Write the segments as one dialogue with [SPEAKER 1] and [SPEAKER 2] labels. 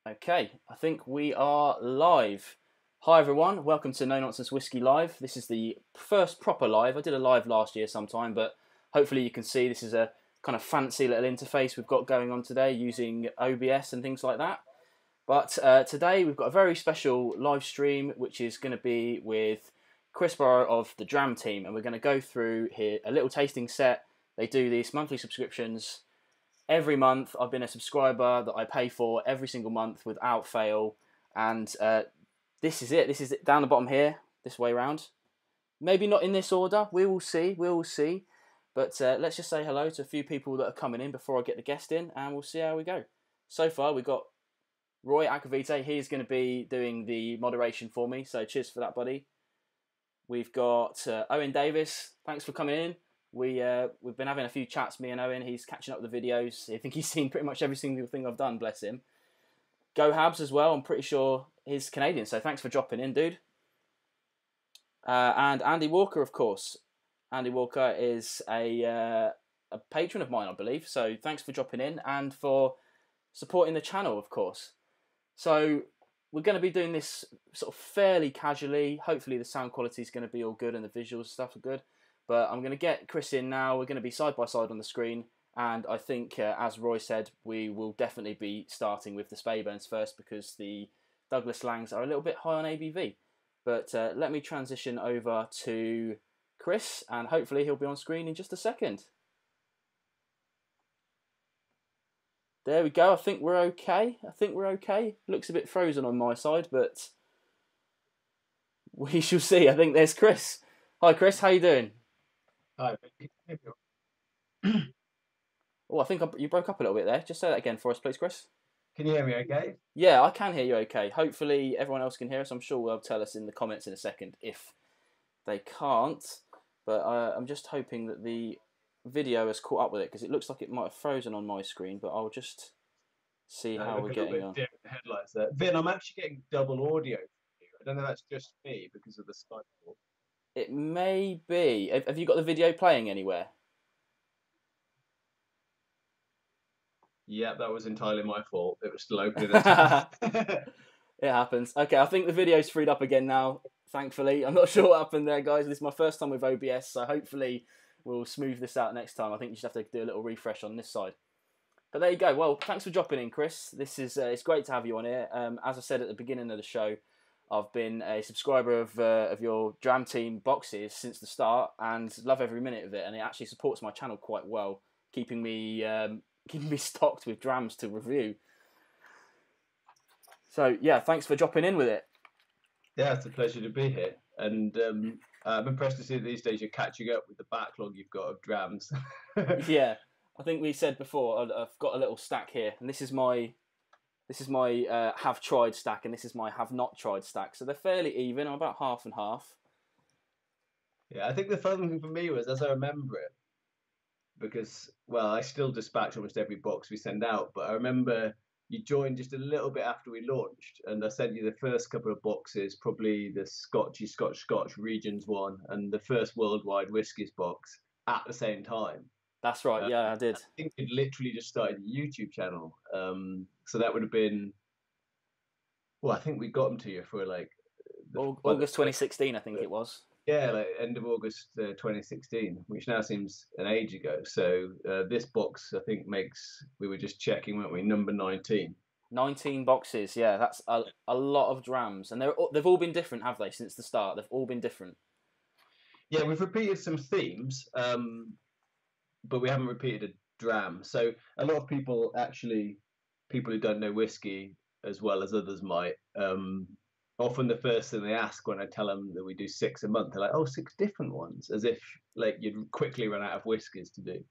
[SPEAKER 1] Okay, I think we are live. Hi everyone, welcome to Nonsense Whisky Live. This is the first proper live. I did a live last year sometime, but hopefully you can see this is a kind of fancy little interface we've got going on today using OBS and things like that. But today we've got a very special live stream, which is going to be with Chris Barrow of the Dram team, and we're going to go through here a little tasting set. They do these monthly subscriptions. Every month I've been a subscriber that I pay for every single month without fail, and this is it. This is it down the bottom here, this way around. Maybe not in this order. We will see. We will see. But let's just say hello to a few people that are coming in before I get the guest in, and we'll see how we go. So far we've got Roy Akavite. He's going to be doing the moderation for me, so cheers for that, buddy. We've got Owen Davis. Thanks for coming in. We've been having a few chats, me and Owen. He's catching up with the videos. I think he's seen pretty much every single thing I've done, bless him. Go Habs as well. I'm pretty sure he's Canadian, so thanks for dropping in, dude. And Andy Walker, of course. Andy Walker is a patron of mine, I believe. So thanks for dropping in and for supporting the channel, of course. So we're going to be doing this sort of fairly casually. Hopefully the sound quality is going to be all good and the visuals stuff are good. But I'm going to get Chris in now. We're going to be side by side on the screen. And I think, as Roy said, we will definitely be starting with the Speyburns first because the Douglas Langs are a little bit high on ABV. But let me transition over to Chris, and hopefully he'll be on screen in just a second. There we go. I think we're okay. Looks a bit frozen on my side, but we shall see. I think there's Chris. Hi, Chris. How you doing?
[SPEAKER 2] Hi.
[SPEAKER 1] Oh, I think you broke up a little bit there. Just say that again for us, please, Chris.
[SPEAKER 2] Can you hear me okay?
[SPEAKER 1] Yeah, I can hear you okay. Hopefully everyone else can hear us. I'm sure they'll tell us in the comments in a second if they can't. But I'm just hoping that the video has caught up with it because it looks like it might have frozen on my screen, but I'll just see how we're getting on.
[SPEAKER 2] Different headlights there. Vin, I'm actually getting double audio from you. I don't know if that's just me because of the Skype call.
[SPEAKER 1] It may be. Have you got the video playing anywhere?
[SPEAKER 2] Yeah, that was entirely my fault. It was still open.
[SPEAKER 1] It happens. Okay, I think the video's freed up again now, thankfully. I'm not sure what happened there, guys. This is my first time with OBS, so hopefully we'll smooth this out next time. I think you just have to do a little refresh on this side. But there you go. Well, thanks for dropping in, Chris. This is it's great to have you on here. As I said at the beginning of the show, I've been a subscriber of your Dram team boxes since the start and love every minute of it. And it actually supports my channel quite well, keeping me stocked with Drams to review. So yeah, thanks for dropping in with it.
[SPEAKER 2] Yeah, it's a pleasure to be here. And I'm impressed to see that these days you're catching up with the backlog you've got of Drams.
[SPEAKER 1] Yeah, I think we said before, I've got a little stack here, and this is my have tried stack, and this is my have not tried stack. So they're fairly even. I'm about half and half.
[SPEAKER 2] Yeah, I think the fun thing for me was, as I remember it, because, well, I still dispatch almost every box we send out, but I remember you joined just a little bit after we launched, and I sent you the first couple of boxes, probably the Scotch Regions one and the first Worldwide Whiskies box at the same time.
[SPEAKER 1] That's right. Yeah, I did.
[SPEAKER 2] I think you'd literally just started a YouTube channel, so that would have been. Well, I think we got them to you for like
[SPEAKER 1] August 2016, I think it was.
[SPEAKER 2] Yeah, like end of August 2016, which now seems an age ago. So this box, I think, we were just checking, weren't we? Number 19.
[SPEAKER 1] 19 boxes, yeah, that's a lot of Drams, and they've all been different, have they? Since the start, they've all been different.
[SPEAKER 2] Yeah, we've repeated some themes, but we haven't repeated a Dram. So a lot of people who don't know whiskey as well as others might. Often the first thing they ask when I tell them that we do 6 a month, they're like, "Oh, 6 different ones," as if like you'd quickly run out of whiskies to do.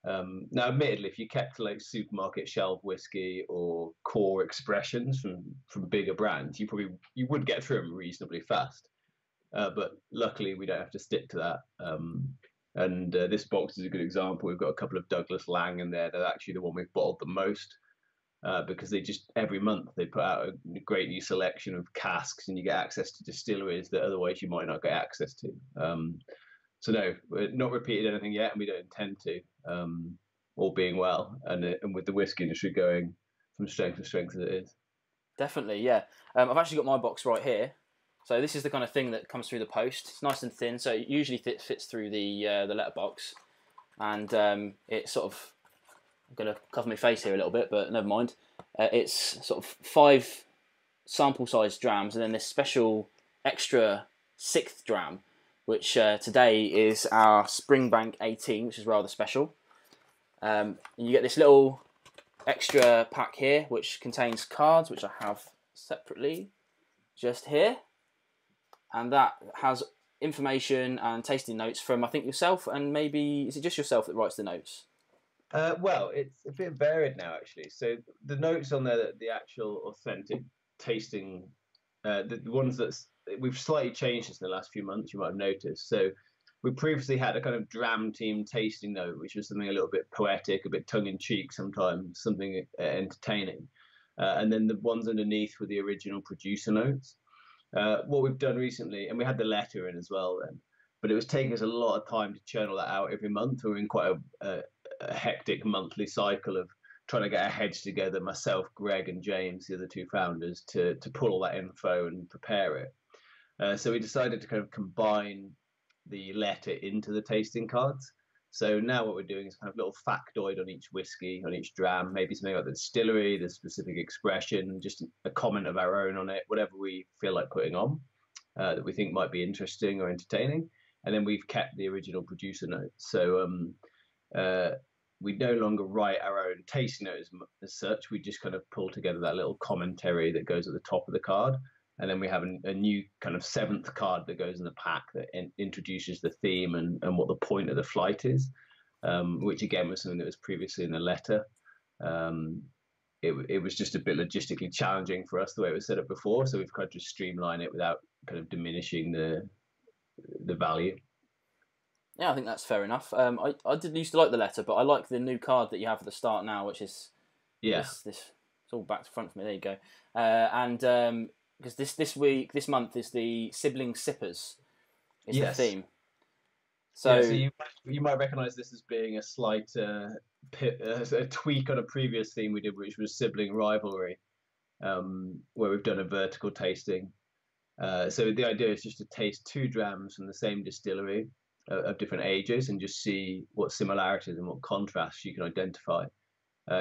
[SPEAKER 2] Now, admittedly, if you kept like supermarket shelf whiskey or core expressions from bigger brands, you would get through them reasonably fast. But luckily, we don't have to stick to that. And this box is a good example. We've got a couple of Douglas Laing in there. They're actually the one we've bottled the most. Because they just every month they put out a great new selection of casks, and you get access to distilleries that otherwise you might not get access to. So no, we're not repeated anything yet, and we don't intend to. All being well, and with the whiskey industry going from strength to strength as it is.
[SPEAKER 1] Definitely, yeah. I've actually got my box right here. So this is the kind of thing that comes through the post. It's nice and thin, so it usually fits through the letterbox. And it's sort of, I'm going to cover my face here a little bit, but never mind. It's sort of 5 sample-sized drams, and then this special extra 6th dram, which today is our Springbank 18, which is rather special. You get this little extra pack here, which contains cards, which I have separately just here, and that has information and tasting notes from, I think, yourself, and maybe, is it just yourself that writes the notes?
[SPEAKER 2] Well, it's a bit varied now, actually. So the notes on there, the actual authentic tasting, the ones that we've slightly changed this in the last few months, you might have noticed. So we previously had a kind of Dram team tasting note, which was something a little bit poetic, a bit tongue-in-cheek sometimes, something entertaining. And then the ones underneath were the original producer notes. What we've done recently, and we had the letter in as well then, but it was taking us a lot of time to churn all that out every month. We were in quite a hectic monthly cycle of trying to get our heads together, myself, Greg, and James, the other 2 founders, to pull all that info and prepare it. So we decided to kind of combine the letter into the tasting cards. So now what we're doing is kind of little factoid on each whiskey, on each dram, maybe something about the distillery, the specific expression, just a comment of our own on it, whatever we feel like putting on that we think might be interesting or entertaining. And then we've kept the original producer notes. So we no longer write our own tasting notes as such. We just kind of pull together that little commentary that goes at the top of the card. And then we have a new kind of 7th card that goes in the pack that introduces the theme and what the point of the flight is, which again was something that was previously in the letter. It was just a bit logistically challenging for us the way it was set up before, so we've tried to streamline it without kind of diminishing the value.
[SPEAKER 1] Yeah, I think that's fair enough. I didn't used to like the letter, but I like the new card that you have at the start now, which is this. It's all back to front for me. There you go. And because this month is the sibling sippers, is the theme.
[SPEAKER 2] So you might recognise this as being a slight a tweak on a previous theme we did, which was sibling rivalry, where we've done a vertical tasting. So the idea is just to taste 2 drams from the same distillery of different ages and just see what similarities and what contrasts you can identify,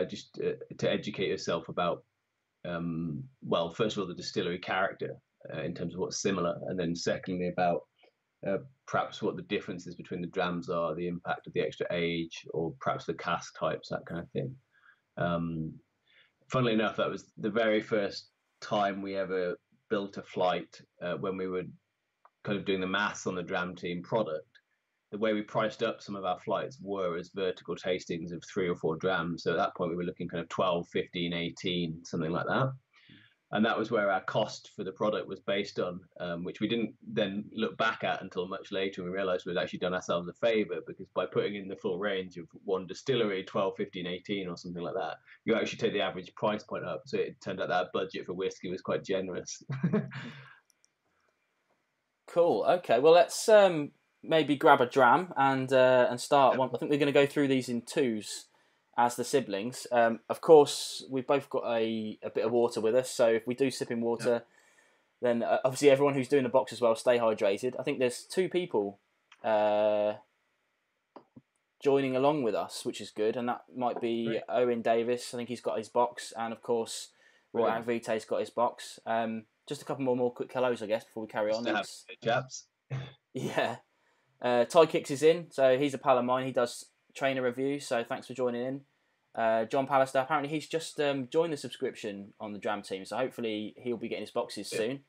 [SPEAKER 2] just to educate yourself about, well, first of all, the distillery character in terms of what's similar, and then secondly about perhaps what the differences between the drams are, the impact of the extra age, or perhaps the cask types, that kind of thing. Funnily enough, that was the very first time we ever built a flight when we were kind of doing the maths on the Dram team product. The way we priced up some of our flights were as vertical tastings of 3 or 4 drams. So at that point, we were looking kind of 12, 15, 18, something like that. And that was where our cost for the product was based on, which we didn't then look back at until much later. And we realized we'd actually done ourselves a favor, because by putting in the full range of one distillery, 12, 15, 18 or something like that, you actually take the average price point up. So it turned out that our budget for whiskey was quite generous.
[SPEAKER 1] Cool. Okay. Well, let's maybe grab a dram and start one. I think we're going to go through these in 2s as the siblings. Of course, we've both got a bit of water with us, so if we do sip in water, then obviously everyone who's doing the box as well, stay hydrated. I think there's 2 people joining along with us, which is good, and that might be Owen Davis. I think he's got his box, and of course, Roy Agvite's got his box. Just a couple more quick hellos, I guess, before we carry on.
[SPEAKER 2] Chaps.
[SPEAKER 1] Yeah. Ty Kicks is in, so he's a pal of mine. He does trainer reviews, so thanks for joining in. John Pallister, apparently he's just joined the subscription on the Dram team, so hopefully he'll be getting his boxes soon.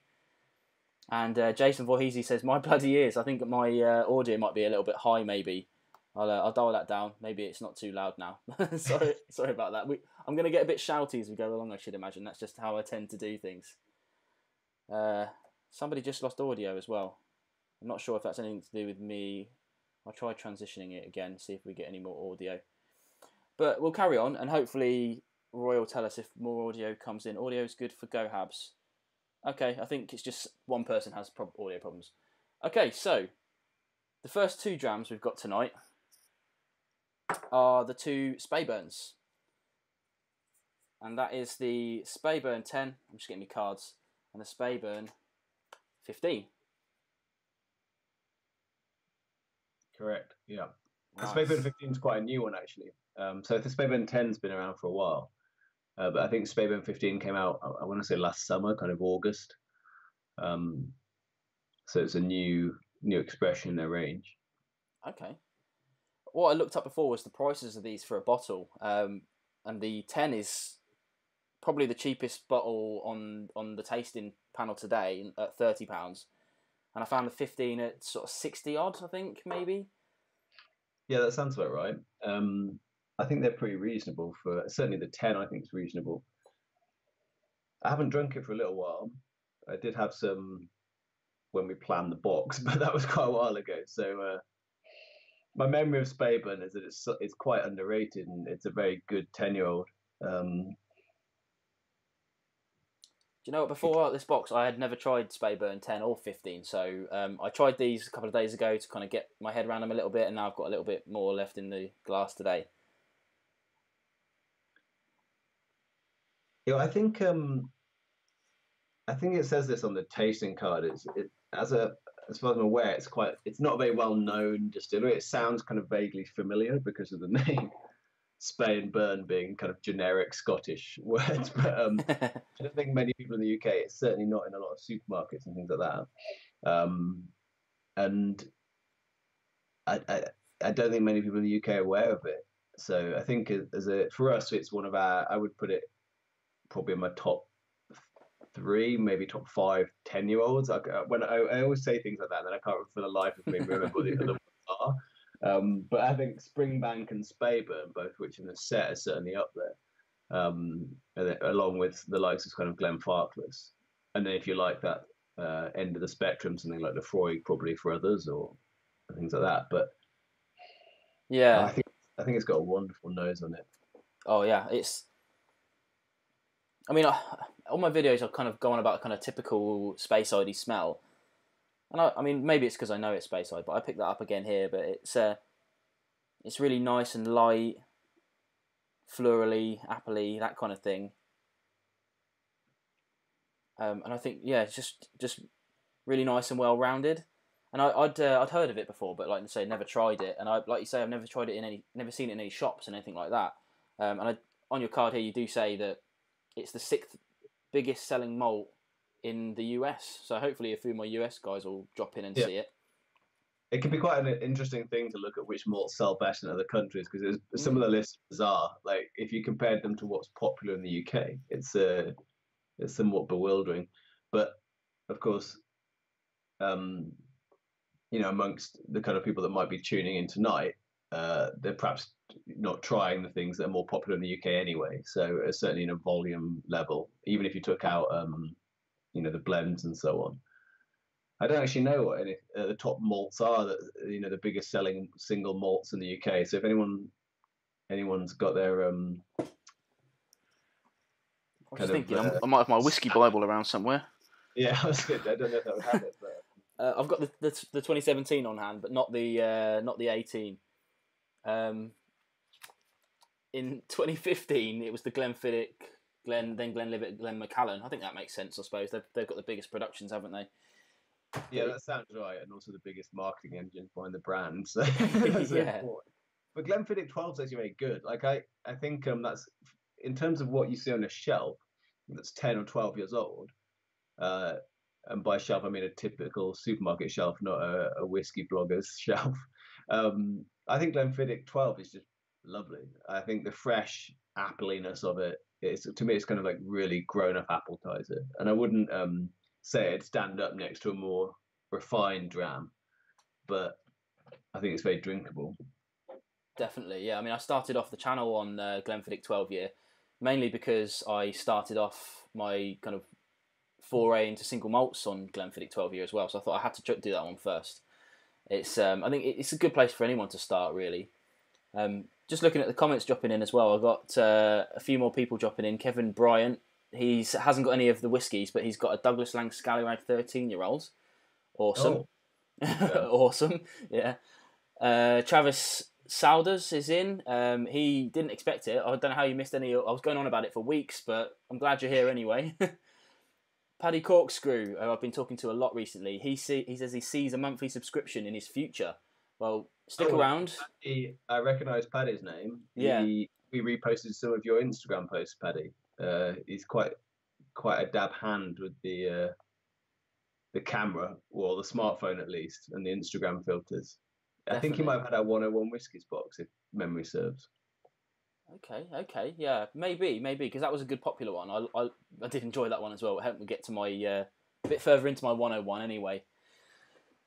[SPEAKER 1] And Jason Voorheesy says, my bloody ears, I think my audio might be a little bit high, maybe. I'll dial that down. Maybe it's not too loud now. sorry about that. I'm going to get a bit shouty as we go along, I should imagine. That's just how I tend to do things. Somebody just lost audio as well. I'm not sure if that's anything to do with me. I'll try transitioning it again, see if we get any more audio. But we'll carry on, and hopefully Roy will tell us if more audio comes in. Audio is good for Go Habs. Okay, I think it's just one person has audio problems. Okay, so the first 2 drams we've got tonight are the 2 Speyburns. and that is the Speyburn 10. I'm just getting my cards, and the Speyburn 15.
[SPEAKER 2] Correct. Yeah.
[SPEAKER 1] Nice.
[SPEAKER 2] The Speyburn 15 is quite a new one, actually. So the Speyburn 10's been around for a while, but I think Speyburn 15 came out, I want to say last summer, kind of August. So it's a new expression in their range.
[SPEAKER 1] Okay. What I looked up before was the prices of these for a bottle, and the 10 is probably the cheapest bottle on the tasting panel today at £30, and I found the 15 at sort of 60 odd, I think, maybe.
[SPEAKER 2] Yeah, that sounds about right. I think they're pretty reasonable for certainly the 10. I think is reasonable. I haven't drunk it for a little while. I did have some when we planned the box, but that was quite a while ago. So my memory of Speyburn is that it's quite underrated, and it's a very good 10-year-old.
[SPEAKER 1] Do you know what? Before this box, I had never tried Speyburn 10 or 15, so I tried these a couple of days ago to kind of get my head around them a little bit, and now I've got a little bit more left in the glass today.
[SPEAKER 2] Yeah, I think it says this on the tasting card. As far as I'm aware, it's not a very well known distillery. It sounds kind of vaguely familiar because of the name. Speyburn being kind of generic Scottish words, but I don't think many people in the UK. It's certainly not in a lot of supermarkets and things like that. And I don't think many people in the UK are aware of it. So I think for us, it's one of I would put it probably in my top 3, maybe top 5 10-year-olds. When I always say things like that, and then I can't for the life of me remember what the other ones are. But I think Springbank and Speyburn, both which in the set, are certainly up there, along with the likes of kind of Glenfarclas. And then if you like that end of the spectrum, something like Lefroy, probably for others or things like that. But
[SPEAKER 1] yeah,
[SPEAKER 2] I think it's got a wonderful nose on it.
[SPEAKER 1] Oh yeah, I mean, all my videos are kind of going about kind of typical Speyside smell, and I mean maybe it's because I know it's Speyside, but I picked that up again here. But it's really nice and light, florally, appley, that kind of thing. And I think it's just really nice and well rounded. And I'd heard of it before, but like I say, never tried it. And like you say, I've never tried it never seen it in any shops and anything like that. On your card here, you do say that it's the 6th biggest selling malt in the US. So hopefully a few of my US guys will drop in and see it.
[SPEAKER 2] It can be quite an interesting thing to look at which malts sell best in other countries, because some of the lists are bizarre. Like if you compared them to what's popular in the UK, it's somewhat bewildering. But of course, amongst the kind of people that might be tuning in tonight, they're perhaps not trying the things that are more popular in the UK anyway. So certainly in a volume level, even if you took out, the blends and so on. I don't actually know what any the top malts are that the biggest selling single malts in the UK. So if anyone's got their
[SPEAKER 1] I was thinking I might have my whiskey Bible around somewhere.
[SPEAKER 2] Yeah, I don't know if I would have it, but
[SPEAKER 1] I've got the 2017 on hand, but not the 18. In 2015, it was the Glenfiddich, Glenlivet, Glenmacallan. I think that makes sense. I suppose they've got the biggest productions, haven't they?
[SPEAKER 2] Yeah, that sounds right, and also the biggest marketing engine behind the brand. So
[SPEAKER 1] yeah.
[SPEAKER 2] But Glenfiddich 12 is actually very good. Like I think that's in terms of what you see on a shelf that's 10 or 12 years old. And by shelf I mean a typical supermarket shelf, not a whiskey blogger's shelf. I think Glenfiddich 12 is just lovely. I think the fresh appliness of it to me it's kind of like really grown up appetizer, and I wouldn't say it'd stand up next to a more refined dram, but I think it's very drinkable.
[SPEAKER 1] Definitely, yeah. I mean, I started off the channel on Glenfiddich 12 year, mainly because I started off my kind of foray into single malts on Glenfiddich 12 year as well, so I thought I had to do that one first. It's I think it's a good place for anyone to start, really. Just looking at the comments dropping in as well, I've got a few more people dropping in. Kevin Bryant, he hasn't got any of the whiskies, but he's got a Douglas Laing Scallywag 13-year-old. Awesome.
[SPEAKER 2] Oh, yeah.
[SPEAKER 1] Awesome, yeah. Travis Souders is in. He didn't expect it. I don't know how you missed any. I was going on about it for weeks, but I'm glad you're here anyway. Paddy Corkscrew, who I've been talking to a lot recently, he says he sees a monthly subscription in his future. Well, stick around.
[SPEAKER 2] I recognise Paddy's name.
[SPEAKER 1] Yeah.
[SPEAKER 2] We reposted some of your Instagram posts, Paddy. He's quite a dab hand with the camera, or the smartphone at least, and the Instagram filters.
[SPEAKER 1] Definitely.
[SPEAKER 2] I think he might have had our 101 Whiskies box, if memory serves.
[SPEAKER 1] Okay, yeah, maybe, because that was a good popular one. I did enjoy that one as well. It helped me get to my a bit further into my 101 anyway.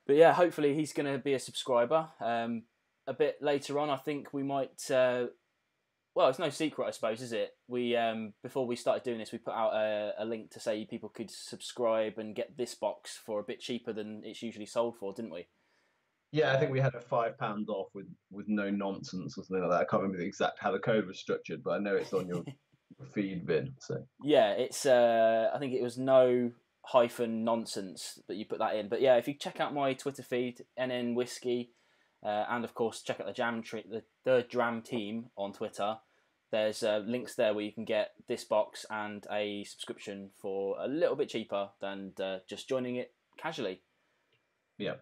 [SPEAKER 1] But yeah, hopefully he's going to be a subscriber. A bit later on, I think we might. Well, it's no secret, I suppose, is it? We before we started doing this, we put out a link to say people could subscribe and get this box for a bit cheaper than it's usually sold for, didn't we?
[SPEAKER 2] Yeah, I think we had a £5 off with no nonsense or something like that. I can't remember the exact how the code was structured, but I know it's on your feed bin. So
[SPEAKER 1] yeah, it's I think it was no-nonsense that you put that in. But yeah, if you check out my Twitter feed, NN Whisky, and of course check out the Dram team on Twitter. There's links there where you can get this box and a subscription for a little bit cheaper than just joining it casually.
[SPEAKER 2] Yeah.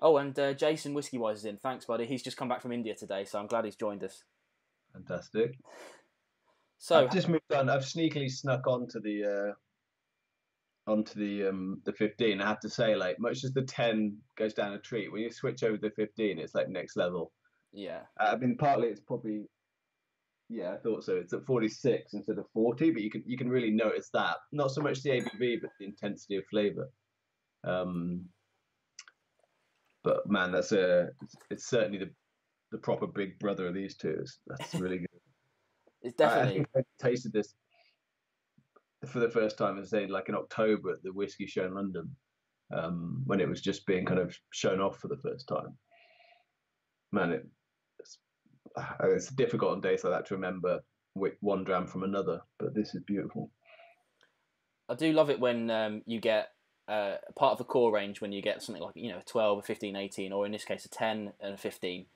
[SPEAKER 1] Oh, and Jason Whiskey-Wise is in. Thanks, buddy. He's just come back from India today, so I'm glad he's joined us.
[SPEAKER 2] Fantastic.
[SPEAKER 1] So
[SPEAKER 2] I've just moved on. I've sneakily snuck onto the 15. I have to say, like, much as the 10 goes down a treat, when you switch over to the 15, it's like next level.
[SPEAKER 1] Yeah.
[SPEAKER 2] I mean, partly it's probably, yeah, I thought so. It's at 46 instead of 40, but you can really notice that. Not so much the ABV, but the intensity of flavour. But man, it's certainly the proper big brother of these two. That's really good.
[SPEAKER 1] It's definitely.
[SPEAKER 2] I think I tasted this for the first time, as I say, like in October at the Whiskey Show in London, when it was just being kind of shown off for the first time. Man, it's difficult on days like that to remember one dram from another, but this is beautiful.
[SPEAKER 1] I do love it when you get part of the core range, when you get something like, you know, a 12, a 15, 18, or in this case a 10 and a 15,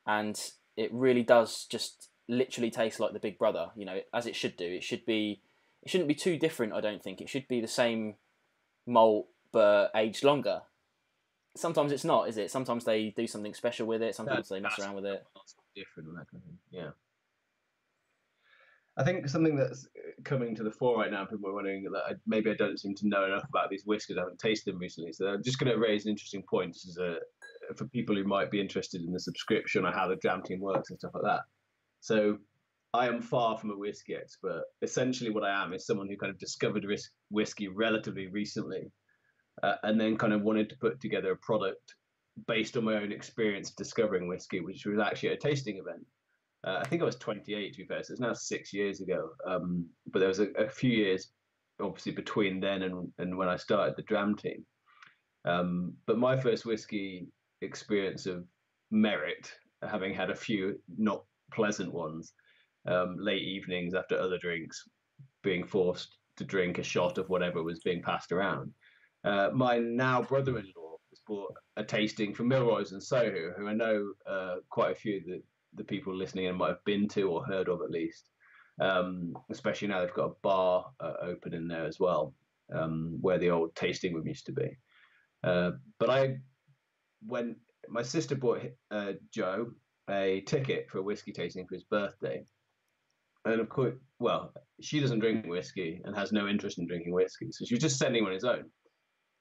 [SPEAKER 1] and it really does just literally taste like the big brother, you know, as it should do. It shouldn't be too different, I don't think. It should be the same malt but aged longer. Sometimes it's not, is it? Sometimes they do something special with it. Sometimes they mess around with it.
[SPEAKER 2] Different and that kind of thing. Yeah. I think something that's coming to the fore right now, people are wondering that maybe I don't seem to know enough about these whiskies. I haven't tasted them recently, so I'm just going to raise an interesting point. This is for people who might be interested in the subscription or how the Dram team works and stuff like that. So I am far from a whiskey expert. Essentially, what I am is someone who kind of discovered whiskey relatively recently, and then kind of wanted to put together a product based on my own experience discovering whiskey, which was actually a tasting event. I think I was 28, to be fair, so it's now 6 years ago. But there was a few years, obviously, between then and when I started the Dram team. But my first whiskey experience of merit, having had a few not pleasant ones, late evenings after other drinks, being forced to drink a shot of whatever was being passed around. My now brother-in-law was bought a tasting from Milroy's and Soho, who I know quite a few of the people listening in might have been to or heard of at least, especially now they've got a bar open in there as well, where the old tasting room used to be. But when my sister bought Joe a ticket for a whiskey tasting for his birthday, and of course, well, she doesn't drink whiskey and has no interest in drinking whiskey, so she was just sending on his own.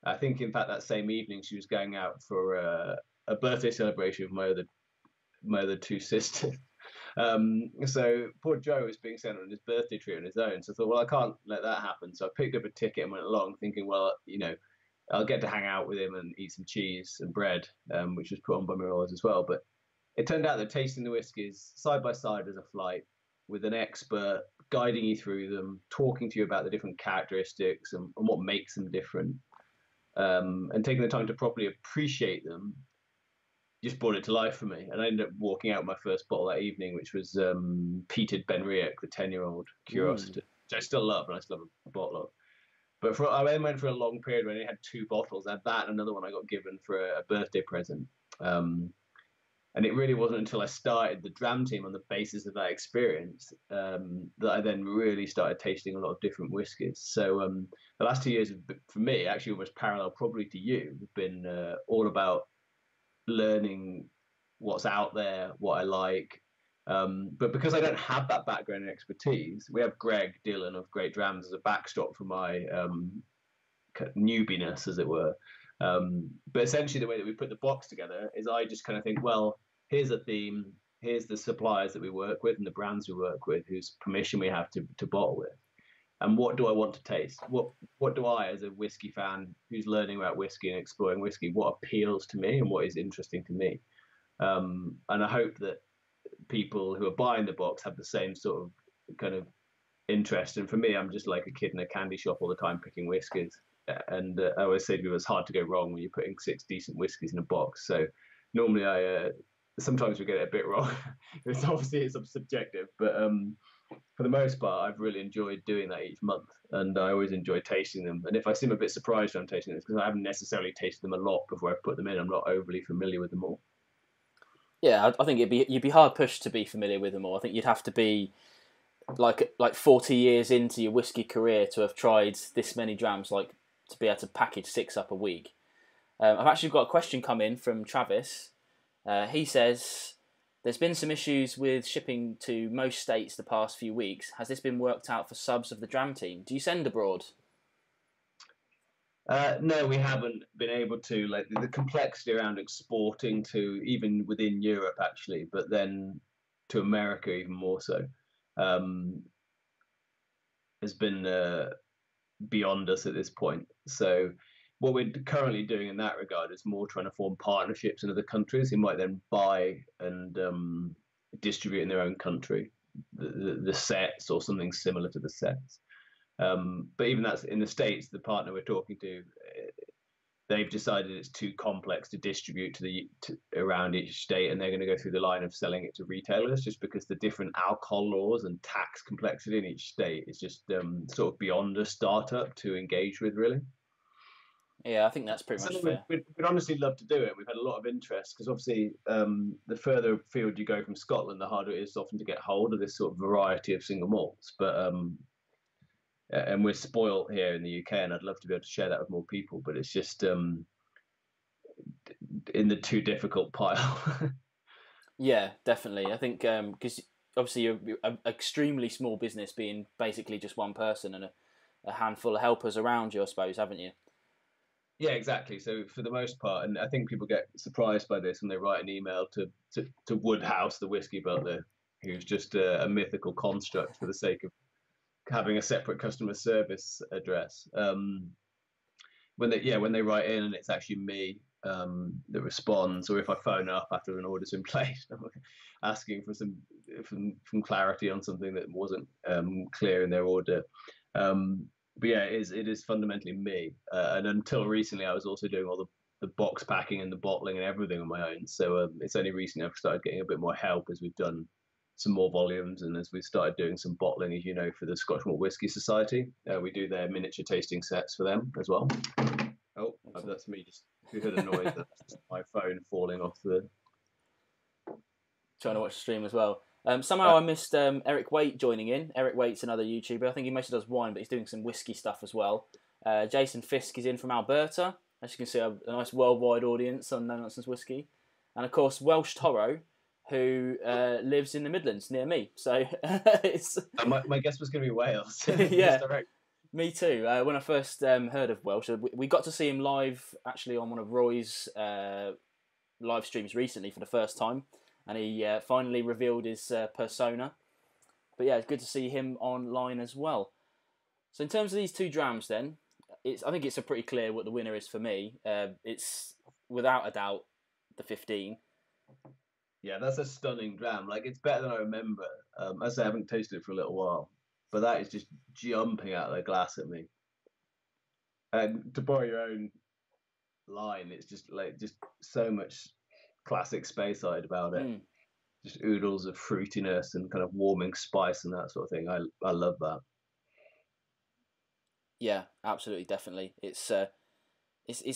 [SPEAKER 2] I think, in fact, that same evening she was going out for a birthday celebration with my other two sisters. So poor Joe was being sent on his birthday tree on his own. So I thought, well, I can't let that happen. So I picked up a ticket and went along, thinking, well, you know, I'll get to hang out with him and eat some cheese and bread, which was put on by Mirrors as well. But it turned out that tasting the whiskies side by side as a flight, with an expert guiding you through them, talking to you about the different characteristics and what makes them different, and taking the time to properly appreciate them, just brought it to life for me. And I ended up walking out with my first bottle that evening, which was peated Benriach, the 10-year-old Curiosity, which I still love, and I still have a bottle of. But I then went for a long period when I had 2 bottles. I had that and another one I got given for a birthday present. And it really wasn't until I started the Dram team on the basis of that experience that I then really started tasting a lot of different whiskies. So the last 2 years, for me, actually almost parallel probably to you, have been all about learning what's out there, what I like. But because I don't have that background and expertise, we have Greg Dillon of Great Drams as a backstop for my newbiness, as it were. But essentially, the way that we put the box together is I just kind of think, well, here's a theme, here's the suppliers that we work with and the brands we work with, whose permission we have to bottle with, and what do I want to taste? What do I, as a whiskey fan who's learning about whiskey and exploring whiskey, what appeals to me and what is interesting to me? And I hope that people who are buying the box have the same sort of kind of interest. And for me, I'm just like a kid in a candy shop all the time picking whiskies. And I always say to people, it's hard to go wrong when you're putting 6 decent whiskies in a box. So normally sometimes we get it a bit wrong. It's obviously subjective, but for the most part, I've really enjoyed doing that each month, and I always enjoy tasting them. And if I seem a bit surprised when I'm tasting them, it's because I haven't necessarily tasted them a lot before I put them in. I'm not overly familiar with them all.
[SPEAKER 1] Yeah, I think you'd be hard pushed to be familiar with them all. I think you'd have to be like 40 years into your whiskey career to have tried this many drams, like to be able to package 6 up a week. I've actually got a question come in from Travis. He says, there's been some issues with shipping to most states the past few weeks. Has this been worked out for subs of the Dram team? Do you send abroad?
[SPEAKER 2] No, we haven't been able to. Like the complexity around exporting to even within Europe, actually, but then to America even more so, has been beyond us at this point. So what we're currently doing in that regard is more trying to form partnerships in other countries who might then buy and distribute in their own country the sets or something similar to the sets. But even that's in the States, the partner we're talking to, they've decided it's too complex to distribute around each state, and they're going to go through the line of selling it to retailers, just because the different alcohol laws and tax complexity in each state is just sort of beyond a startup to engage with, really.
[SPEAKER 1] Yeah, I think that's pretty much fair.
[SPEAKER 2] We'd honestly love to do it. We've had a lot of interest because obviously the further afield you go from Scotland, the harder it is often to get hold of this sort of variety of single malts. But and we're spoilt here in the UK, and I'd love to be able to share that with more people, but it's just in the too difficult pile.
[SPEAKER 1] Yeah, definitely. I think because obviously you're an extremely small business, being basically just one person and a handful of helpers around you, I suppose, haven't you?
[SPEAKER 2] Yeah, exactly. So for the most part, and I think people get surprised by this when they write an email to Woodhouse, the whiskey butler, who's just a mythical construct for the sake of having a separate customer service address. When they write in and it's actually me that responds, or if I phone up after an order's been placed, asking for some clarity on something that wasn't clear in their order. But yeah, it is fundamentally me. And until recently, I was also doing all the box packing and the bottling and everything on my own. So it's only recently I've started getting a bit more help as we've done some more volumes, and as we started doing some bottling, as you know, for the Scotch Malt Whisky Society. We do their miniature tasting sets for them as well. Oh, that's me. Just if you heard a noise, that's my phone falling off the.
[SPEAKER 1] Trying to watch the stream as well. Somehow I missed Eric Waite joining in. Eric Waite's another YouTuber. I think he mostly does wine, but he's doing some whiskey stuff as well. Jason Fisk is in from Alberta. As you can see, a nice worldwide audience on No Nonsense Whisky. And of course, Welsh Toro, who lives in the Midlands near me. So it's
[SPEAKER 2] my guess was going to be Wales.
[SPEAKER 1] Yeah, me too. When I first heard of Welsh, we got to see him live actually on one of Roy's live streams recently for the first time, and he finally revealed his persona. But yeah, it's good to see him online as well. So in terms of these 2 drams, then I think it's a pretty clear what the winner is for me. It's without a doubt the 15.
[SPEAKER 2] Yeah, that's a stunning dram. Like, it's better than I remember. As I haven't tasted it for a little while, but that is just jumping out of the glass at me. And to borrow your own line, it's just so much classic Speyside about it. Just oodles of fruitiness and kind of warming spice and that sort of thing. I love that.
[SPEAKER 1] Yeah, absolutely, definitely. It's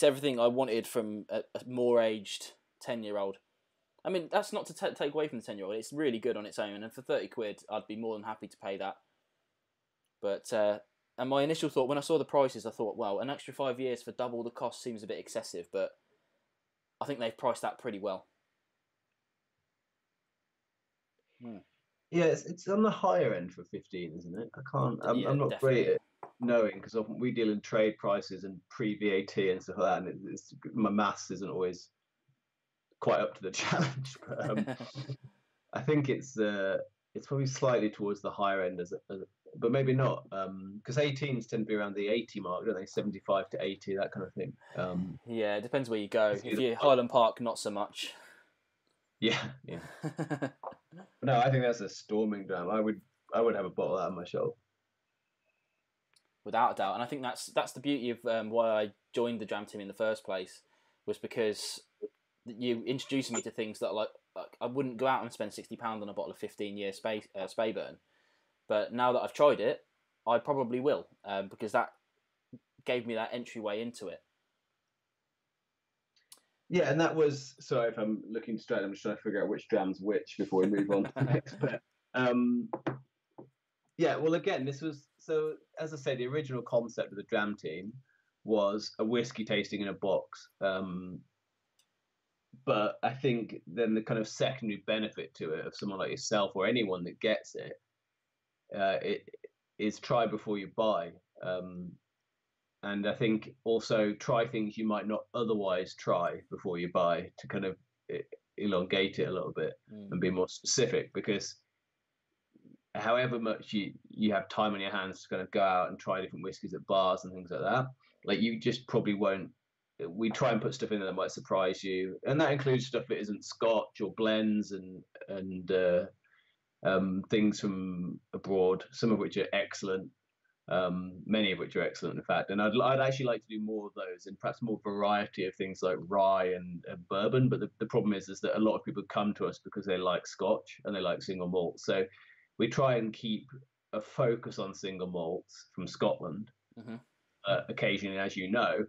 [SPEAKER 1] everything I wanted from a more aged 10-year-old. I mean, that's not to take away from the 10-year-old. It's really good on its own, and for 30 quid, I'd be more than happy to pay that. But and my initial thought when I saw the prices, I thought, well, an extra 5 years for double the cost seems a bit excessive, but I think they've priced that pretty well.
[SPEAKER 2] Yeah, it's on the higher end for 15, isn't it? I'm not
[SPEAKER 1] definitely.
[SPEAKER 2] great at knowing because often we deal in trade prices and pre-VAT and stuff like that, and my maths isn't always quite up to the challenge. But I think it's probably slightly towards the higher end but maybe not because 18s tend to be around the 80 mark, don't they? 75 to 80, that kind of thing.
[SPEAKER 1] Yeah, it depends where you go. If you're Highland Park, not so much.
[SPEAKER 2] Yeah. No, I think that's a storming dram. I would have a bottle of that on my shelf.
[SPEAKER 1] Without a doubt, and I think that's the beauty of why I joined the Dram team in the first place, was because you introduced me to things that like I wouldn't go out and spend £60 on a bottle of 15-year Speyburn, but now that I've tried it, I probably will because that gave me that entryway into it.
[SPEAKER 2] Yeah, and that was, sorry if I'm looking straight, I'm just trying to figure out which dram's which before we move on to the next bit. Yeah, well, again, this was, so as I say, the original concept of the Dram team was a whiskey tasting in a box. But I think then the kind of secondary benefit to it of someone like yourself or anyone that gets it, it is try before you buy. And I think also try things you might not otherwise try before you buy to kind of elongate it a little bit and be more specific, because however much you have time on your hands to kind of go out and try different whiskies at bars and things like that, like you just probably won't. We try and put stuff in there that might surprise you, and that includes stuff that isn't Scotch or blends and things from abroad, some of which are excellent. Many of which are excellent, in fact, and I'd actually like to do more of those and perhaps more variety of things like rye and bourbon. But the problem is that a lot of people come to us because they like Scotch and they like single malt. So we try and keep a focus on single malts from Scotland. Mm-hmm. Occasionally, as you know,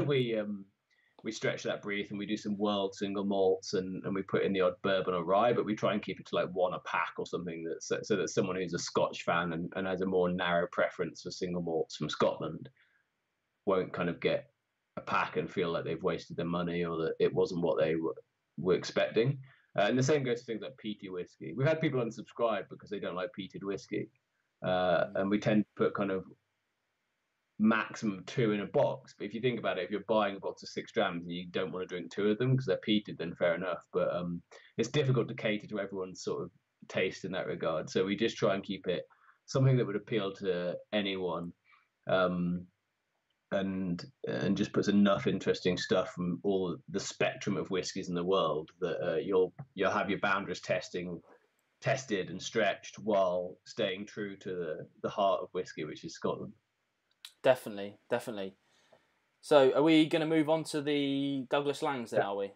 [SPEAKER 2] we stretch that brief and we do some world single malts and we put in the odd bourbon or rye, but we try and keep it to like one a pack or something so that someone who's a Scotch fan and has a more narrow preference for single malts from Scotland won't kind of get a pack and feel like they've wasted their money or that it wasn't what they were expecting. And the same goes to things like peaty whiskey. We've had people unsubscribe because they don't like peated whiskey. And we tend to put kind of maximum 2 in a box, but if you think about it, if you're buying a box of 6 drams and you don't want to drink 2 of them because they're peated, then fair enough, but it's difficult to cater to everyone's sort of taste in that regard, so we just try and keep it something that would appeal to anyone, and just puts enough interesting stuff from all the spectrum of whiskies in the world that you'll have your boundaries tested and stretched while staying true to the heart of whiskey, which is Scotland.
[SPEAKER 1] Definitely. So, are we going to move on to the Douglas Langs then, are we?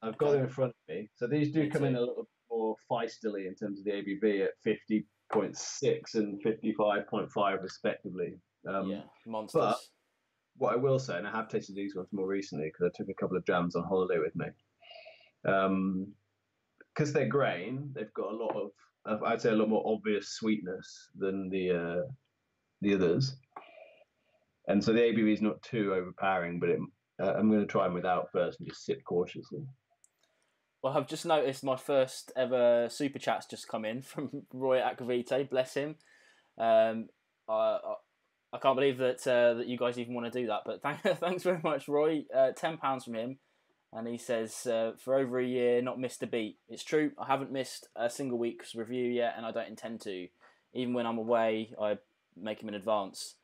[SPEAKER 2] I've got them in front of me. So these do come in a little more feistily in terms of the ABV at 50.6 and 55.5 respectively.
[SPEAKER 1] Yeah, monsters.
[SPEAKER 2] But what I will say, and I have tasted these ones more recently because I took a couple of drams on holiday with me. Because they're grain, they've got a lot of, I'd say, a lot more obvious sweetness than the others. And so the ABV is not too overpowering, but I'm going to try them without first and just sip cautiously.
[SPEAKER 1] Well, I've just noticed my first ever super chat's just come in from Roy Akavite, bless him. I can't believe that you guys even want to do that, but thanks very much, Roy. £10 from him, and he says, for over a year, not missed a beat. It's true, I haven't missed a single week's review yet, and I don't intend to. Even when I'm away, I make him in advance.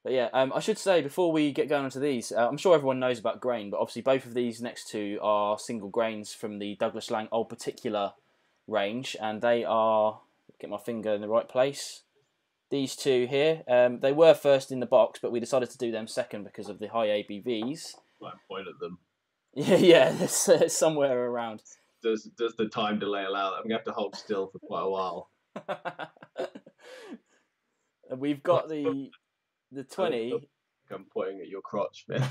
[SPEAKER 1] But yeah, I should say before we get going into these, I'm sure everyone knows about grain, but obviously both of these next two are single grains from the Douglas Laing Old Particular range, and they are, get my finger in the right place, these two here. They were first in the box, but we decided to do them second because of the high ABVs.
[SPEAKER 2] I point at them.
[SPEAKER 1] Yeah, it's somewhere around.
[SPEAKER 2] Does the time delay allow that? I'm going to have to hold still for quite a while.
[SPEAKER 1] We've got the 20.
[SPEAKER 2] I'm pointing at your crotch, man.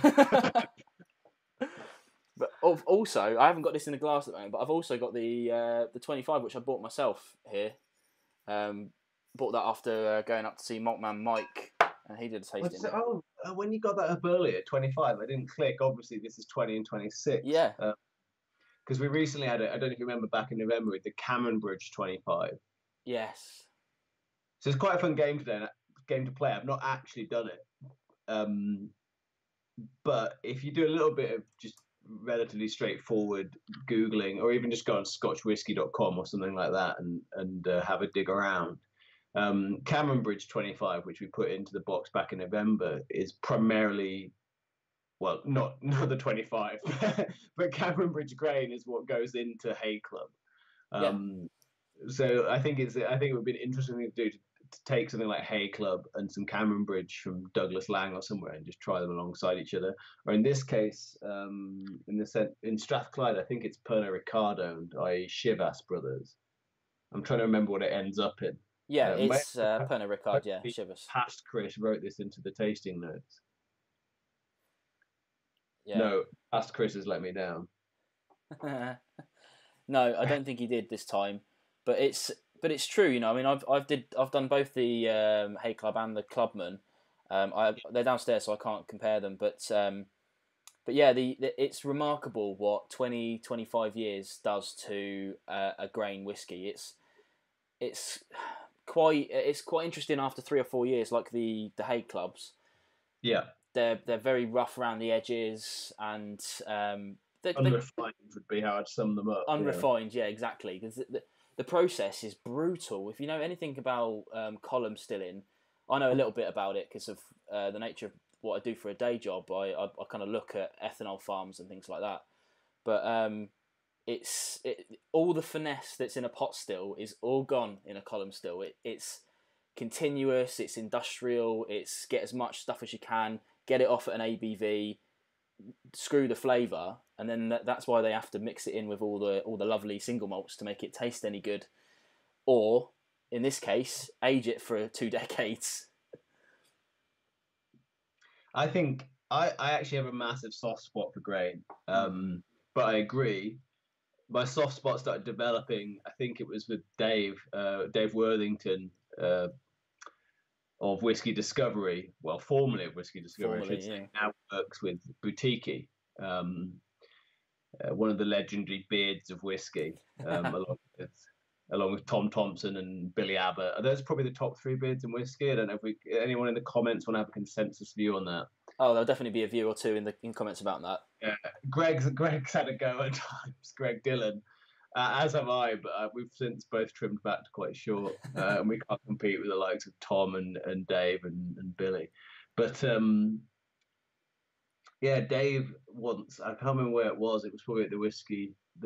[SPEAKER 1] But also, I haven't got this in the glass at the moment, but I've also got the 25, which I bought myself here. Bought that after going up to see Maltman Mike, and he did a tasting.
[SPEAKER 2] When you got that up earlier, 25, I didn't click. Obviously, this is 20 and 26.
[SPEAKER 1] Yeah.
[SPEAKER 2] Because we recently had it, I don't know if you remember back in November, with the Cameron Bridge 25.
[SPEAKER 1] Yes.
[SPEAKER 2] So it's quite a fun game to play. I've not actually done it. But if you do a little bit of just relatively straightforward Googling, or even just go on scotchwhiskey.com or something like that and have a dig around. Cameron Bridge 25, which we put into the box back in November, is primarily, well, not the 25, but Cameron Bridge grain is what goes into Hay Club. So I think it would be an interesting thing to do to take something like Hay Club and some Cameron Bridge from Douglas Laing or somewhere and just try them alongside each other. Or in this case, in Strathclyde, I think it's Pernod Ricard owned, i.e. Chivas Brothers. I'm trying to remember what it ends up in.
[SPEAKER 1] Yeah, it's Pernod Ricard, yeah, Chivas.
[SPEAKER 2] Past Chris wrote this into the tasting notes.
[SPEAKER 1] Yeah.
[SPEAKER 2] No, past Chris has let me down.
[SPEAKER 1] No, I don't think he did this time, but it's true, you know. I mean, I've done both the Hay Club and the Clubman. They're downstairs, so I can't compare them, but yeah, it's remarkable what 20-25 years does to a grain whiskey. It's quite interesting after 3 or 4 years, like the Hay Clubs.
[SPEAKER 2] Yeah,
[SPEAKER 1] they're very rough around the edges, and
[SPEAKER 2] unrefined would be how I'd sum them up.
[SPEAKER 1] Unrefined, yeah, exactly. Because the process is brutal. If you know anything about column stilling, I know a little bit about it because of the nature of what I do for a day job. I kind of look at ethanol farms and things like that. But all the finesse that's in a pot still is all gone in a column still. It's continuous, it's industrial, it's get as much stuff as you can, get it off at an ABV, screw the flavour, and then that's why they have to mix it in with all the lovely single malts to make it taste any good. Or, in this case, age it for 2 decades.
[SPEAKER 2] I think I actually have a massive soft spot for grain, but I agree. My soft spot started developing, I think it was with Dave Worthington of Whiskey Discovery, well, formerly of Whiskey Discovery, now works with Boutique, one of the legendary beards of whiskey, along with Tom Thompson and Billy Abbott. Are those probably the top 3 beards in whiskey? I don't know if anyone in the comments want to have a consensus view on that.
[SPEAKER 1] Oh, there'll definitely be a view or two in comments about that.
[SPEAKER 2] Yeah, Greg's had a go at times, Greg Dillon, as have I, but we've since both trimmed back to quite short, and we can't compete with the likes of Tom and Dave and Billy. But yeah, Dave once, I can't remember where it was probably at the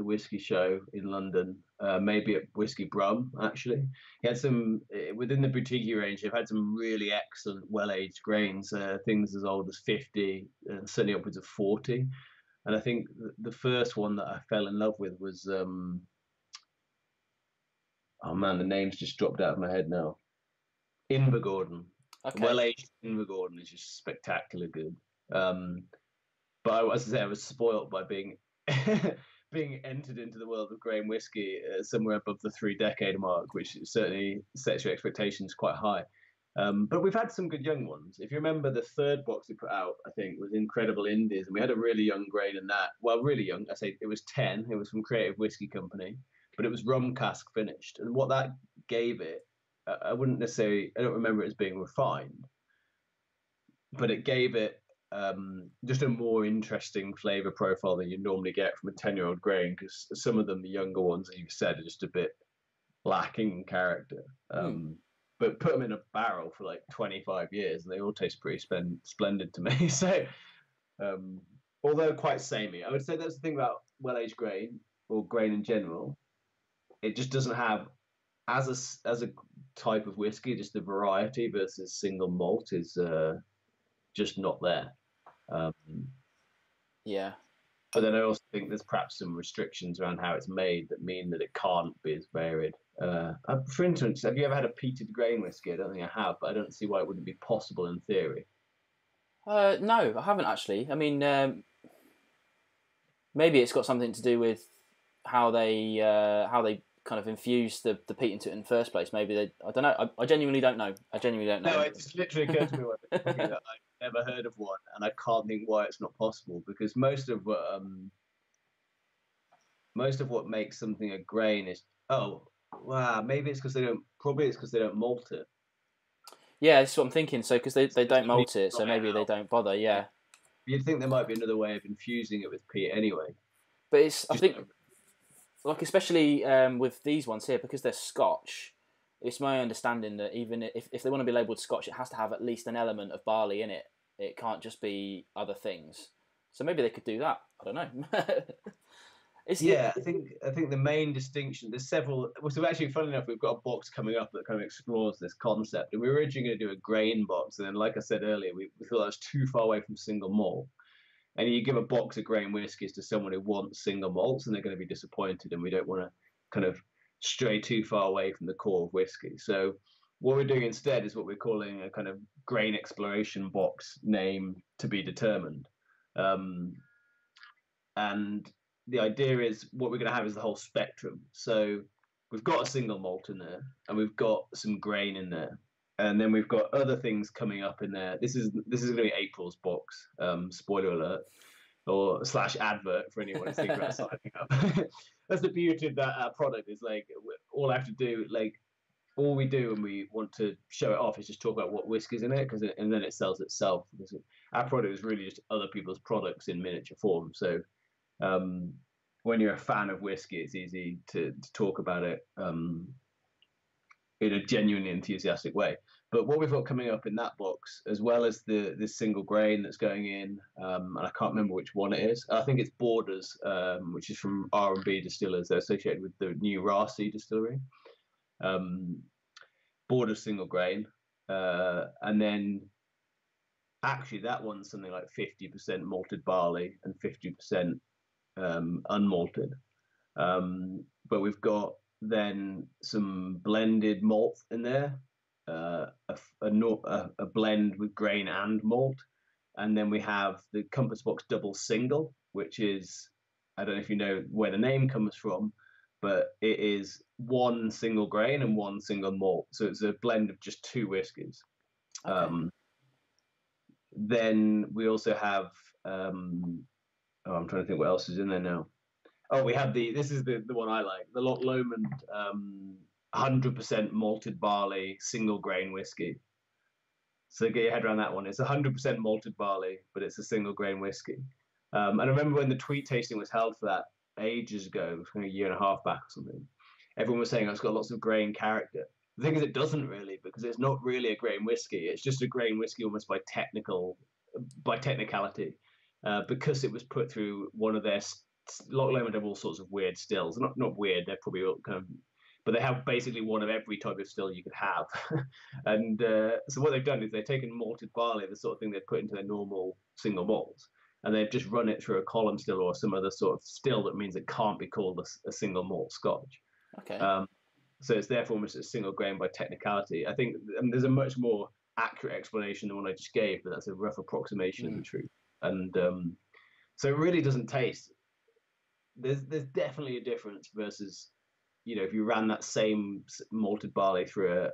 [SPEAKER 2] whiskey show in London, maybe at Whiskey Brum, actually. He had some, within the Boutique range, they've had some really excellent well-aged grains, things as old as 50 and certainly upwards of 40. And I think the first one that I fell in love with was, oh man, the name's just dropped out of my head now. Invergordon. Okay. Well-aged Invergordon is just spectacularly good. But as I say, I was spoilt by being being entered into the world of grain whiskey somewhere above the 3-decade mark, which certainly sets your expectations quite high. But we've had some good young ones. If you remember, the 3rd box we put out, I think, was Incredible Indies, and we had a really young grain in that. Well, really young. I say it was 10. It was from Creative Whiskey Company, but it was rum cask finished. And what that gave it, I don't remember it as being refined, but it gave it just a more interesting flavour profile than you normally get from a 10-year-old grain, because some of them, the younger ones, as you've said, are just a bit lacking in character. But put them in a barrel for like 25 years and they all taste pretty splendid to me. So, although quite samey, I would say that's the thing about well-aged grain, or grain in general. It just doesn't have, as a type of whiskey, just the variety versus single malt is just not there.
[SPEAKER 1] Yeah.
[SPEAKER 2] But then I also think there's perhaps some restrictions around how it's made that mean that it can't be as varied. For instance, have you ever had a peated grain whiskey? I don't think I have, but I don't see why it wouldn't be possible in theory.
[SPEAKER 1] No, I haven't actually. I mean, Maybe it's got something to do with how they kind of infuse the peat into it in the first place. Maybe they, I don't know. I genuinely don't know. I genuinely don't
[SPEAKER 2] No,
[SPEAKER 1] know.
[SPEAKER 2] it just literally occurred to me when I was talking that I've never heard of one, and I can't think why it's not possible, because most of what makes something a grain is, oh wow, maybe it's because they don't, probably it's because they don't malt it.
[SPEAKER 1] Yeah, that's what I'm thinking. So because they
[SPEAKER 2] There's
[SPEAKER 1] don't
[SPEAKER 2] no need
[SPEAKER 1] malt
[SPEAKER 2] to
[SPEAKER 1] it, so
[SPEAKER 2] dry it
[SPEAKER 1] maybe they
[SPEAKER 2] out.
[SPEAKER 1] don't bother.
[SPEAKER 2] Yeah.
[SPEAKER 1] Yeah,
[SPEAKER 2] You'd think there might be another way of infusing it with peat anyway.
[SPEAKER 1] but it's I
[SPEAKER 2] Just
[SPEAKER 1] think like especially with these ones here because they're Scotch. It's my understanding that even if they want to be labelled Scotch, it has to have at least an element of barley in it. It can't just be other things. So maybe they could do that. I don't know.
[SPEAKER 2] yeah, I think the main distinction, there's several. Well, so actually, funny enough, we've got a box coming up that kind of explores this concept, and we were originally going to do a grain box, and then, like I said earlier, we thought that was too far away from single malt. And you give a box of grain whiskies to someone who wants single malts, and they're going to be disappointed, and we don't want to kind of stray too far away from the core of whiskey. So what we're doing instead is what we're calling a kind of grain exploration box, name to be determined. Um, and the idea is what we're going to have is the whole spectrum. So we've got a single malt in there, and we've got some grain in there, and then we've got other things coming up in there. This is going to be April's box. Spoiler alert, or slash advert for anyone who's thinking about signing up. That's the beauty of that product, is like all I have to do, like all we do when we want to show it off is just talk about what whiskey's in it, and then it sells itself. Because our product is really just other people's products in miniature form. So um, when you're a fan of whiskey, it's easy to talk about it in a genuinely enthusiastic way. But what we've got coming up in that box, as well as this single grain that's going in, and I can't remember which one it is. I think it's Borders, which is from R&B Distillers. They're associated with the new Rasi distillery. Borders single grain, and then actually that one's something like 50% malted barley and 50% unmalted. But we've got then some blended malt in there, a blend with grain and malt, and then we have the Compass Box Double Single, which is, I don't know if you know where the name comes from, but it is one single grain and one single malt, so it's a blend of just two whiskies.
[SPEAKER 1] Okay.
[SPEAKER 2] Then we also have, I'm trying to think what else is in there now. Oh, we have this is the one I like, the Loch Lomond 100% malted barley single grain whiskey. So get your head around that one. It's 100% malted barley, but it's a single grain whiskey. And I remember when the tweet tasting was held for that ages ago, a year and a half back or something. Everyone was saying, oh, it's got lots of grain character. The thing is, it doesn't really, because it's not really a grain whiskey. It's just a grain whiskey almost by technicality, because it was put through one of their Loch Lomond have all sorts of weird stills. Not weird. They're probably all kind of, but they have basically one of every type of still you could have. And so what they've done is they've taken malted barley, the sort of thing they'd put into their normal single malts, and they've just run it through a column still or some other sort of still that means it can't be called a single malt Scotch.
[SPEAKER 1] Okay.
[SPEAKER 2] So it's therefore almost a single grain by technicality. I think there's a much more accurate explanation than one I just gave, but that's a rough approximation of the truth. And so it really doesn't taste. There's definitely a difference versus, if you ran that same malted barley through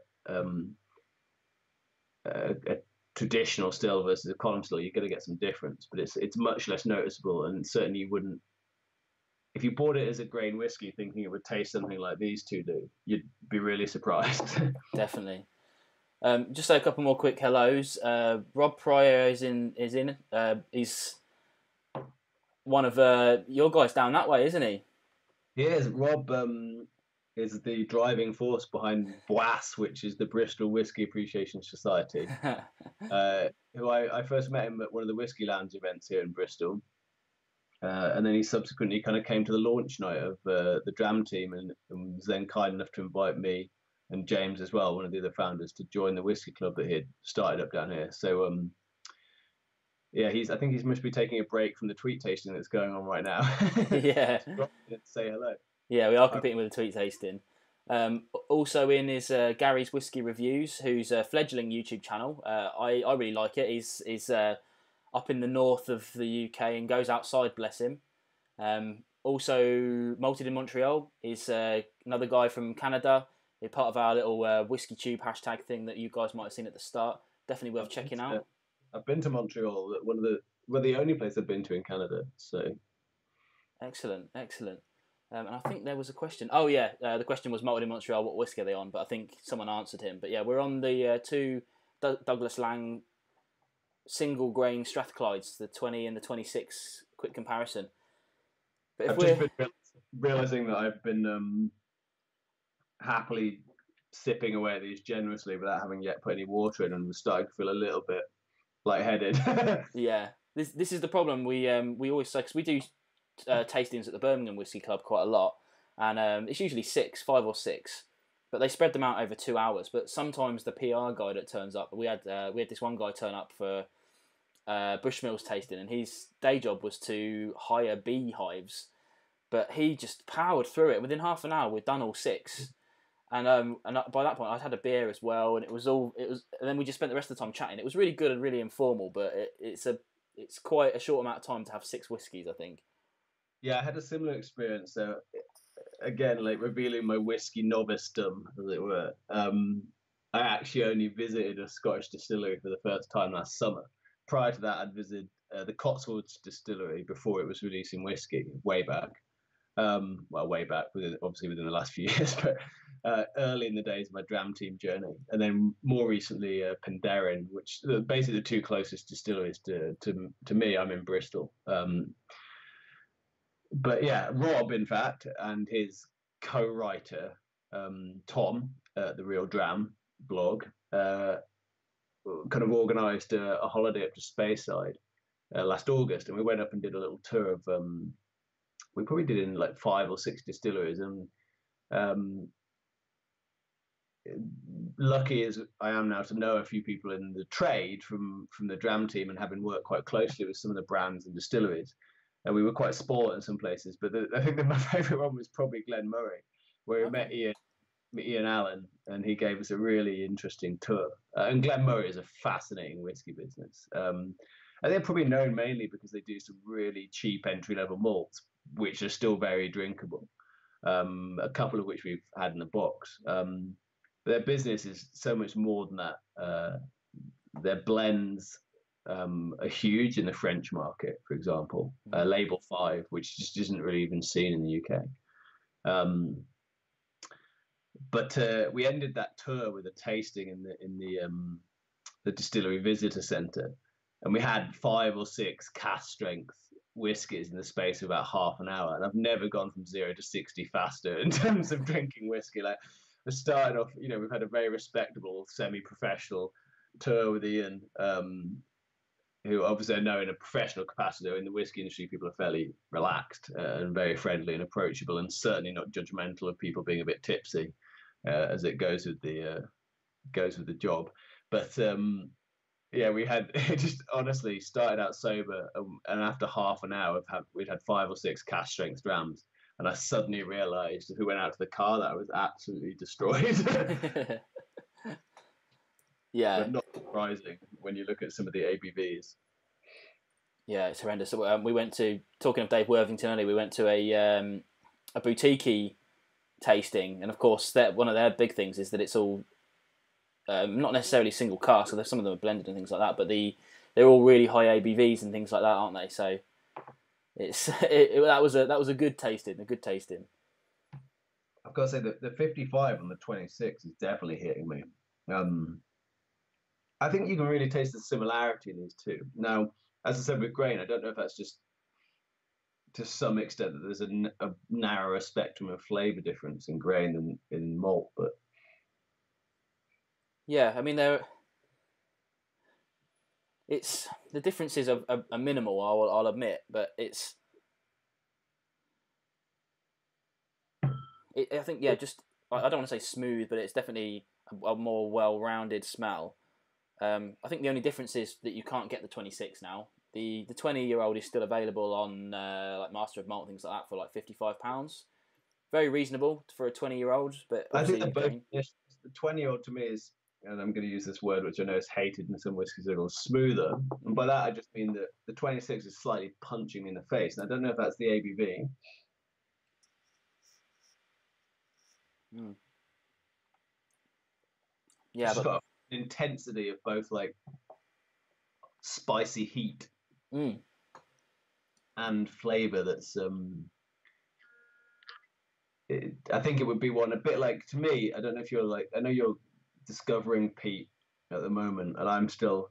[SPEAKER 2] a traditional still versus a column still, you're going to get some difference, but it's much less noticeable, and certainly you wouldn't. If you bought it as a grain whiskey thinking it would taste something like these two do, you'd be really surprised.
[SPEAKER 1] Definitely. Just say a couple more quick hellos. Rob Pryor is in. He's one of your guys down that way, isn't he?
[SPEAKER 2] He is. Rob is the driving force behind BWAS, which is the Bristol Whiskey Appreciation Society, who I first met him at one of the Whiskey Lounge events here in Bristol. And then he subsequently kind of came to the launch night of the Dram team, and was then kind enough to invite me and James as well, one of the other founders, to join the whiskey club that he had started up down here. So yeah, I think he must be taking a break from the tweet tasting that's going on right now.
[SPEAKER 1] Yeah.
[SPEAKER 2] Say hello.
[SPEAKER 1] Yeah, we are competing with the tweet tasting. Also in is Gary's Whiskey Reviews, who's a fledgling YouTube channel. I really like it. He's up in the north of the UK and goes outside, bless him. Also, Malted in Montreal is another guy from Canada. They're part of our little whiskey tube hashtag thing that you guys might have seen at the start. Definitely worth checking out.
[SPEAKER 2] I've been to Montreal. One of the only places I've been to in Canada. So
[SPEAKER 1] excellent. And I think there was a question. Oh yeah, the question was Malted in Montreal. What whiskey are they on? But I think someone answered him. But yeah, we're on the two Douglas Laing single grain Strathclydes, the 20 and the 26. Quick comparison. But
[SPEAKER 2] I've just been realizing that I've been happily sipping away at these generously without having yet put any water in, and I'm starting to feel a little bit lightheaded.
[SPEAKER 1] Yeah, this is the problem. We always say, because we do tastings at the Birmingham Whisky Club quite a lot, and it's usually 5 or 6, but they spread them out over 2 hours. But sometimes the PR guy that turns up, we had this one guy turn up for Bushmills tasting, and his day job was to hire beehives, but he just powered through it. Within half an hour, we'd done all 6. And by that point, I'd had a beer as well, and and then we just spent the rest of the time chatting. It was really good and really informal, but it's quite a short amount of time to have 6 whiskies, I think.
[SPEAKER 2] Yeah, I had a similar experience. So again, like revealing my whiskey novice-dom, as it were. I actually only visited a Scottish distillery for the first time last summer. Prior to that, I'd visited the Cotswolds distillery before it was releasing whiskey way back. Way back, obviously within the last few years, but early in the days of my Dram team journey, and then more recently Penderyn, which basically the 2 closest distilleries to me. I'm in Bristol, but yeah, Rob, in fact, and his co-writer Tom, the Real Dram blog, kind of organised a holiday up to Speyside last August, and we went up and did a little tour of. We probably did in like 5 or 6 distilleries, and lucky as I am now to know a few people in the trade from the Dram team, and having worked quite closely with some of the brands and distilleries, and we were quite spoiled in some places. But I think that my favourite one was probably Glen Murray, where we met Ian Allen, and he gave us a really interesting tour. And Glen Murray is a fascinating whiskey business. And they're probably known mainly because they do some really cheap entry-level malts, which are still very drinkable. A couple of which we've had in the box. Their business is so much more than that. Their blends are huge in the French market, for example. Label 5, which just isn't really even seen in the UK. But we ended that tour with a tasting in the distillery visitor centre, and we had 5 or 6 cask strength whiskies in the space of about half an hour, and I've never gone from 0 to 60 faster in terms of drinking whiskey. Like, we started off, we've had a very respectable semi-professional tour with Ian, who obviously I know in a professional capacity. In the whiskey industry, people are fairly relaxed and very friendly and approachable, and certainly not judgmental of people being a bit tipsy, as it goes with the job. But yeah, it just honestly started out sober, and after half an hour, we'd had 5 or 6 cask strength drams, and I suddenly realised, if we went out to the car, that I was absolutely destroyed.
[SPEAKER 1] Yeah,
[SPEAKER 2] but not surprising when you look at some of the ABVs.
[SPEAKER 1] Yeah, it's horrendous. So, we went to, talking of Dave Worthington earlier, we went to a boutique tasting, and of course, one of their big things is that it's all not necessarily single cask, so some of them are blended and things like that, but they're all really high ABVs and things like that, aren't they? So that was a good tasting,
[SPEAKER 2] I've got to say that the 55 and the 26 is definitely hitting me. I think you can really taste the similarity in these two. Now, as I said with grain, I don't know if that's just to some extent that there's a narrower spectrum of flavour difference in grain than in malt, but
[SPEAKER 1] yeah, I mean the differences are minimal. I'll admit, but I think just I don't want to say smooth, but it's definitely a more well-rounded smell. I think the only difference is that you can't get the 26 now. The 20-year-old is still available on like Master of Malt and things like that for like £55. Very reasonable for a 20-year-old, but
[SPEAKER 2] I think the 20-year-old to me is and I'm going to use this word which I know is hated in some whiskey circles, smoother. And by that I just mean that the 26 is slightly punching me in the face. And I don't know if that's the ABV.
[SPEAKER 1] Mm. Yeah,
[SPEAKER 2] It's just
[SPEAKER 1] but
[SPEAKER 2] got an intensity of both like spicy heat and flavour that's I think it would be one a bit like, to me, I don't know if you're like, I know you're discovering peat at the moment, and I'm still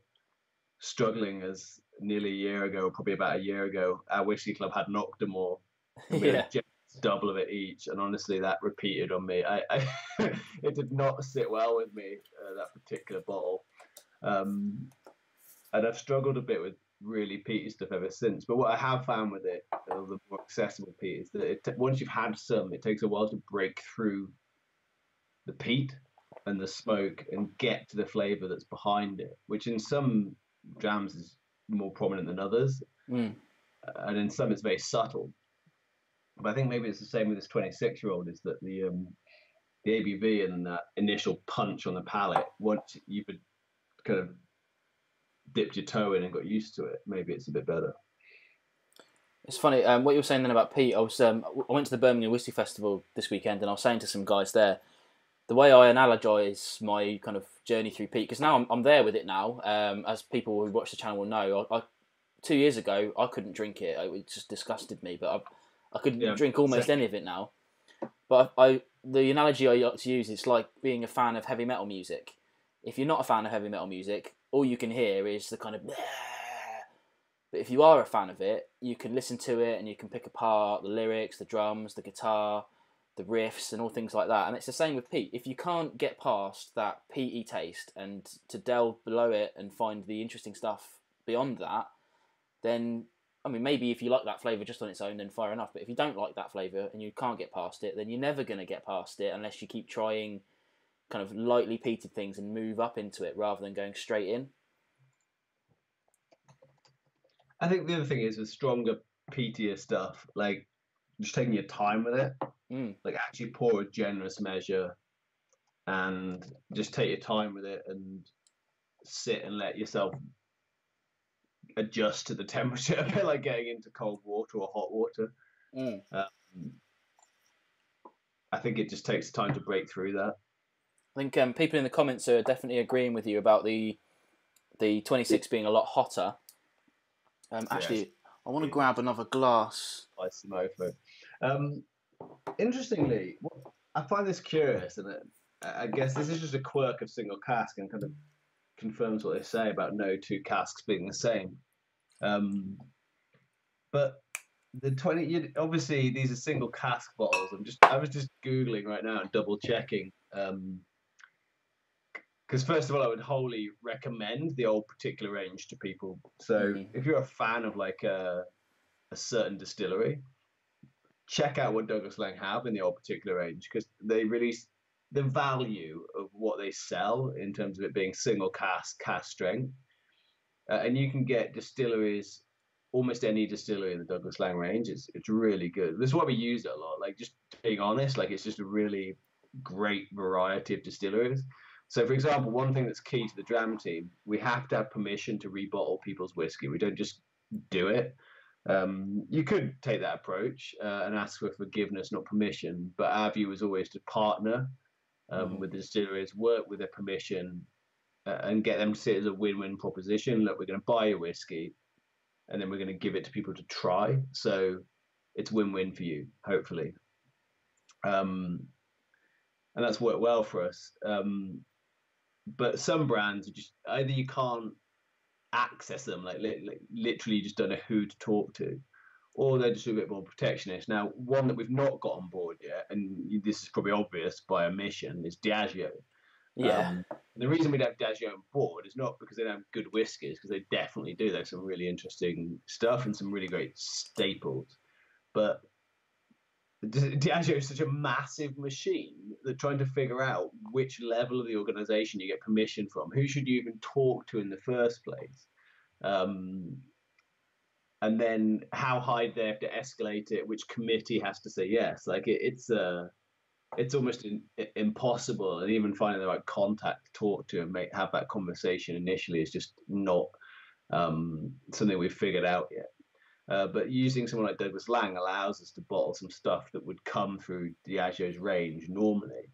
[SPEAKER 2] struggling. As nearly a year ago, probably about a year ago, our whiskey club had an Octomore, and we had
[SPEAKER 1] yeah.
[SPEAKER 2] a double of it each, and honestly that repeated on me. I it did not sit well with me, that particular bottle. And I've struggled a bit with really peaty stuff ever since. But what I have found with it, the more accessible peat, is that once you've had some, it takes a while to break through the peat and the smoke and get to the flavour that's behind it, which in some drams is more prominent than others, and in some it's very subtle. But I think maybe it's the same with this 26-year-old, is that the ABV and that initial punch on the palate, once you've kind of dipped your toe in and got used to it, maybe it's a bit better.
[SPEAKER 1] It's funny what you were saying then about peat. I went to the Birmingham Whiskey Festival this weekend, and I was saying to some guys there, the way I analogize my kind of journey through peat, because now I'm there with it now. As people who watch the channel will know, I 2 years ago I couldn't drink it. It just disgusted me. But I could drink almost any of it now. But the analogy I like to use is like being a fan of heavy metal music. If you're not a fan of heavy metal music, all you can hear is the kind of. But if you are a fan of it, you can listen to it and you can pick apart the lyrics, the drums, the guitar, the riffs, and all things like that. And it's the same with peat. If you can't get past that peaty taste and to delve below it and find the interesting stuff beyond that, then, I mean, maybe if you like that flavour just on its own, then fair enough. But if you don't like that flavour and you can't get past it, then you're never going to get past it unless you keep trying kind of lightly peated things and move up into it rather than going straight in.
[SPEAKER 2] I think the other thing is with stronger, peatier stuff, like just taking your time with it, like actually pour a generous measure and just take your time with it and sit and let yourself adjust to the temperature, a bit like getting into cold water or hot water. I think it just takes time to break through that.
[SPEAKER 1] I think people in the comments are definitely agreeing with you about the 26 being a lot hotter. Actually, yes. I want to grab another glass.
[SPEAKER 2] Nice mofo. Interestingly, I find this curious, and I guess this is just a quirk of single cask and kind of confirms what they say about no two casks being the same. But the 20, obviously these are single cask bottles. I was just Googling right now and double checking. Because first of all, I would wholly recommend the old particular range to people. So if you're a fan of like a certain distillery, check out what Douglas Laing have in the old particular range, because they release the value of what they sell in terms of it being single cask strength. And you can get distilleries, almost any distillery in the Douglas Laing range. It's really good. This is why we use it a lot. Like, just being honest, like, it's just a really great variety of distilleries. So, for example, one thing that's key to the Dram team, we have to have permission to rebottle people's whiskey. We don't just do it. You could take that approach and ask for forgiveness, not permission. But our view is always to partner with the distilleries, work with their permission, and get them to see it as a win-win proposition. Look, we're going to buy your whiskey, and then we're going to give it to people to try. So it's win-win for you, hopefully. And that's worked well for us. But some brands, just either you can't access them, like literally you just don't know who to talk to, or they're just a bit more protectionist. Now, one that we've not got on board yet, and this is probably obvious by omission, is Diageo.
[SPEAKER 1] Yeah.
[SPEAKER 2] The reason we don't have Diageo on board is not because they don't have good whiskies, because they definitely do. There's some really interesting stuff and some really great staples. But Diageo is such a massive machine that trying to figure out which level of the organization you get permission from, who should you even talk to in the first place, and then how high they have to escalate it, which committee has to say yes. Like it's it's almost impossible, and even finding the right contact to talk to and have that conversation initially is just not something we've figured out yet. But using someone like Douglas Laing allows us to bottle some stuff that would come through Diageo's range normally.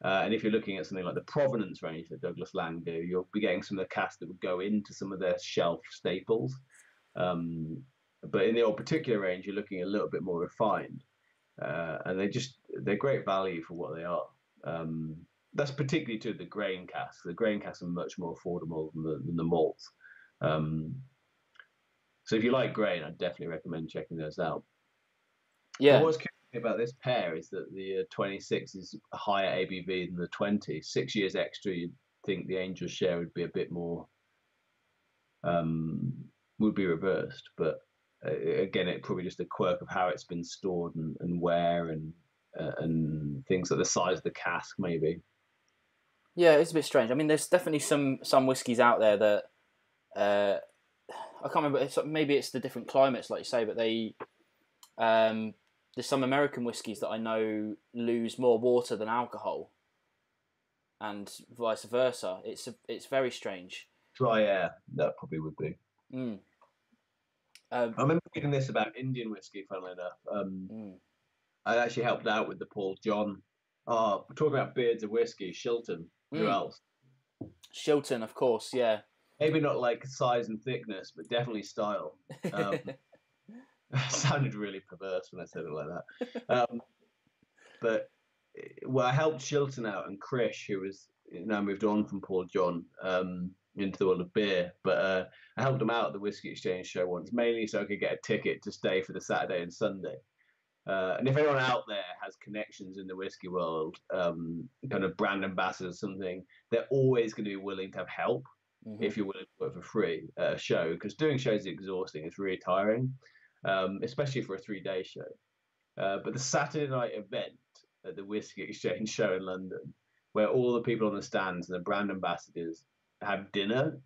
[SPEAKER 2] And if you're looking at something like the Provenance range that Douglas Laing do, you'll be getting some of the casks that would go into some of their shelf staples. But in the old particular range, you're looking a little bit more refined. And they're great value for what they are. That's particularly to the grain casks. The grain casks are much more affordable than the malts. So if you like grain, I'd definitely recommend checking those out.
[SPEAKER 1] Yeah.
[SPEAKER 2] But what's curious about this pair is that the 26 is a higher ABV than the 20. 6 years extra, you'd think the Angel's share would be a bit more, would be reversed. But again, it's probably just a quirk of how it's been stored and where and things like the size of the cask, maybe.
[SPEAKER 1] Yeah, it's a bit strange. I mean, there's definitely some whiskies out there that I can't remember. Maybe it's the different climates, like you say, but there's some American whiskies that I know lose more water than alcohol, and vice versa. It's very strange.
[SPEAKER 2] Dry air, that probably would be. I remember reading this about Indian whiskey, funnily enough. I actually helped out with the Paul John. We're talking about beards of whiskey. Shilton. Who else?
[SPEAKER 1] Shilton, of course, yeah.
[SPEAKER 2] Maybe not like size and thickness, but definitely style. Sounded really perverse when I said it like that. But I helped Shilton out and Krish, who was now moved on from Paul John into the world of beer. But I helped him out at the Whiskey Exchange show once, mainly so I could get a ticket to stay for the Saturday and Sunday. And if anyone out there has connections in the whiskey world, kind of brand ambassadors or something, they're always going to be willing to have help if you're willing to work for free at a show, because doing shows is exhausting. It's really tiring, especially for a 3-day show. But the Saturday night event at the Whiskey Exchange show in London, where all the people on the stands and the brand ambassadors have dinner,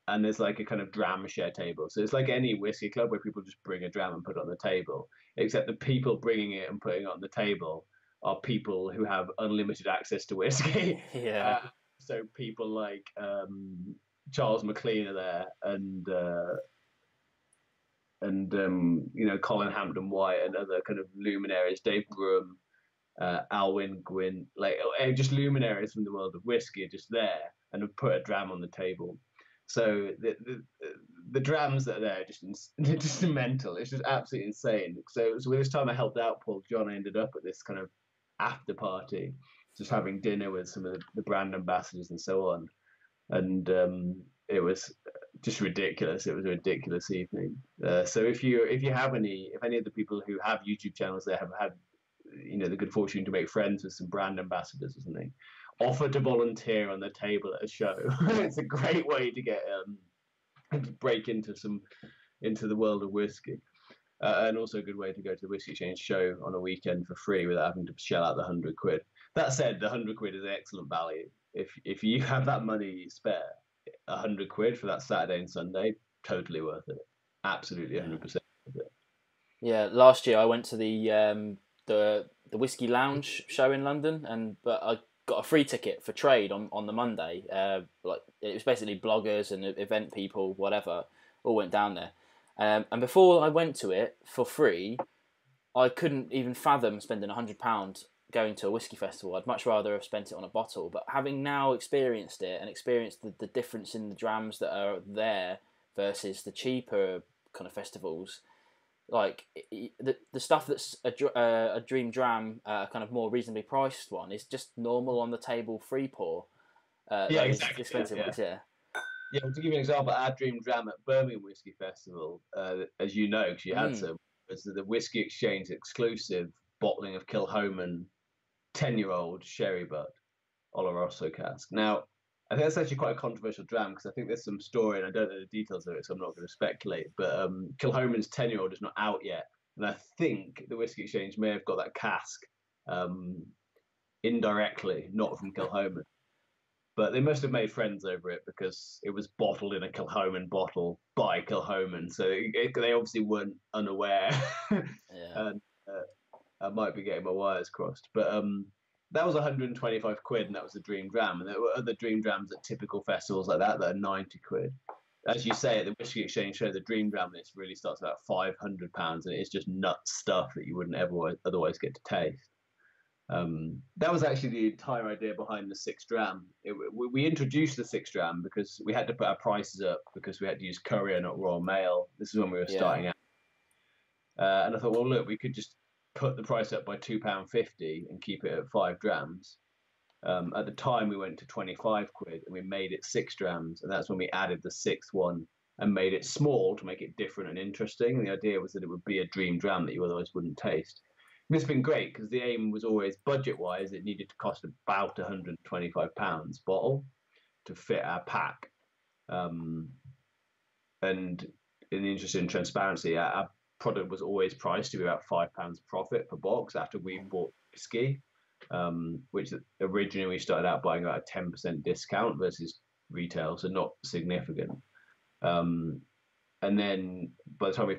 [SPEAKER 2] and there's like a kind of dram share table. So it's like any whiskey club where people just bring a dram and put it on the table, except the people bringing it and putting it on the table are people who have unlimited access to whiskey.
[SPEAKER 1] Yeah.
[SPEAKER 2] So people like Charles McLean are there, and Colin Hampton White and other kind of luminaries, Dave Broom, Alwyn Gwyn, like just luminaries from the world of whiskey are just there and have put a dram on the table. So the drams that are there are just mental. It's just absolutely insane. So with this time I helped out Paul John, I ended up at this kind of after party, just having dinner with some of the brand ambassadors and so on. And it was just ridiculous. It was a ridiculous evening. So if any of the people who have YouTube channels there have had the good fortune to make friends with some brand ambassadors or something, offer to volunteer on the table at a show. It's a great way to get to break into the world of whiskey, and also a good way to go to the Whiskey Exchange show on a weekend for free without having to shell out the £100. That said, the £100 is excellent value. If you have that money spare, £100 for that Saturday and Sunday, totally worth it. Absolutely 100% worth it.
[SPEAKER 1] Yeah, last year I went to the Whiskey Lounge show in London, but I got a free ticket for trade on the Monday. Like it was basically bloggers and event people, whatever, all went down there. And before I went to it for free, I couldn't even fathom spending £100 going to a whiskey festival. I'd much rather have spent it on a bottle. But having now experienced it and experienced the difference in the drams that are there versus the cheaper kind of festivals, like the stuff that's a Dream Dram, kind of more reasonably priced one, is just normal on the table, free pour.
[SPEAKER 2] Exactly.
[SPEAKER 1] Expensive ones, yeah.
[SPEAKER 2] Yeah, to give you an example, our Dream Dram at Birmingham Whiskey Festival, as you know, because you had some, was the Whiskey Exchange exclusive bottling of Kilchoman 10-year-old sherry butt Oloroso cask. Now, I think that's actually quite a controversial dram because I think there's some story, and I don't know the details of it, so I'm not going to speculate. But Kilchoman's 10-year-old is not out yet, and I think the Whiskey Exchange may have got that cask indirectly, not from Kilchoman. But they must have made friends over it because it was bottled in a Kilchoman bottle by Kilchoman, so they obviously weren't unaware.
[SPEAKER 1] Yeah.
[SPEAKER 2] And I might be getting my wires crossed, but that was 125 quid, and that was the Dream Dram. And there were other Dream Drams at typical festivals like that are 90 quid. As you say, at the Whisky Exchange show, the Dream Dram list really starts about £500, and it's just nut stuff that you wouldn't ever otherwise get to taste. That was actually the entire idea behind the 6 Dram. We introduced the 6 Dram because we had to put our prices up because we had to use courier, not Royal Mail. This is when we were starting out. And I thought, well, look, we could just put the price up by £2.50 and keep it at 5 Drams. At the time, we went to 25 quid and we made it 6 Drams. And that's when we added the 6th one and made it small to make it different and interesting. And the idea was that it would be a Dream Dram that you otherwise wouldn't taste. And it's been great because the aim was always budget-wise, it needed to cost about £125 bottle to fit our pack. And in the interest in transparency, our product was always priced to be about £5 profit per box after we bought whiskey, which originally we started out buying about a 10% discount versus retail, so not significant. And then by the time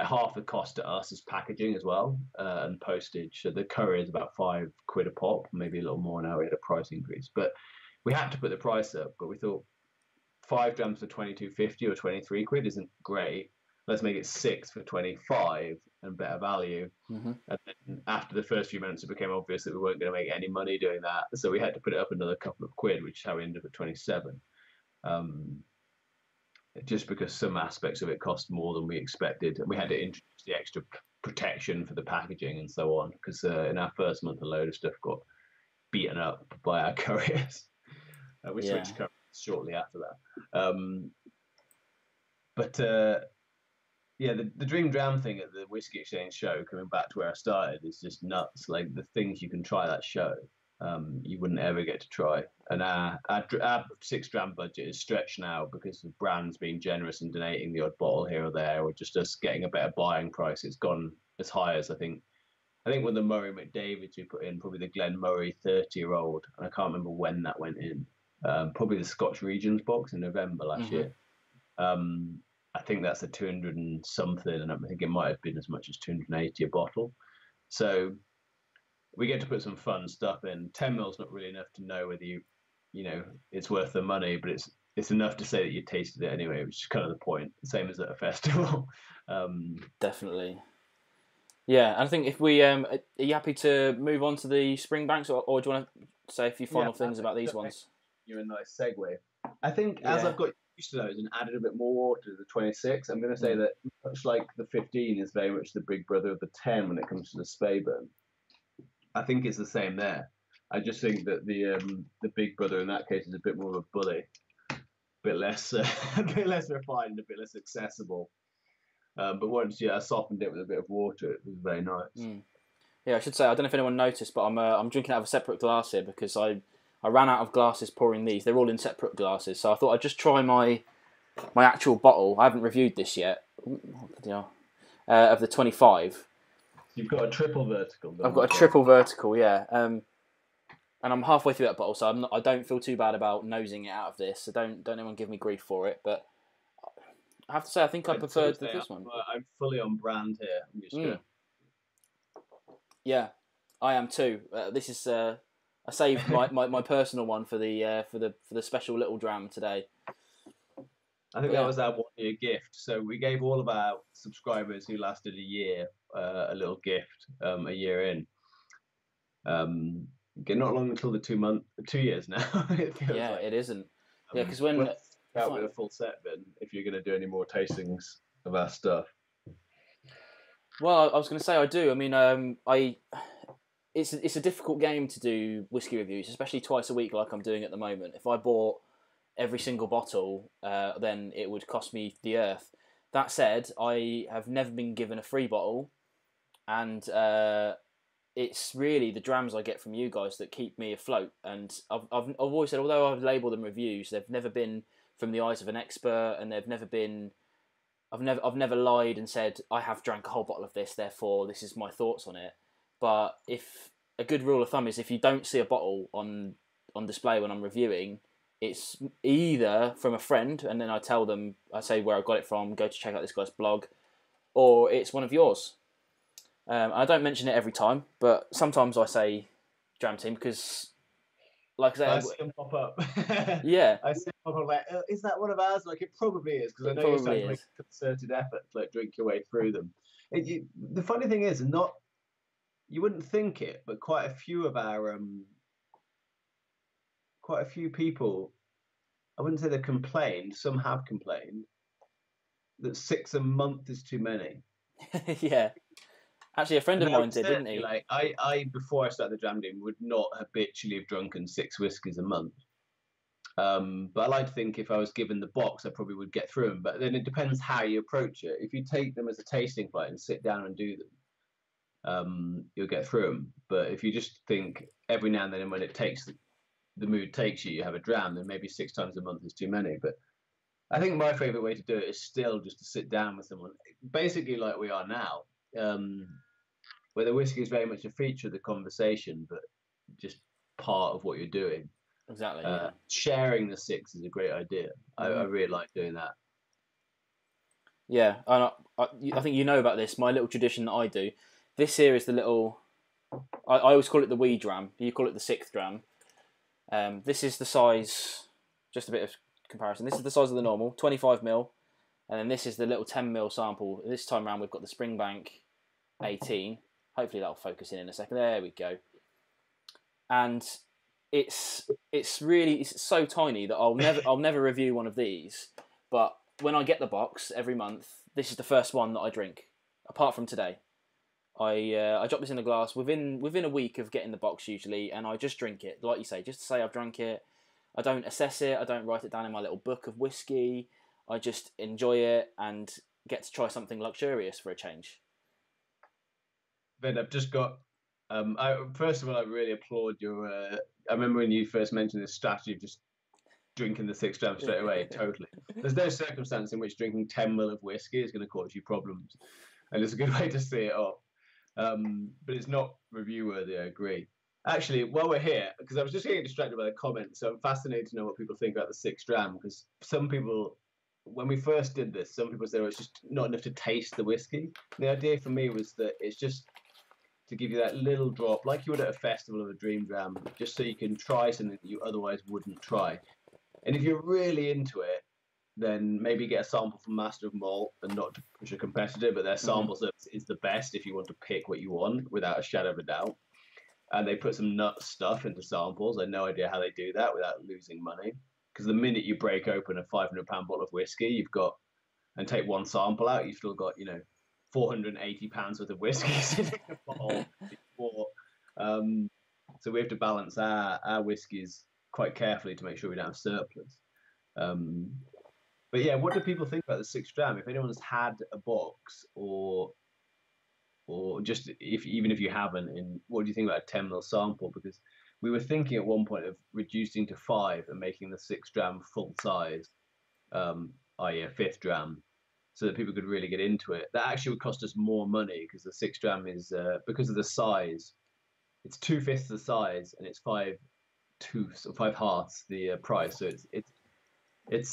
[SPEAKER 2] half the cost to us is packaging as well, and postage. So the courier is about £5 a pop, maybe a little more now. We had a price increase, but we had to put the price up. But we thought 5 Drams for 22.50 or 23 quid isn't great. Let's make it 6 for 25 and better value. And then after the first few months, it became obvious that we weren't going to make any money doing that. So we had to put it up another couple of quid, which is how we ended up at 27. Just because some aspects of it cost more than we expected. And we had to introduce the extra protection for the packaging and so on. Because in our first month, a load of stuff got beaten up by our couriers. We switched couriers shortly after that. Yeah, the Dream Dram thing at the Whisky Exchange show, coming back to where I started, is just nuts. Like the things you can try that show, you wouldn't ever get to try. And our 6 Dram budget is stretched now because of brands being generous and donating the odd bottle here or there, or just us getting a better buying price. It's gone as high as I think when the Murray McDavids we put in, probably the Glen Murray 30-year-old, and I can't remember when that went in. Probably the Scotch Regions box in November last year. I think that's a 200 and something, and I think it might have been as much as 280 a bottle. So we get to put some fun stuff in. 10 mil's not really enough to know whether you know it's worth the money, but it's enough to say that you tasted it anyway, which is kind of the point. Same as at a festival.
[SPEAKER 1] Definitely. Yeah, and I think if we are you happy to move on to the Springbanks, or do you want to say a few final things about these ones?
[SPEAKER 2] You're a nice segue. I think as I've got used to those and added a bit more water to the 26, I'm going to say that much like the 15 is very much the big brother of the 10 when it comes to the Speyburn. I think it's the same there. I just think that the big brother in that case is a bit more of a bully, a bit less refined, a bit less accessible. But once I softened it with a bit of water, it was very nice.
[SPEAKER 1] Yeah, I should say I don't know if anyone noticed, but I'm drinking out of a separate glass here because I ran out of glasses pouring these. They're all in separate glasses, so I thought I'd just try my actual bottle. I haven't reviewed this yet. Of the 25.
[SPEAKER 2] You've got a triple vertical.
[SPEAKER 1] I've got a triple vertical, yeah. And I'm halfway through that bottle, so I don't feel too bad about nosing it out of this. So don't anyone give me grief for it. But I have to say, I think I preferred this one.
[SPEAKER 2] I'm fully on brand here. I'm just gonna...
[SPEAKER 1] Yeah, I am too. This is I saved my personal one for the special little dram today.
[SPEAKER 2] I think that was our 1-year gift. So we gave all of our subscribers who lasted a year a little gift a year in. Not long until the 2 years now.
[SPEAKER 1] It isn't. Yeah, because when
[SPEAKER 2] out with a full set, then if you're going to do any more tastings of our stuff.
[SPEAKER 1] Well, I was going to say I do. I mean, it's a difficult game to do whiskey reviews, especially twice a week like I'm doing at the moment. If I bought every single bottle, then it would cost me the earth. That said, I have never been given a free bottle, and it's really the drams I get from you guys that keep me afloat. And I've always said, although I've labelled them reviews, they've never been from the eyes of an expert, and they've never been. I've never lied and said I have drank a whole bottle of this, therefore this is my thoughts on it. But if a good rule of thumb is if you don't see a bottle on display when I'm reviewing, it's either from a friend, and then I say where I got it from, go to check out this guy's blog, or it's one of yours. I don't mention it every time, but sometimes I say Dram team because, like I
[SPEAKER 2] I
[SPEAKER 1] said,
[SPEAKER 2] see them pop up.
[SPEAKER 1] yeah,
[SPEAKER 2] I see them pop up like, is that one of ours? Like, it probably is, because I
[SPEAKER 1] it
[SPEAKER 2] know you're
[SPEAKER 1] probably
[SPEAKER 2] starting to make
[SPEAKER 1] is.
[SPEAKER 2] a concerted effort to like drink your way through them. The funny thing is, not you wouldn't think it, but quite a few people, I wouldn't say they've complained. Some have complained that 6 a month is too many.
[SPEAKER 1] Yeah, actually, a friend of
[SPEAKER 2] Now,
[SPEAKER 1] mine did, didn't he?
[SPEAKER 2] like I before I started the Dram team would not habitually have drunken 6 whiskeys a month. But I like to think if I was given the box, I probably would get through them. But then it depends how you approach it. If you take them as a tasting flight and sit down and do them, you'll get through them. But if you just think every now and then, when the mood takes you, you have a dram, then maybe 6 times a month is too many. But I think my favorite way to do it is still just to sit down with someone, basically like we are now, where the whiskey is very much a feature of the conversation, but just part of what you're doing.
[SPEAKER 1] Exactly. Yeah.
[SPEAKER 2] Sharing the 6 is a great idea. I really like doing that.
[SPEAKER 1] Yeah, and I think you know about this. My little tradition that I do. This here is the little. I always call it the wee dram. You call it the 6th dram. This is the size. Just a bit of comparison. This is the size of the normal, 25 ml, and then this is the little 10 ml sample. This time around, we've got the Springbank 18. Hopefully that'll focus in a second. There we go. And it's so tiny that I'll never review one of these. But when I get the box every month, this is the first one that I drink. Apart from today, I drop this in a glass within a week of getting the box usually, and I just drink it, like you say, just to say I've drunk it. I don't assess it. I don't write it down in my little book of whiskey. I just enjoy it and get to try something luxurious for a change.
[SPEAKER 2] Ben, I've just got. First of all, I really applaud your. I remember when you first mentioned this strategy of just drinking the 6 grams straight away. Totally. There's no circumstance in which drinking 10 ml of whiskey is going to cause you problems, and it's a good way to see it off. But it's not review worthy. I agree. Actually, while we're here, because I was just getting distracted by the comments, so I'm fascinated to know what people think about the 6 dram. Because some people, when we first did this, some people said, "Oh, it's just not enough to taste the whiskey." The idea for me was that it's just to give you that little drop, like you would at a festival of a dream dram, just so you can try something that you otherwise wouldn't try. And if you're really into it, then maybe get a sample from Master of Malt, and not to push a competitor, but their sample service is the best if you want to pick what you want without a shadow of a doubt. And they put some nut stuff into samples. I have no idea how they do that without losing money. Because the minute you break open a £500 bottle of whiskey, you've got, and take one sample out, you've still got, £480 worth of whiskey sitting in a bottle. So we have to balance our whiskies quite carefully to make sure we don't have surplus. But yeah, what do people think about the 6 dram? If anyone's had a box, or just even if you haven't, what do you think about a 10 ml sample? Because we were thinking at one point of reducing to 5 and making the 6 dram full size, i.e. a 5th dram, so that people could really get into it. That actually would cost us more money because the 6 dram is, because of the size, it's 2/5 the size, and it's 5/2 or 5/2 the price. So it's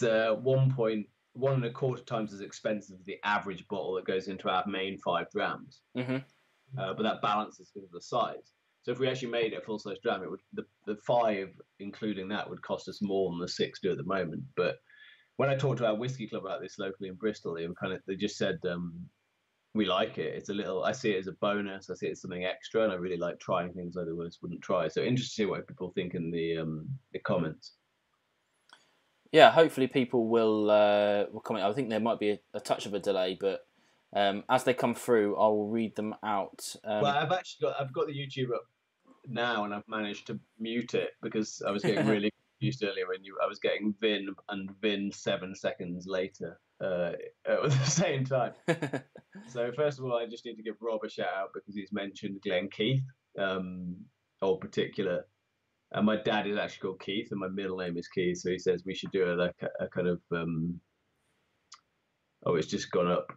[SPEAKER 2] 1.125 times as expensive as the average bottle that goes into our main 5 drams. But that balances because of the size. So if we actually made it a full size dram, it would the 5 including that would cost us more than the 6 do at the moment. But when I talked to our whiskey club about this locally in Bristol, they just said we like it. It's a little. I see it as a bonus. I see it as something extra, and I really like trying things otherwise wouldn't try. So interested to see what people think in the comments.
[SPEAKER 1] Yeah, hopefully people will comment. I think there might be a touch of a delay, but as they come through, I will read them out.
[SPEAKER 2] Well, I've got the YouTube up now, and I've managed to mute it because I was getting really confused earlier when I was getting Vin and Vin 7 seconds later at the same time. So first of all, I just need to give Rob a shout out because he's mentioned Glen Keith, old particular. And my dad is actually called Keith, and my middle name is Keith. So he says we should do a kind of. It's just gone up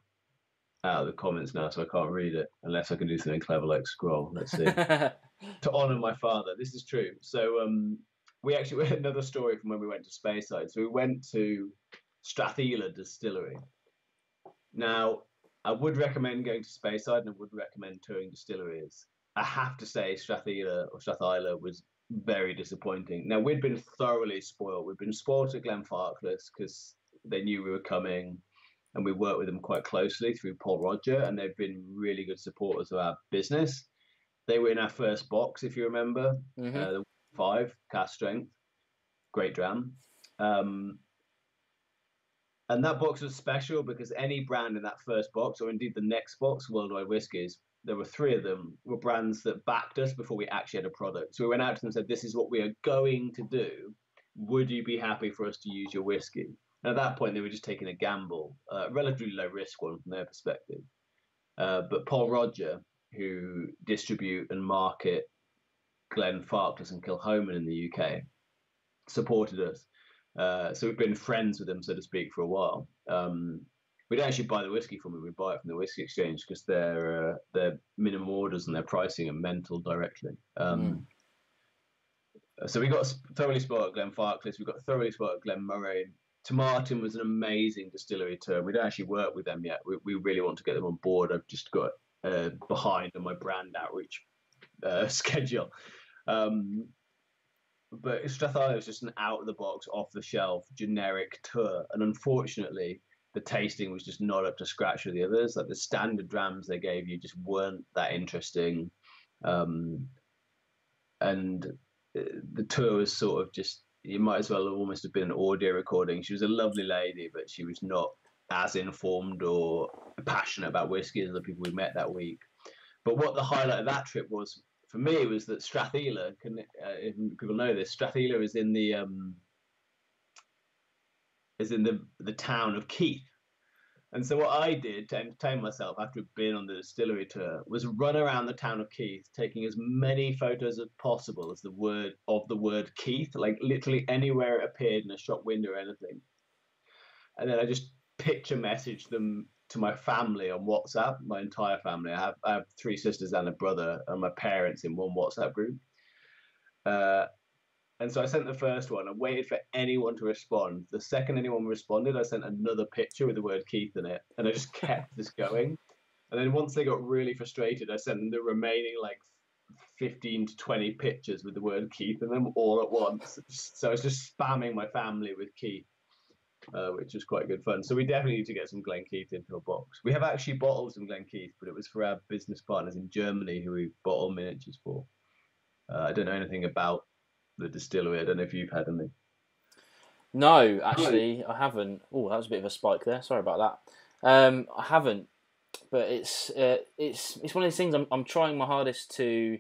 [SPEAKER 2] out of the comments now, so I can't read it unless I can do something clever like scroll. Let's see. To honour my father, this is true. So we had another story from when we went to Speyside. So we went to Strathclyde Distillery. Now, I would recommend going to Speyside, and I would recommend touring distilleries. I have to say Strathisla was very disappointing. Now, we'd been thoroughly spoiled. We'd been spoiled at Glenfarclas because they knew we were coming, and we worked with them quite closely through Paul Roger, and they've been really good supporters of our business. They were in our first box, if you remember, the 5 cast strength, great dram. And that box was special because any brand in that first box, or indeed the next box, Worldwide Whiskies, there were 3 of them, were brands that backed us before we actually had a product. So we went out to them and said, this is what we are going to do. Would you be happy for us to use your whiskey? And at that point, they were just taking a gamble, relatively low risk one from their perspective. But Paul Roger, who distribute and market Glenfarclas and Kilchoman in the UK, supported us. So we've been friends with them, so to speak, for a while. We don't actually buy the whiskey from them; we buy it from the whiskey exchange because their minimum orders and their pricing are mental directly. So we got thoroughly spoiled at Glenfarclas. We got thoroughly spoiled at Glenmurray. Tomartin was an amazing distillery term. We don't actually work with them yet. We really want to get them on board. I've just got behind on my brand outreach schedule. But Strathisla was just an out-of-the-box, off-the-shelf, generic tour. And unfortunately, the tasting was just not up to scratch with the others. Like the standard drams they gave you just weren't that interesting. And the tour was sort of just, you might as well have almost have been an audio recording. She was a lovely lady, but she was not as informed or passionate about whiskey as the people we met that week. But what the highlight of that trip was, for me, was that Strathisla, if people know this, Strathisla is in the town of Keith. And so what I did to entertain myself after being on the distillery tour was run around the town of Keith, taking as many photos as possible as the word Keith, like literally anywhere it appeared in a shop window or anything. And then I just picture messaged them to my family on WhatsApp, my entire family. I have 3 sisters and a brother, and my parents in one WhatsApp group. And so I sent the first one. I waited for anyone to respond. The second anyone responded, I sent another picture with the word Keith in it, and I just kept this going. And then once they got really frustrated, I sent them the remaining like 15 to 20 pictures with the word Keith in them all at once. So I was just spamming my family with Keith. Which was quite good fun. So we definitely need to get some Glenkeith into a box. We have actually bottled some Glenkeith, but it was for our business partners in Germany who we bottle miniatures for. I don't know anything about the distillery. I don't know if you've had any.
[SPEAKER 1] No, actually, I haven't. Oh, that was a bit of a spike there. Sorry about that. I haven't, but it's one of these things. I'm trying my hardest to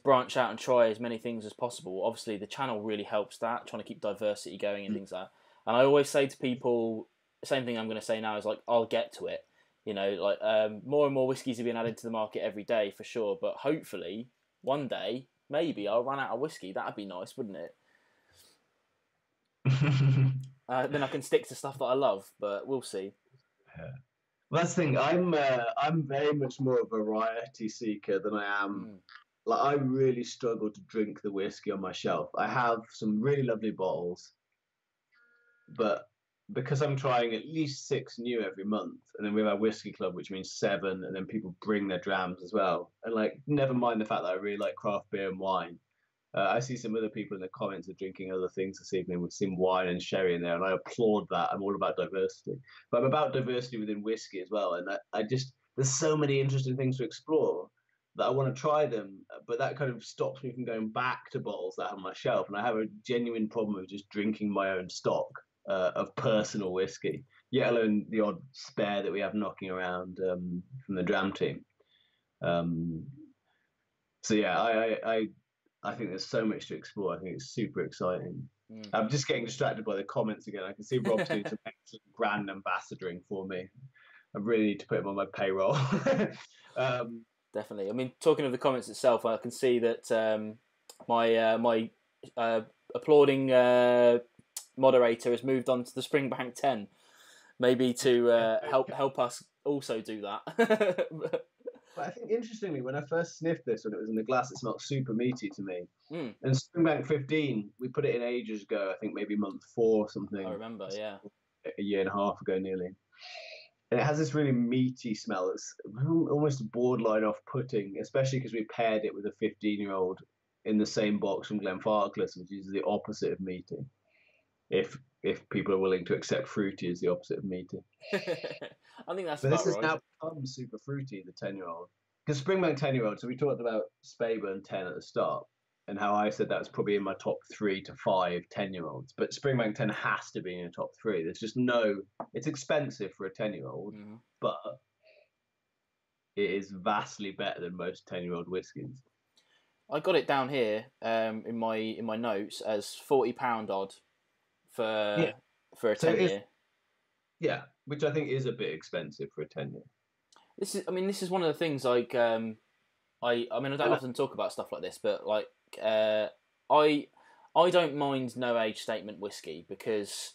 [SPEAKER 1] branch out and try as many things as possible. Obviously, the channel really helps that, trying to keep diversity going and things like that. And I always say to people, the same thing I'm going to say now is like, I'll get to it. You know, like more and more whiskies are being added to the market every day for sure. But hopefully, one day, maybe I'll run out of whiskey. That'd be nice, wouldn't it? Then I can stick to stuff that I love, but we'll see.
[SPEAKER 2] Yeah. Well, that's the thing. I'm very much more a variety seeker than I am. Like, I really struggle to drink the whiskey on my shelf. I have some really lovely bottles, but because I'm trying at least 6 new every month, and then we have our whiskey club, which means 7, and then people bring their drams as well. And like, never mind the fact that I really like craft beer and wine. I see some other people in the comments are drinking other things this evening. We've seen wine and sherry in there, and I applaud that. I'm all about diversity, but I'm about diversity within whiskey as well. And I just, there's so many interesting things to explore that I want to try them, but that kind of stops me from going back to bottles that I have on my shelf. And I have a genuine problem with just drinking my own stock of personal whiskey, yet alone the odd spare that we have knocking around from the Dram team. So yeah, I think there's so much to explore. I think it's super exciting. I'm just getting distracted by the comments again. I can see Rob's doing some excellent brand ambassadoring for me. I really need to put him on my payroll.
[SPEAKER 1] Definitely. I mean, talking of the comments itself, I can see that my applauding moderator has moved on to the Springbank 10, maybe to help us also do that.
[SPEAKER 2] But I think interestingly, when I first sniffed this when it was in the glass, it smelled super meaty to me. And Springbank 15, we put it in ages ago. I think maybe month 4 or something.
[SPEAKER 1] I remember, yeah,
[SPEAKER 2] a year and a half ago nearly. And it has this really meaty smell. It's almost borderline off-putting, especially because we paired it with a 15-year-old in the same box from Glenfarclas, which is the opposite of meaty. If people are willing to accept fruity as the opposite of meaty.
[SPEAKER 1] I think that's
[SPEAKER 2] But this
[SPEAKER 1] about
[SPEAKER 2] has
[SPEAKER 1] right.
[SPEAKER 2] now become super fruity, the 10-year-old. Because Springbank 10-year-old, so we talked about Speyburn 10 at the start, and how I said that was probably in my top 3 to 5 10-year-olds. But Springbank 10 has to be in your top 3. There's just no, it's expensive for a 10-year-old, but it is vastly better than most 10-year-old whiskies.
[SPEAKER 1] I got it down here in my notes as £40 odd for a 10-year.
[SPEAKER 2] Yeah, which I think is a bit expensive for a 10-year.
[SPEAKER 1] This is one of the things like I don't often talk about stuff like this, but like I don't mind no age statement whiskey, because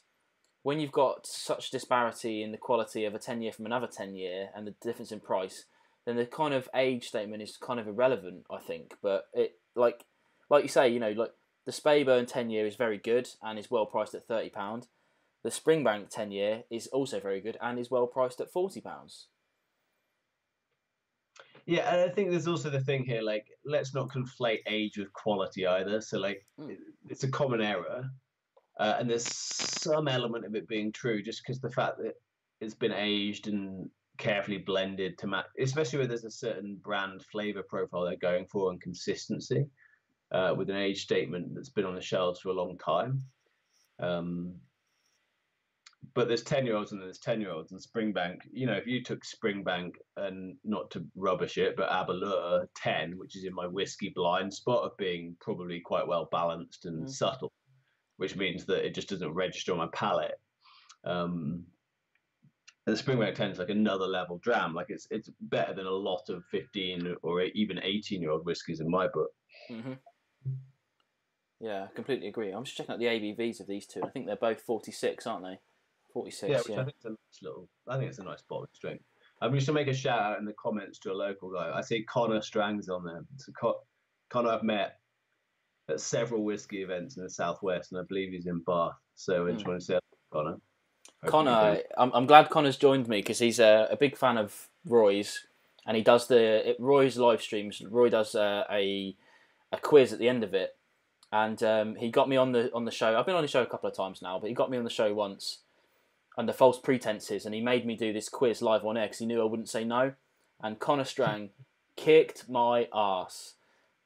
[SPEAKER 1] when you've got such disparity in the quality of a 10-year from another 10-year and the difference in price, then the kind of age statement is kind of irrelevant, I think. But it like you say, like the Speyburn 10-year is very good and is well priced at £30. The Springbank 10-year is also very good and is well priced at £40.
[SPEAKER 2] Yeah, and I think there's also the thing here, like, let's not conflate age with quality either. So, like, it's a common error, and there's some element of it being true, just because the fact that it's been aged and carefully blended to match, especially where there's a certain brand flavor profile they're going for and consistency, with an age statement that's been on the shelves for a long time. But there's 10-year-olds and there's 10-year-olds, and Springbank, if you took Springbank, and not to rubbish it, but Aberlour 10, which is in my whiskey blind spot of being probably quite well balanced and subtle, which means that it just doesn't register on my palate. And the Springbank 10 is like another level dram. Like it's better than a lot of 15 or even 18-year-old whiskies in my book.
[SPEAKER 1] Mm-hmm. Yeah, I completely agree. I'm just checking out the ABVs of these two. I think they're both 46, aren't they? 46.
[SPEAKER 2] Yeah, which I think is a nice little. I think it's a nice bottle of drink. I'm just to make a shout out in the comments to a local guy. I see Connor Strang's on there. So Connor I've met at several whiskey events in the southwest, and I believe he's in Bath. So I just want to say, Connor.
[SPEAKER 1] Connor, I'm glad Connor's joined me, because he's a big fan of Roy's, and he does Roy's live streams. Roy does a quiz at the end of it, and he got me on the show. I've been on the show a couple of times now, but he got me on the show once under false pretenses, and he made me do this quiz live on air because he knew I wouldn't say no. And Connor Strang kicked my ass,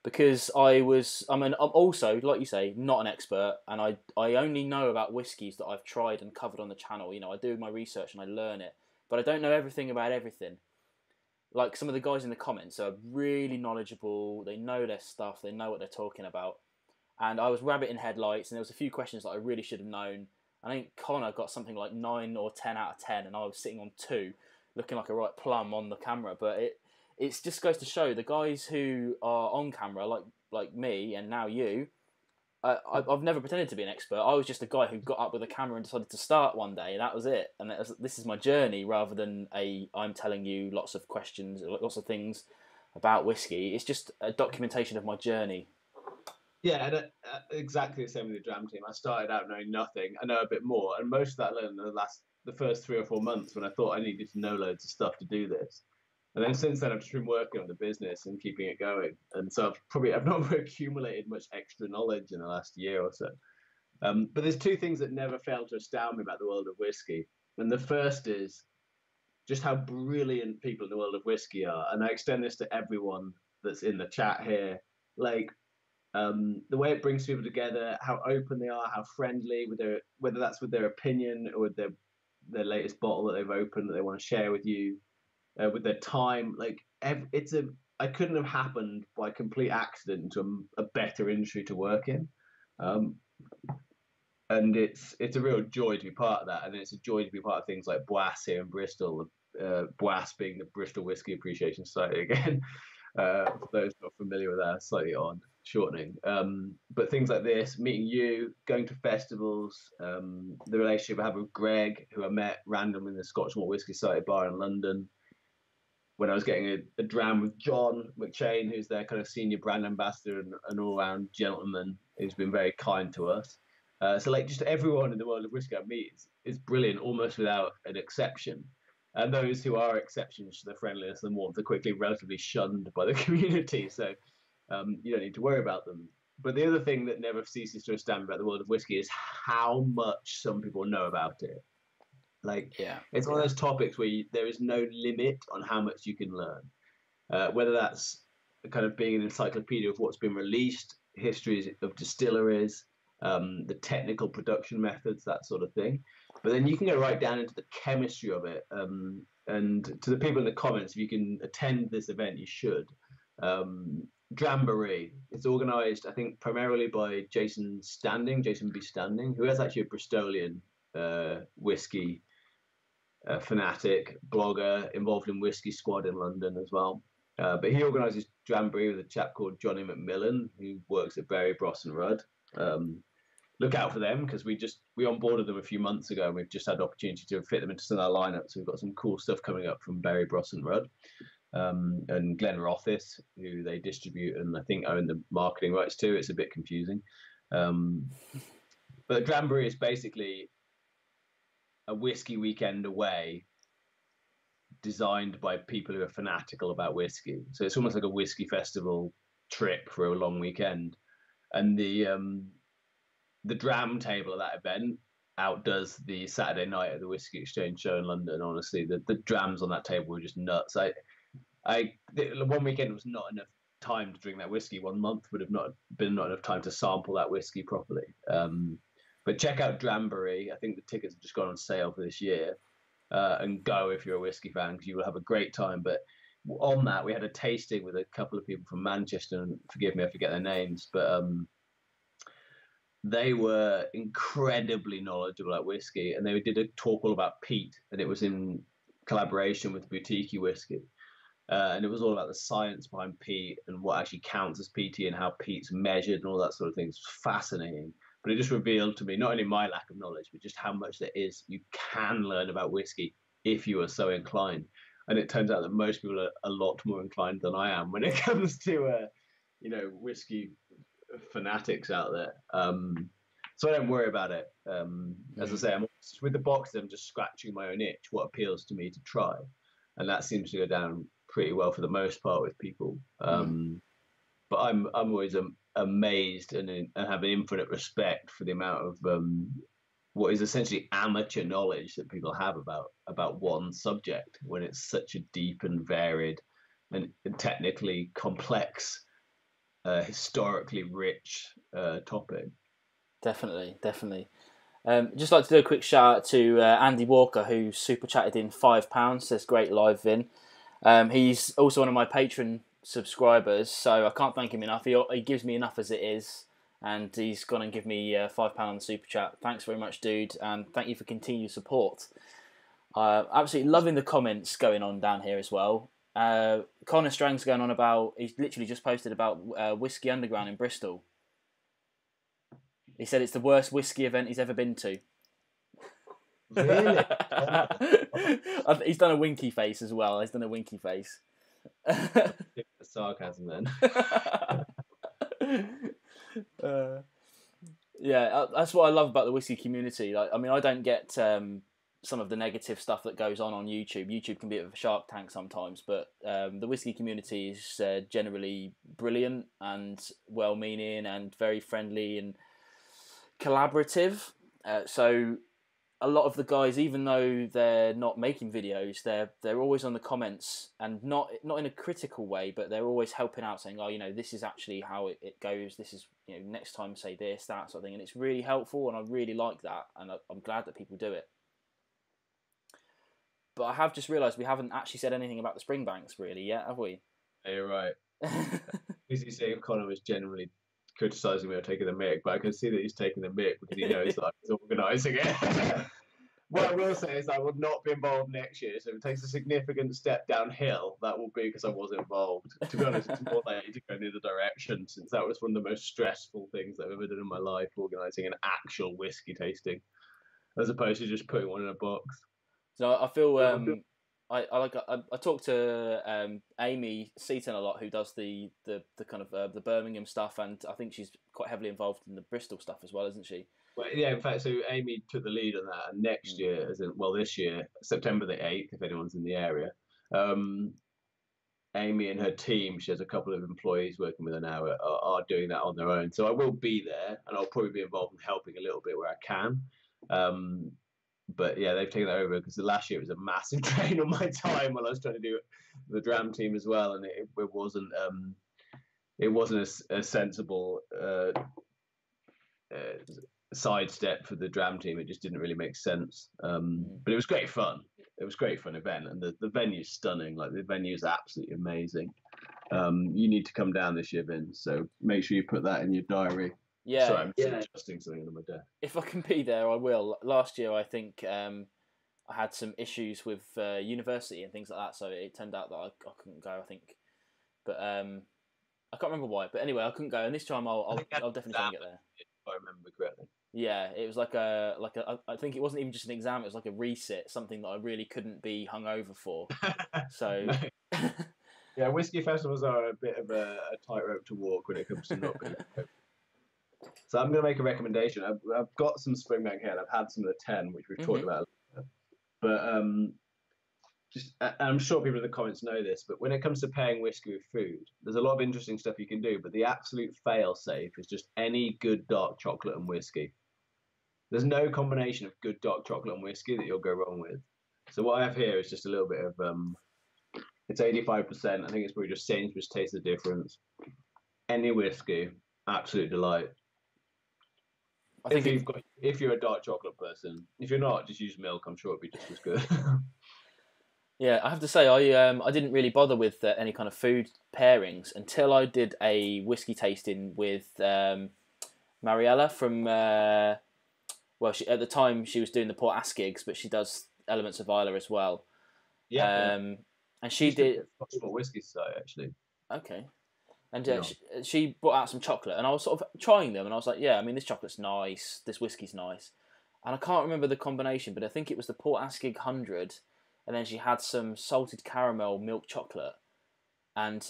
[SPEAKER 1] because I'm also, like you say, not an expert, and I only know about whiskies that I've tried and covered on the channel. I do my research and I learn it, but I don't know everything about everything. Like some of the guys in the comments are really knowledgeable, they know their stuff, they know what they're talking about, and I was rabbit in headlights, and there was a few questions that I really should have known. I think Connor got something like 9 or 10 out of 10, and I was sitting on 2, looking like a right plum on the camera. But it just goes to show the guys who are on camera, like me and now you. I've never pretended to be an expert. I was just a guy who got up with a camera and decided to start one day, and that was it. And this is my journey, rather than I'm telling you lots of questions, lots of things about whiskey. It's just a documentation of my journey.
[SPEAKER 2] Yeah, and exactly the same with the Dram team. I started out knowing nothing. I know a bit more, and most of that I learned in the first 3 or 4 months, when I thought I needed to know loads of stuff to do this. And then since then, I've just been working on the business and keeping it going. And so I've not accumulated much extra knowledge in the last year or so. But there's 2 things that never fail to astound me about the world of whiskey. And the first is just how brilliant people in the world of whiskey are. And I extend this to everyone that's in the chat here. Like, the way it brings people together, how open they are, how friendly, whether that's with their opinion or with their latest bottle that they've opened that they want to share with you, with their time. Like, I couldn't have happened by complete accident into a better industry to work in, and it's a real joy to be part of that, and it's a joy to be part of things like BWAS here in Bristol. BWAS being the Bristol Whisky Appreciation Society again. For those not familiar with that, slightly odd shortening. But things like this, meeting you, going to festivals, the relationship I have with Greg, who I met randomly in the Scotch Malt Whisky Society bar in London, when I was getting a dram with John McShane, who's their kind of senior brand ambassador and an all-round gentleman who's been very kind to us. So like just everyone in the world of whiskey I meet is brilliant, almost without an exception. And those who are exceptions to the friendliness and warmth are quickly relatively shunned by the community. So you don't need to worry about them. But the other thing that never ceases to astound me about the world of whiskey is how much some people know about it. Like, it's one of those topics where there is no limit on how much you can learn. Whether that's kind of being an encyclopedia of what's been released, histories of distilleries, the technical production methods, that sort of thing. But then you can go right down into the chemistry of it. And to the people in the comments, if you can attend this event, you should. Dramboree. It's organised, I think, primarily by Jason B. Standing, who is actually a Bristolian whiskey fanatic, blogger, involved in Whiskey Squad in London as well. But he organises Dramboree with a chap called Johnny McMillan, who works at Barry Bros and Rudd. Look out for them, because we onboarded them a few months ago, and we've just had the opportunity to fit them into some of our lineup. So we've got some cool stuff coming up from Barry Bros and Rudd. And Glenn Rothis, who they distribute and I think own the marketing rights to. It's a bit confusing. But Dramboree is basically a whiskey weekend away designed by people who are fanatical about whiskey. So it's almost like a whiskey festival trip for a long weekend. And the Dram table of that event outdoes the Saturday night at the Whiskey Exchange show in London. Honestly, the Drams on that table were just nuts. One weekend was not enough time to drink that whiskey. 1 month would have not enough time to sample that whiskey properly. But check out Dramboree. I think the tickets have just gone on sale for this year. And go if you're a whiskey fan, because you will have a great time. But on that, we had a tasting with a couple of people from Manchester, and forgive me, I forget their names, but they were incredibly knowledgeable at whiskey, and they did a talk all about peat, and it was in collaboration with Boutique Whiskey. And it was all about the science behind peat and what actually counts as peaty and how peat's measured and all that sort of thing. It's fascinating. But it just revealed to me not only my lack of knowledge, but just how much there is you can learn about whiskey if you are so inclined. And it turns out that most people are a lot more inclined than I am when it comes to, whiskey fanatics out there. So I don't worry about it. As I say, with the box, I'm just scratching my own itch, what appeals to me to try. And that seems to go down pretty well for the most part with people. But I'm always amazed and have an infinite respect for the amount of what is essentially amateur knowledge that people have about one subject, when it's such a deep and varied and technically complex, historically rich topic.
[SPEAKER 1] Definitely. Just like to do a quick shout out to Andy Walker, who super chatted in £5. Says great live Vin. He's also one of my Patreon subscribers, so I can't thank him enough. He gives me enough as it is, and he's gone and give me £5 on the super chat. Thanks very much, dude, and thank you for continued support. Absolutely loving the comments going on down here as well. Connor Strang's going on about, he's literally just posted about Whiskey Underground in Bristol. He said it's the worst whiskey event he's ever been to.
[SPEAKER 2] Really?
[SPEAKER 1] He's done a winky face as well. He's done a winky face.
[SPEAKER 2] Sarcasm then.
[SPEAKER 1] Yeah, that's what I love about the whiskey community. Like, I mean, I don't get some of the negative stuff that goes on YouTube. YouTube can be a bit of a shark tank sometimes, but the whiskey community is generally brilliant and well-meaning and very friendly and collaborative. So a lot of the guys, even though they're not making videos, they're always on the comments, and not in a critical way, but they're always helping out, saying, oh, this is actually how it goes. This is, next time say this, that sort of thing. And it's really helpful, and I really like that, and I'm glad that people do it. But I have just realised we haven't actually said anything about the Springbanks really yet, have we?
[SPEAKER 2] Yeah, you're right. Easy saying Connor was generally criticising me or taking the mick, but I can see that he's taking the mick because he knows that he's organising it. What I will say is I will not be involved next year, so if it takes a significant step downhill, that will be because I was involved. To be honest, it's more likely to go in the other direction, since that was one of the most stressful things I've ever done in my life, organising an actual whiskey tasting, as opposed to just putting one in a box.
[SPEAKER 1] So I feel I talk to Amy Seaton a lot, who does the kind of the Birmingham stuff, and I think she's quite heavily involved in the Bristol stuff as well, isn't she?
[SPEAKER 2] Well, yeah, in fact, so Amy took the lead on that, and next year, this year, September the 8th, if anyone's in the area, um, Amy and her team, she has a couple of employees working with her now, are doing that on their own. So I will be there, and I'll probably be involved in helping a little bit where I can. But yeah, they've taken that over because the last year was a massive drain on my time while I was trying to do the Dram team as well, and it wasn't a sensible sidestep for the Dram team. It just didn't really make sense. But it was great fun. It was a great fun event, and the venue's stunning. Like, the venue's absolutely amazing. You need to come down this year, Vince. So make sure you put that in your diary.
[SPEAKER 1] Yeah.
[SPEAKER 2] Sorry, I'm adjusting something on my desk.
[SPEAKER 1] If I can be there, I will. Last year, I think I had some issues with university and things like that, so it turned out that I couldn't go, I think. But I can't remember why. But anyway, I couldn't go, and this time I'll definitely try and get there.
[SPEAKER 2] If I remember correctly.
[SPEAKER 1] Yeah, it was like a I think it wasn't even just an exam; it was like a resit, something that I really couldn't be hungover for. So.
[SPEAKER 2] Yeah, whiskey festivals are a bit of a tightrope to walk when it comes to not being. So I'm going to make a recommendation. I've got some Springbank here, and I've had some of the 10, which we've talked about. But I'm sure people in the comments know this, but when it comes to pairing whiskey with food, there's a lot of interesting stuff you can do, but the absolute fail-safe is just any good dark chocolate and whiskey. There's no combination of good dark chocolate and whiskey that you'll go wrong with. So what I have here is just a little bit of, it's 85%. I think it's probably just Sainsbury's Taste the Difference. Any whiskey, absolute delight. I think if you're a dark chocolate person, if you're not, just use milk. I'm sure it'll be just as good.
[SPEAKER 1] Yeah, I have to say I didn't really bother with any kind of food pairings until I did a whiskey tasting with Mariella from. At the time she was doing the Port Askegs, but she does elements of Isla as well.
[SPEAKER 2] Yeah.
[SPEAKER 1] And she did
[SPEAKER 2] whiskey site actually.
[SPEAKER 1] Okay. And she brought out some chocolate, and I was sort of trying them, and I was like, yeah, I mean, this chocolate's nice, this whiskey's nice. And I can't remember the combination, but I think it was the Port Askeg 100, and then she had some salted caramel milk chocolate. And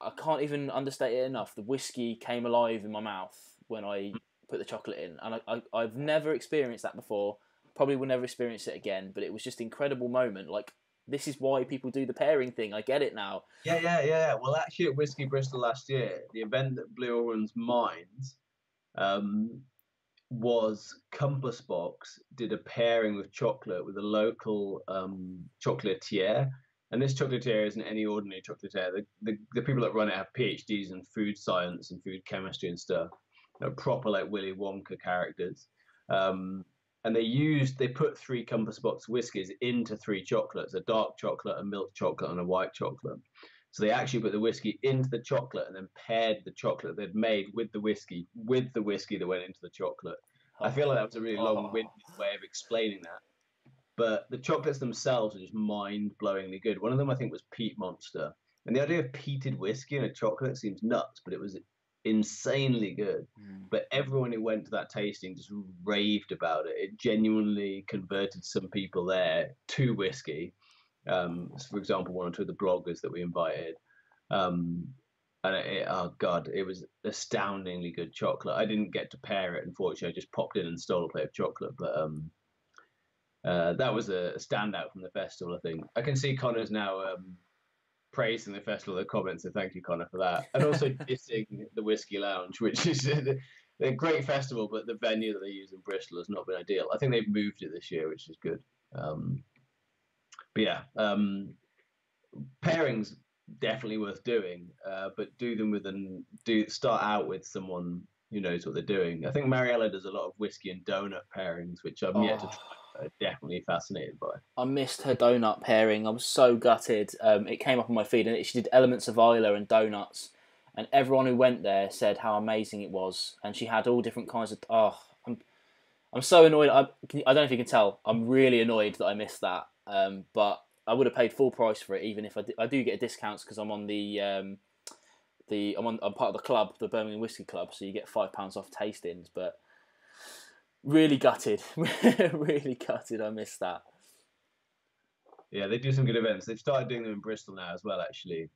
[SPEAKER 1] I can't even understate it enough. The whiskey came alive in my mouth when I put the chocolate in. And I've never experienced that before, probably will never experience it again, but it was just an incredible moment. Like, this is why people do the pairing thing. I get it now.
[SPEAKER 2] Yeah. Well, actually, at Whiskey Bristol last year, the event that blew everyone's minds was Compass Box did a pairing with chocolate with a local chocolatier. And this chocolatier isn't any ordinary chocolatier. The people that run it have PhDs in food science and food chemistry and stuff. They're proper, like, Willy Wonka characters. And they put 3 Compass Box whiskies into 3 chocolates, a dark chocolate, a milk chocolate, and a white chocolate. So they actually put the whiskey into the chocolate and then paired the chocolate they'd made with the whiskey that went into the chocolate. I feel like that was a really long-winded way of explaining that. But the chocolates themselves are just mind-blowingly good. One of them, I think, was Peat Monster. And the idea of peated whiskey in a chocolate seems nuts, but it was insanely good. But everyone who went to that tasting just raved about it. It genuinely converted some people there to whiskey. For example, one or two of the bloggers that we invited. And it was astoundingly good chocolate. I didn't get to pair it, unfortunately. I just popped in and stole a plate of chocolate. But that was a standout from the festival, I think. I can see Connor's now praising the festival in the comments, so thank you, Connor, for that. And also dissing the Whiskey Lounge, which is a great festival, but the venue that they use in Bristol has not been ideal. I think they've moved it this year, which is good. But yeah, pairings definitely worth doing, but do them start out with someone who knows what they're doing. I think Mariella does a lot of whiskey and donut pairings, which I'm yet to try. Definitely fascinated by.
[SPEAKER 1] I missed her donut pairing. I was so gutted. It came up on my feed, and she did elements of Isla and donuts, and everyone who went there said how amazing it was. And she had all different kinds of. I'm so annoyed. I don't know if you can tell. I'm really annoyed that I missed that. But I would have paid full price for it, even if I do get discounts because I'm on I'm part of the club, the Birmingham Whisky Club, so you get £5 off tastings. But really gutted, really gutted. I missed that.
[SPEAKER 2] Yeah, they do some good events. They've started doing them in Bristol now as well, actually.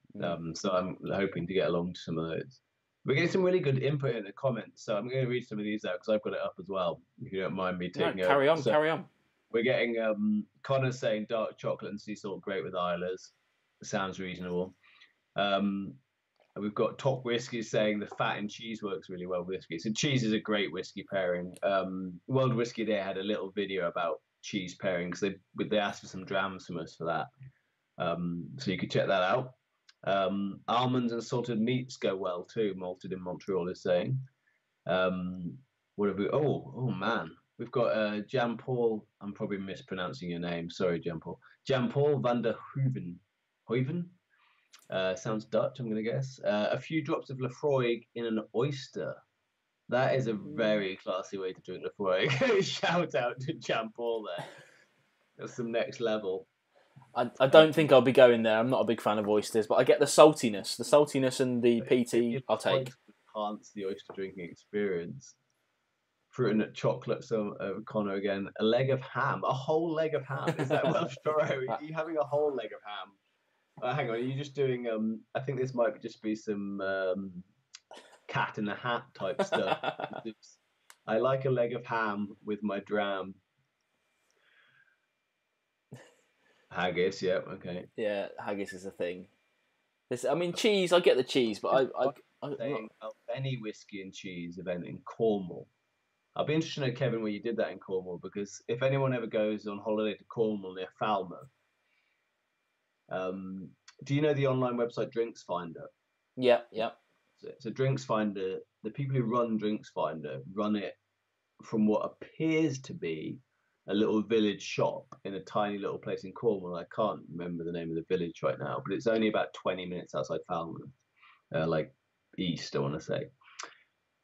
[SPEAKER 2] So I'm hoping to get along to some of those. We're getting some really good input in the comments, so I'm going to read some of these out because I've got it up as well. If you don't mind me
[SPEAKER 1] No,
[SPEAKER 2] taking over.
[SPEAKER 1] carry on,
[SPEAKER 2] So
[SPEAKER 1] carry on.
[SPEAKER 2] we're getting Connor saying dark chocolate and sea salt great with Isla's. Sounds reasonable. We've got Top Whiskey saying the fat and cheese works really well with whiskey. So cheese is a great whiskey pairing. World Whiskey Day had a little video about cheese pairing because they asked for some drams from us for that. So you could check that out. Almonds and salted meats go well too. Malted in Montreal is saying. What have we? Oh man, we've got Jan Paul. I'm probably mispronouncing your name. Sorry, Jan Paul. Jan Paul van der Hoeven. Hoeven. Sounds Dutch, I'm going to guess. A few drops of Lafroig in an oyster. That is a very classy way to drink Lafroig. Shout out to Jan Paul there. That's some next level.
[SPEAKER 1] I don't think I'll be going there. I'm not a big fan of oysters, but I get the saltiness and the PT. I'll take.
[SPEAKER 2] Enhance the oyster drinking experience. Fruit and nut chocolate. So Connor again. A leg of ham. A whole leg of ham. Is that Welsh Toro? Are you having a whole leg of ham? Hang on, are you just doing? I think this might just be some cat in a hat type stuff. I like a leg of ham with my dram. Haggis, yeah, okay.
[SPEAKER 1] Yeah, haggis is a thing. I mean, cheese. I get the cheese, but I'm
[SPEAKER 2] saying any whiskey and cheese event in Cornwall. I'll be interested to know, Kevin, where you did that in Cornwall, because if anyone ever goes on holiday to Cornwall near Falmouth, do you know the online website Drinks Finder?
[SPEAKER 1] Yeah.
[SPEAKER 2] So Drinks Finder, the people who run Drinks Finder run it from what appears to be a little village shop in a tiny little place in Cornwall. I can't remember the name of the village right now, but it's only about 20 minutes outside Falmouth, like east, I want to say.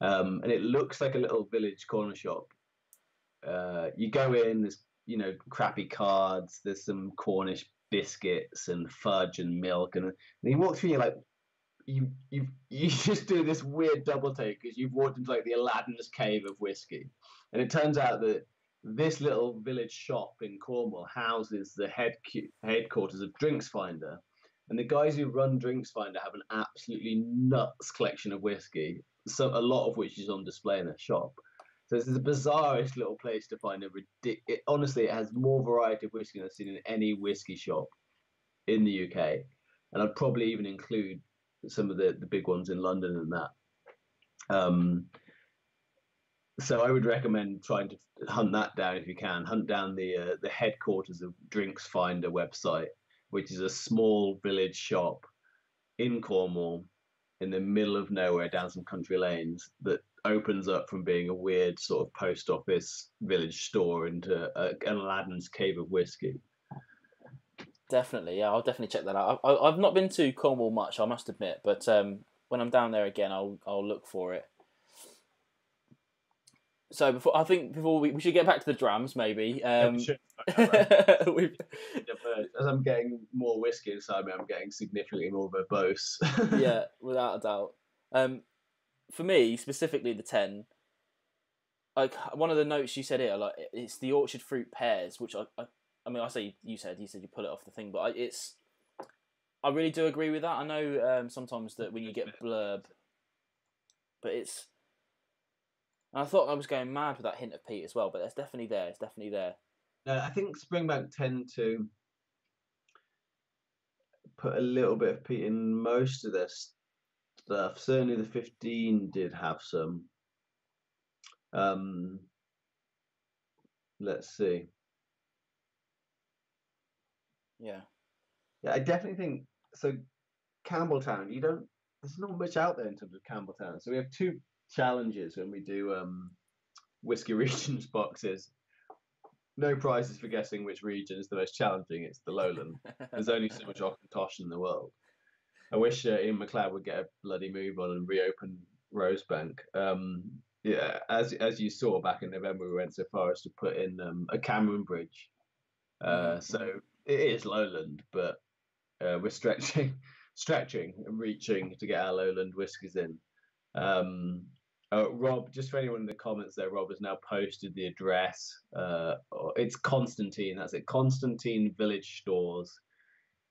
[SPEAKER 2] And it looks like a little village corner shop. You go in, there's crappy cards, there's some Cornish biscuits and fudge and milk, and you walk through, you're like, you just do this weird double take because you've walked into like the Aladdin's cave of whiskey, and it turns out that this little village shop in Cornwall houses the headquarters of Drinks Finder, and the guys who run Drinks Finder have an absolutely nuts collection of whiskey, a lot of which is on display in their shop. So it's the bizarrest little place to find honestly, it has more variety of whiskey than I've seen in any whiskey shop in the UK. And I'd probably even include some of the big ones in London and that. So I would recommend trying to hunt that down if you can. Hunt down the headquarters of Drinks Finder website, which is a small village shop in Cornwall in the middle of nowhere down some country lanes that opens up from being a weird sort of post office village store into an Aladdin's cave of whiskey.
[SPEAKER 1] Definitely, yeah, I'll definitely check that out. I've not been to Cornwall much, I must admit, but when I'm down there again, I'll look for it. So before we should get back to the drams, maybe.
[SPEAKER 2] As I'm getting more whiskey inside me, I'm getting significantly more verbose.
[SPEAKER 1] Yeah, without a doubt. For me, specifically the 10, like one of the notes you said here, like it's the orchard fruit pears, which I mean, you said you pull it off the thing, but I really do agree with that. I know sometimes that when you get blurb, but it's. And I thought I was going mad with that hint of peat as well, but it's definitely there. It's definitely there.
[SPEAKER 2] No, I think Springbank tend to put a little bit of peat in most of their stuff. Certainly the 15 did have some. Let's see.
[SPEAKER 1] Yeah,
[SPEAKER 2] I definitely think so. Campbelltown, there's not much out there in terms of Campbelltown. So we have two challenges when we do whiskey regions boxes. No prizes for guessing which region is the most challenging. It's the Lowland. There's only so much Auchentoshan in the world. I wish Ian McLeod would get a bloody move on and reopen Rosebank. Yeah, as you saw back in November, we went so far as to put in a Cameron Bridge. So it is Lowland, but we're stretching and reaching to get our Lowland whiskies in. Rob, just for anyone in the comments there, Rob has now posted the address. It's Constantine, that's it. Constantine Village Stores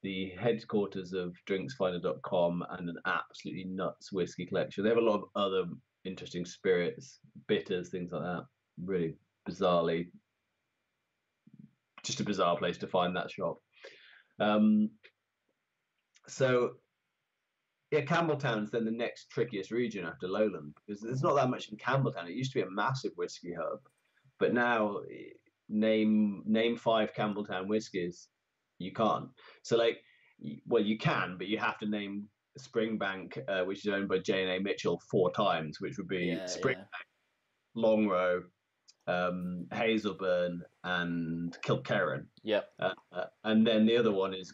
[SPEAKER 2] the headquarters of drinksfinder.com and an absolutely nuts whiskey collection. They have a lot of other interesting spirits, bitters, things like that. Really bizarrely, just a bizarre place to find that shop. So yeah, Campbelltown's then the next trickiest region after Lowland, because there's not that much in Campbelltown. It used to be a massive whiskey hub, but now name 5 Campbelltown whiskies, you can't. So like, well, you can, but you have to name Springbank, which is owned by J&A Mitchell 4 times, which would be Springbank, Longrow, Hazelburn, and Kilkerran.
[SPEAKER 1] Yep.
[SPEAKER 2] And then the other one is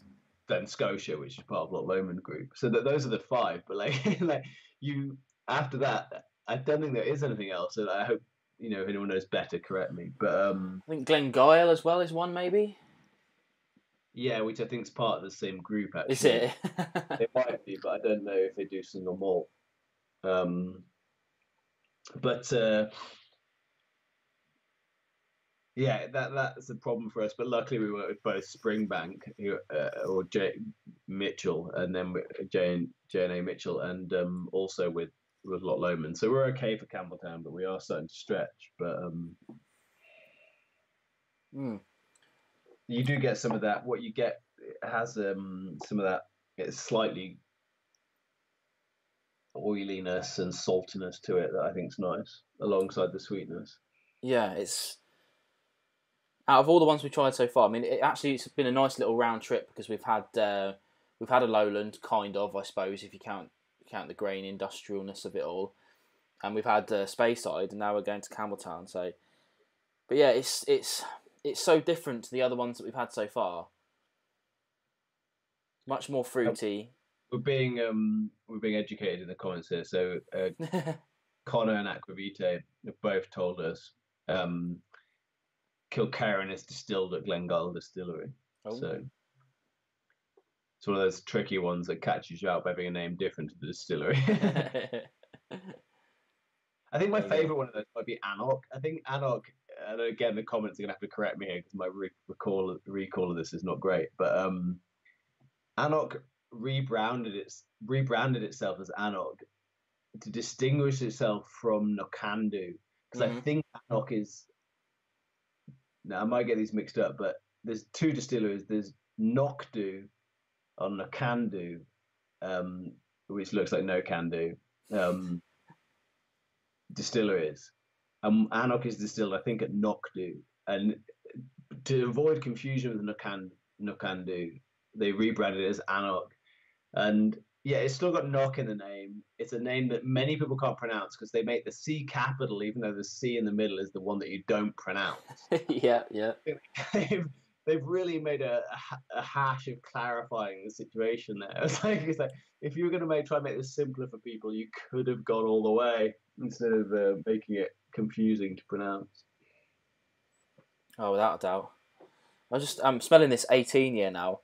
[SPEAKER 2] then Scotia, which is part of Loch Lomond Group. So those are the 5. But like you, after that, I don't think there is anything else. And I hope, if anyone knows better, correct me. But
[SPEAKER 1] I think Glengyle as well is one, maybe.
[SPEAKER 2] Yeah, which I think is part of the same group, actually.
[SPEAKER 1] Is it?
[SPEAKER 2] It might be, but I don't know if they do single malt. Yeah, that's a problem for us. But luckily, we work with both Springbank or Mitchell, and then J&A Mitchell, and also with Loch Lomond. So we're okay for Campbelltown, but we are starting to stretch. But you do get some of that. What you get has some of that. It's slightly oiliness and saltiness to it that I think is nice, alongside the sweetness.
[SPEAKER 1] Yeah, it's out of all the ones we tried so far. I mean, it's been a nice little round trip because we've had a Lowland, kind of, I suppose, if you count the grain industrialness of it all, and we've had Speyside, and now we're going to Campbelltown. So, but yeah, it's so different to the other ones that we've had so far. Much more fruity.
[SPEAKER 2] We're being educated in the comments here. So Connor and Aquavite have both told us Kilkerran is distilled at Glengyle Distillery. Oh. So it's one of those tricky ones that catches you out by being a name different to the distillery. I think my favourite one of those might be Anok. I think Anok, and again, the comments are going to have to correct me here because my recall of this is not great, but Anok rebranded itself as Anok to distinguish itself from Nokandu, because I think Anok is, now I might get these mixed up, but there's 2 distilleries. There's Nokdu on Nokandu, which looks like no can do distilleries. Anok is distilled, I think, at Nokdu, and to avoid confusion with Nokandu, they rebranded it as Anok. And yeah, it's still got Nok in the name. It's a name that many people can't pronounce because they make the C capital, even though the C in the middle is the one that you don't pronounce.
[SPEAKER 1] Yeah.
[SPEAKER 2] They've really made a hash of clarifying the situation there. It's like if you were going to try and make this simpler for people, you could have gone all the way instead of making it confusing to pronounce.
[SPEAKER 1] Oh, without a doubt. I'm smelling this 18 year now.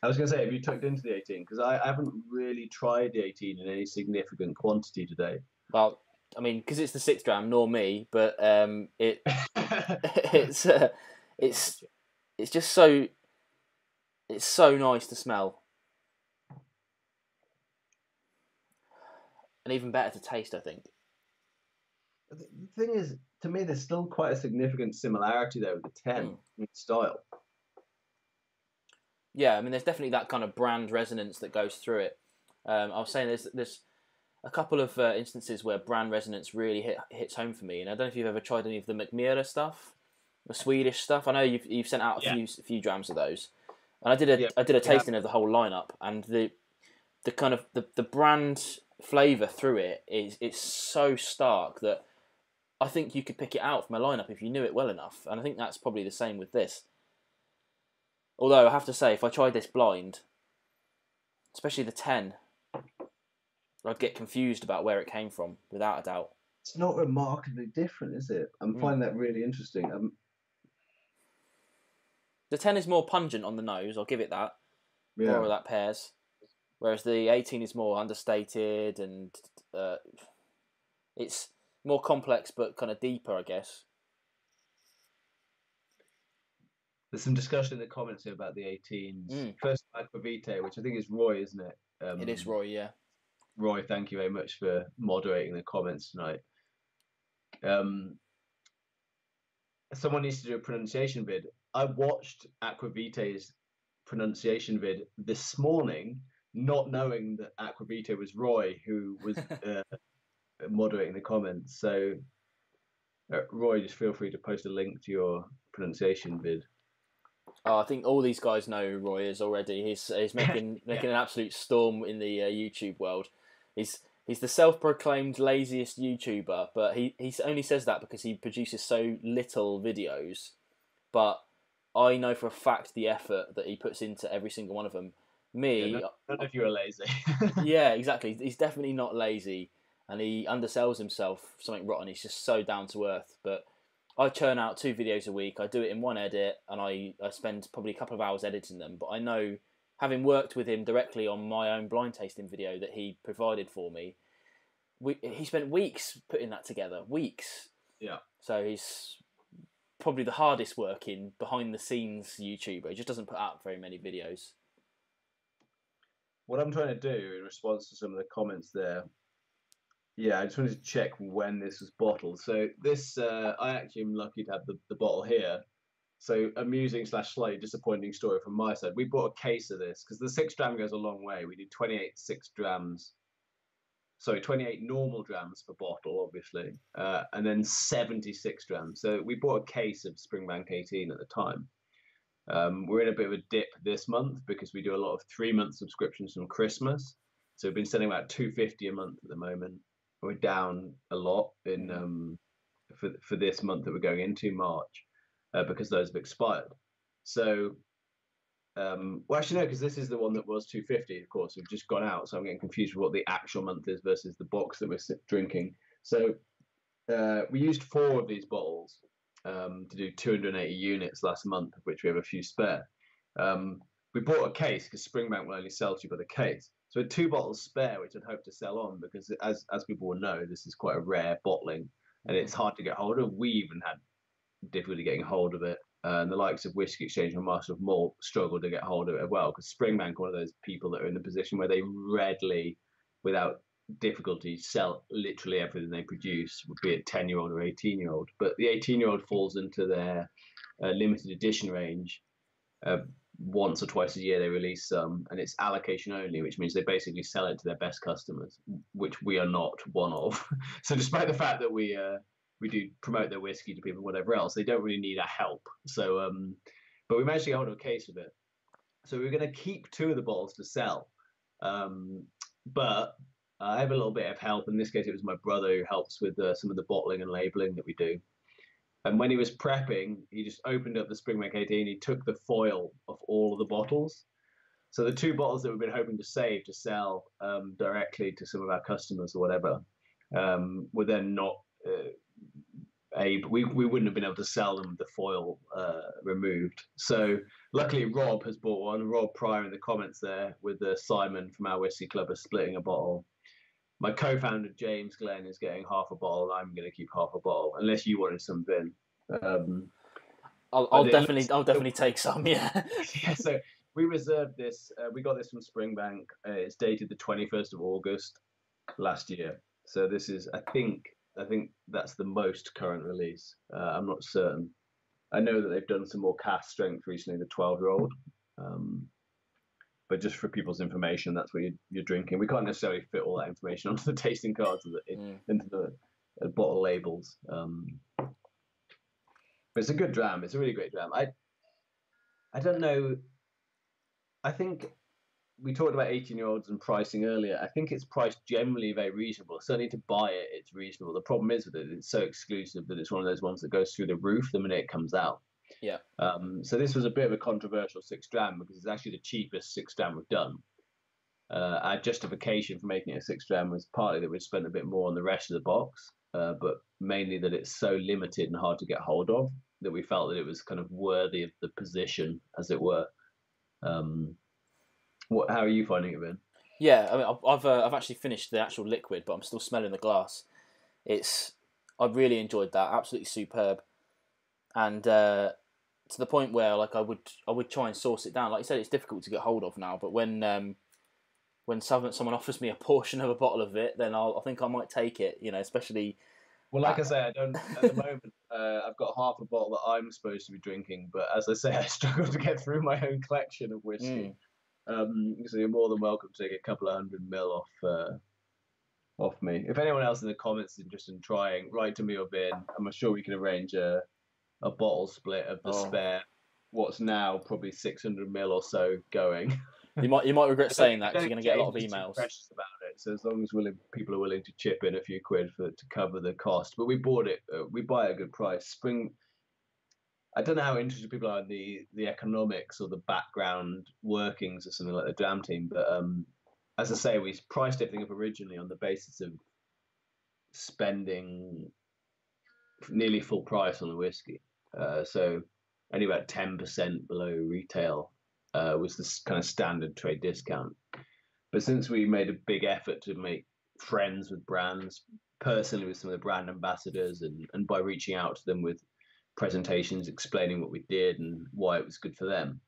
[SPEAKER 2] I was going to say, have you tucked into the 18? Because I haven't really tried the 18 in any significant quantity today.
[SPEAKER 1] Well, I mean, because it's the 6th dram, nor me, but it's just so nice to smell, and even better to taste, I think.
[SPEAKER 2] The thing is, to me, there's still quite a significant similarity there with the 10 in style.
[SPEAKER 1] Yeah, I mean, there's definitely that kind of brand resonance that goes through it. I was saying there's a couple of instances where brand resonance really hits home for me, and I don't know if you've ever tried any of the McMira stuff, the Swedish stuff. I know you've sent out a few drams of those, and I did a tasting of the whole lineup, and the kind of the brand flavour through it's so stark that I think you could pick it out from a lineup if you knew it well enough, and I think that's probably the same with this. Although I have to say, if I tried this blind, especially the 10, I'd get confused about where it came from, without a doubt.
[SPEAKER 2] It's not remarkably different, is it? I'm finding that really interesting.
[SPEAKER 1] The 10 is more pungent on the nose, I'll give it that. Yeah. More of that pears. Whereas the 18 is more understated and it's more complex but kind of deeper, I guess.
[SPEAKER 2] There's some discussion in the comments here about the 18s.
[SPEAKER 1] Mm,
[SPEAKER 2] First, Aquavite, which I think is Roy, isn't it?
[SPEAKER 1] it is Roy, yeah.
[SPEAKER 2] Roy, thank you very much for moderating the comments tonight. Someone needs to do a pronunciation vid. I watched Aquavite's pronunciation vid this morning, not knowing that Aquavite was Roy, who was moderating the comments. So, Roy, just feel free to post a link to your pronunciation vid.
[SPEAKER 1] Oh, I think all these guys know who Roy is already. He's making an absolute storm in the YouTube world. He's the self-proclaimed laziest YouTuber, but he only says that because he produces so little videos. But I know for a fact the effort that he puts into every single one of them. Me,
[SPEAKER 2] none of you are lazy.
[SPEAKER 1] yeah, exactly. He's definitely not lazy, and he undersells himself for something rotten. He's just so down to earth. But I churn out 2 videos a week. I do it in one edit, and I spend probably a couple of hours editing them. But I know, having worked with him directly on my own blind tasting video that he provided for me, he spent weeks putting that together. Weeks.
[SPEAKER 2] Yeah.
[SPEAKER 1] So he's probably the hardest working behind the scenes YouTuber. He just doesn't put out very many videos.
[SPEAKER 2] What I'm trying to do in response to some of the comments there, yeah, I just wanted to check when this was bottled. So this, I actually am lucky to have the bottle here. So amusing / slightly disappointing story from my side. We bought a case of this because the 6 dram goes a long way. We do 28 6 drams. Sorry, 28 normal drams per bottle, obviously, and then 76 drams. So we bought a case of Springbank 18 at the time. We're in a bit of a dip this month because we do a lot of 3-month subscriptions from Christmas. So we've been selling about $250 a month at the moment. We're down a lot in for this month that we're going into, March, because those have expired. So, well, actually no, because this is the one that was $250. Of course, we've just gone out, so I'm getting confused with what the actual month is versus the box that we're drinking. So we used 4 of these bottles to do 280 units last month, of which we have a few spare. We bought a case because Springbank will only sell to you by the case. So we had 2 bottles spare, which I'd hope to sell on because, as people will know, this is quite a rare bottling and it's hard to get hold of. We even had difficulty getting hold of it. And the likes of Whiskey Exchange and Master of Malt struggled to get hold of it as well because Springbank are one of those people that are in the position where they readily, without difficulty, sell literally everything they produce, be it 10-year-old or 18-year-old. But the 18-year-old falls into their limited edition range. Once or twice a year they release some, and it's allocation only, which means they basically sell it to their best customers, which we are not one of. So despite the fact that we do promote their whiskey to people, whatever else, they don't really need our help. So, but we managed to get hold of a case of it. So we're going to keep 2 of the bottles to sell, but I have a little bit of help. In this case, it was my brother who helps with some of the bottling and labeling that we do. And when he was prepping, he just opened up the Springbank 18. He took the foil of all of the bottles. So the 2 bottles that we've been hoping to save to sell directly to some of our customers or whatever were then not we wouldn't have been able to sell them with the foil removed. So luckily Rob has bought one. Rob Pryor in the comments there with Simon from our whiskey club is splitting a bottle. My co-founder James Glenn is getting half a bottle. I'm going to keep half a bottle, unless you wanted some, Vin.
[SPEAKER 1] I'll definitely take some. Yeah.
[SPEAKER 2] Yeah. So we reserved this. We got this from Springbank. It's dated the 21st of August last year. So this is, I think that's the most current release. I'm not certain. I know that they've done some more cask strength recently, the 12-year-old. But just for people's information, that's what you're drinking. We can't necessarily fit all that information onto the tasting cards into the bottle labels. But it's a good dram. It's a really great dram. I don't know. I think we talked about 18-year-olds and pricing earlier. I think it's priced generally very reasonable. Certainly to buy it, it's reasonable. The problem is with it, it's so exclusive that it's one of those ones that goes through the roof the minute it comes out.
[SPEAKER 1] Yeah.
[SPEAKER 2] So this was a bit of a controversial 6 dram because it's actually the cheapest 6 dram we've done. Our justification for making it a 6 dram was partly that we'd spent a bit more on the rest of the box, but mainly that it's so limited and hard to get hold of that we felt that it was kind of worthy of the position, as it were. How are you finding it, Ben?
[SPEAKER 1] Yeah, I mean, I've actually finished the actual liquid, but I'm still smelling the glass. I really enjoyed that. Absolutely superb. And to the point where like I would try and source it down. Like you said, it's difficult to get hold of now, but when someone offers me a portion of a bottle of it, then I think I might take it. You know, especially.
[SPEAKER 2] Well, like I say, I don't at the moment. I've got half a bottle that I'm supposed to be drinking, but as I say, I struggle to get through my own collection of whiskey. So you're more than welcome to take a couple of 100 ml off me. If anyone else in the comments is interested in trying, write to me or Ben. I'm sure we can arrange a bottle split of the spare. What's now probably 600 ml or so going.
[SPEAKER 1] You might regret saying that because you're going to get a lot of
[SPEAKER 2] James is too
[SPEAKER 1] emails.
[SPEAKER 2] precious about it. So as long as people are willing to chip in a few quid to cover the cost, but we bought it. We buy it at a good price. I don't know how interested people are in the economics or the background workings of something like the Dram team, but as I say, we priced everything up originally on the basis of spending nearly full price on the whiskey. So only about 10% below retail was the kind of standard trade discount. But since we made a big effort to make friends with brands, personally with some of the brand ambassadors, and by reaching out to them with presentations explaining what we did and why it was good for them,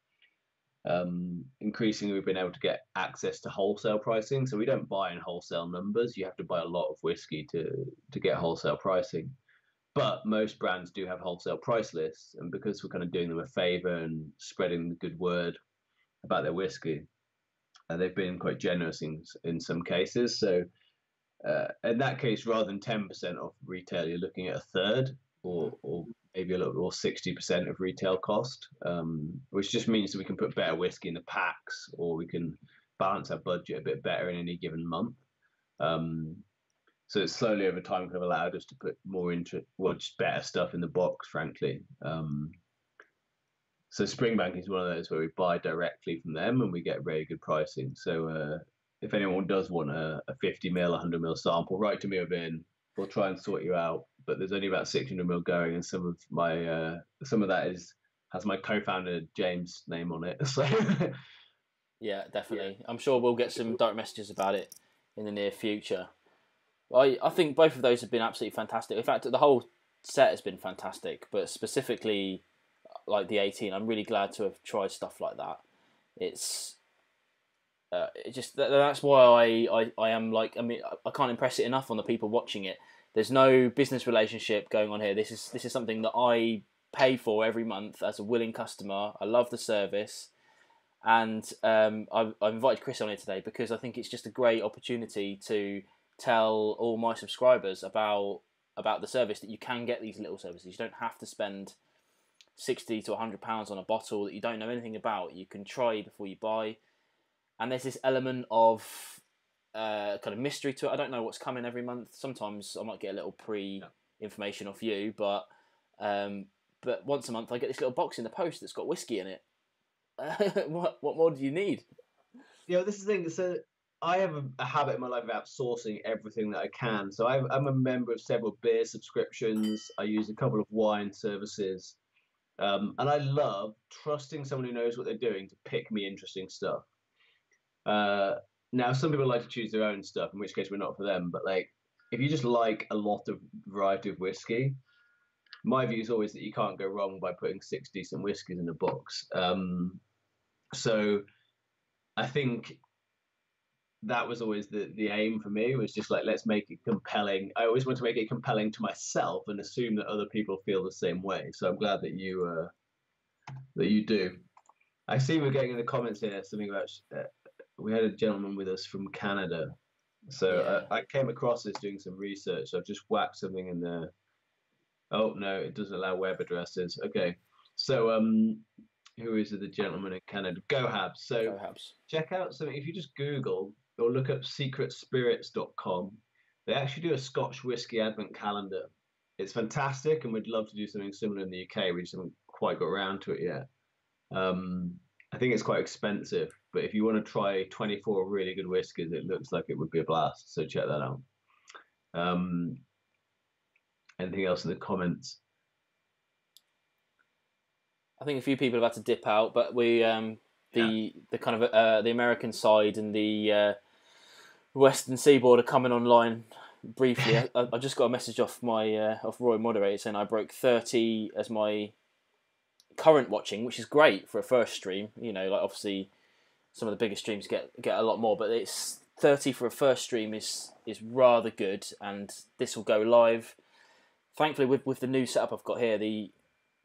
[SPEAKER 2] increasingly we've been able to get access to wholesale pricing. So we don't buy in wholesale numbers. You have to buy a lot of whiskey to get wholesale pricing. But most brands do have wholesale price lists, and because we're kind of doing them a favor and spreading the good word about their whiskey, they've been quite generous in some cases. So in that case, rather than 10% off retail, you're looking at a third, or maybe a little, or 60% of retail cost, which just means that we can put better whiskey in the packs, or we can balance our budget a bit better in any given month. So it's slowly over time kind of allowed us to put more just better stuff in the box, frankly. So Springbank is one of those where we buy directly from them and we get very good pricing. So if anyone does want a 50 ml, 100 ml sample, write to me or Ben. We'll try and sort you out. But there's only about 600 ml going, and some of that has my co-founder James' name on it. So
[SPEAKER 1] yeah, definitely. Yeah. I'm sure we'll get some direct messages about it in the near future. I think both of those have been absolutely fantastic. In fact, the whole set has been fantastic, but specifically like the 18, I'm really glad to have tried stuff like that. It's that's why I am like, I mean, I can't impress it enough on the people watching it. There's no business relationship going on here. This is something that I pay for every month as a willing customer. I love the service, and I've invited Chris on here today because I think it's just a great opportunity to tell all my subscribers about the service, that you can get these little services. You don't have to spend £60 to £100 on a bottle that you don't know anything about. You can try before you buy, and there's this element of kind of mystery to it. I don't know what's coming every month. Sometimes I might get a little information off you, but once a month I get this little box in the post that's got whiskey in it. What more do you need?
[SPEAKER 2] Yeah, this is the thing. So I have a habit in my life of outsourcing everything that I can. So I'm a member of several beer subscriptions. I use a couple of wine services. And I love trusting someone who knows what they're doing to pick me interesting stuff. Now, some people like to choose their own stuff, in which case we're not for them. But like, if you just like a lot of variety of whiskey, my view is always that you can't go wrong by putting 6 decent whiskies in a box. So I think that was always the aim for me, was just like, let's make it compelling. I always want to make it compelling to myself and assume that other people feel the same way. So I'm glad that you do. I see we're getting in the comments here something about we had a gentleman with us from Canada. So I came across this doing some research. So I've just whacked something in there. Oh no, it doesn't allow web addresses. Okay, so who is the gentleman in Canada? GoHabs. So
[SPEAKER 1] GoHabs.
[SPEAKER 2] Check out something. If you just Google or look up secretspirits.com, they actually do a Scotch whiskey advent calendar. It's fantastic, and we'd love to do something similar in the UK. We just haven't quite got around to it yet. I think it's quite expensive, but if you want to try 24 really good whiskies, it looks like it would be a blast. So check that out. Anything else in the comments?
[SPEAKER 1] I think a few people have had to dip out, but we the kind of the American side and the Western Seaboard are coming online briefly. I just got a message off my off Roy Moderator saying I broke 30 as my current watching, which is great for a first stream. You know, like obviously some of the bigger streams get a lot more, but it's 30 for a first stream is rather good, and this will go live. Thankfully, with the new setup I've got here, the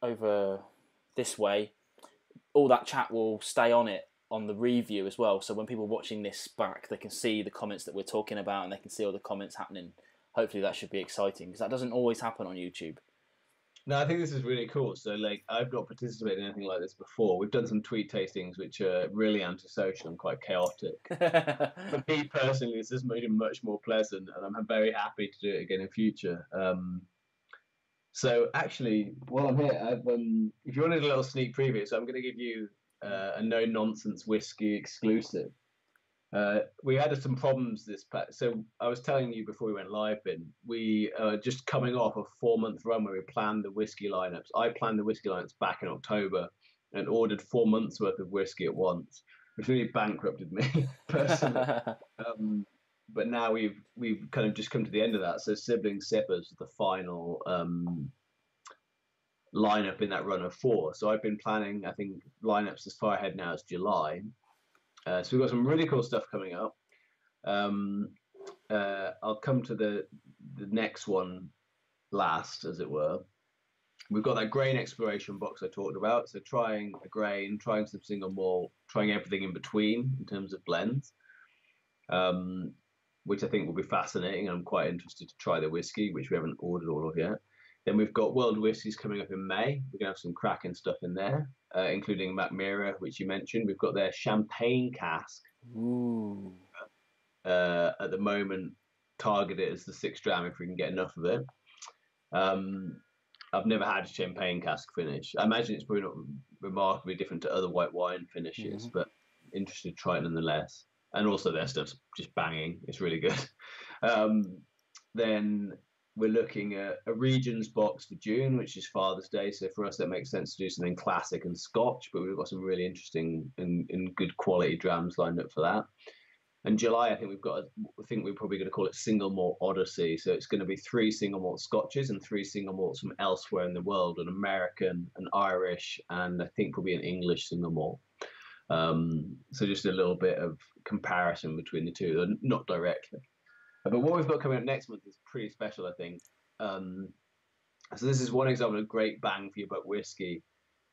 [SPEAKER 1] over this way, all that chat will stay on it on the review as well. So when people are watching this back, they can see the comments that we're talking about, and they can see all the comments happening. Hopefully, that should be exciting because that doesn't always happen on YouTube.
[SPEAKER 2] No, I think this is really cool. So, like, I've not participated in anything like this before. We've done some tweet tastings, which are really antisocial and quite chaotic. For me personally, this has made it much more pleasant, and I'm very happy to do it again in future. So, actually, while I'm here, if you wanted a little sneak preview, so I'm going to give you a no-nonsense whiskey exclusive. We had some problems so I was telling you before we went live, Ben, we just coming off a 4-month run where we planned the whiskey lineups. I planned the whiskey lineups back in October and ordered 4 months worth of whiskey at once, which really bankrupted me personally. But now we've kind of just come to the end of that. So Sibling Sippers, the final lineup in that run of 4. So I've been planning, I think, lineups as far ahead now as July. So we've got some really cool stuff coming up. I'll come to the next one last, as it were. We've got that grain exploration box I talked about. So trying a grain, trying some single malt, trying everything in between in terms of blends, which I think will be fascinating. I'm quite interested to try the whiskey, which we haven't ordered all of yet. Then we've got World Whiskies coming up in May. We're going to have some cracking stuff in there, including Macmira, which you mentioned. We've got their champagne cask.
[SPEAKER 1] Ooh.
[SPEAKER 2] At the moment, targeted as the 6 dram if we can get enough of it. I've never had a champagne cask finish. I imagine it's probably not remarkably different to other white wine finishes, but interested to try it nonetheless. And also their stuff's just banging. It's really good. Then we're looking at a regions box for June, which is Father's Day. So for us, that makes sense to do something classic and Scotch, but we've got some really interesting and good quality drams lined up for that. And July, I think we're probably going to call it Single Malt Odyssey. So it's going to be 3 single malt Scotches and 3 single malts from elsewhere in the world, an American, an Irish, and I think probably an English single malt. So just a little bit of comparison between the two, not directly. But what we've got coming up next month is pretty special, I think. So this is one example of great bang for your buck whiskey.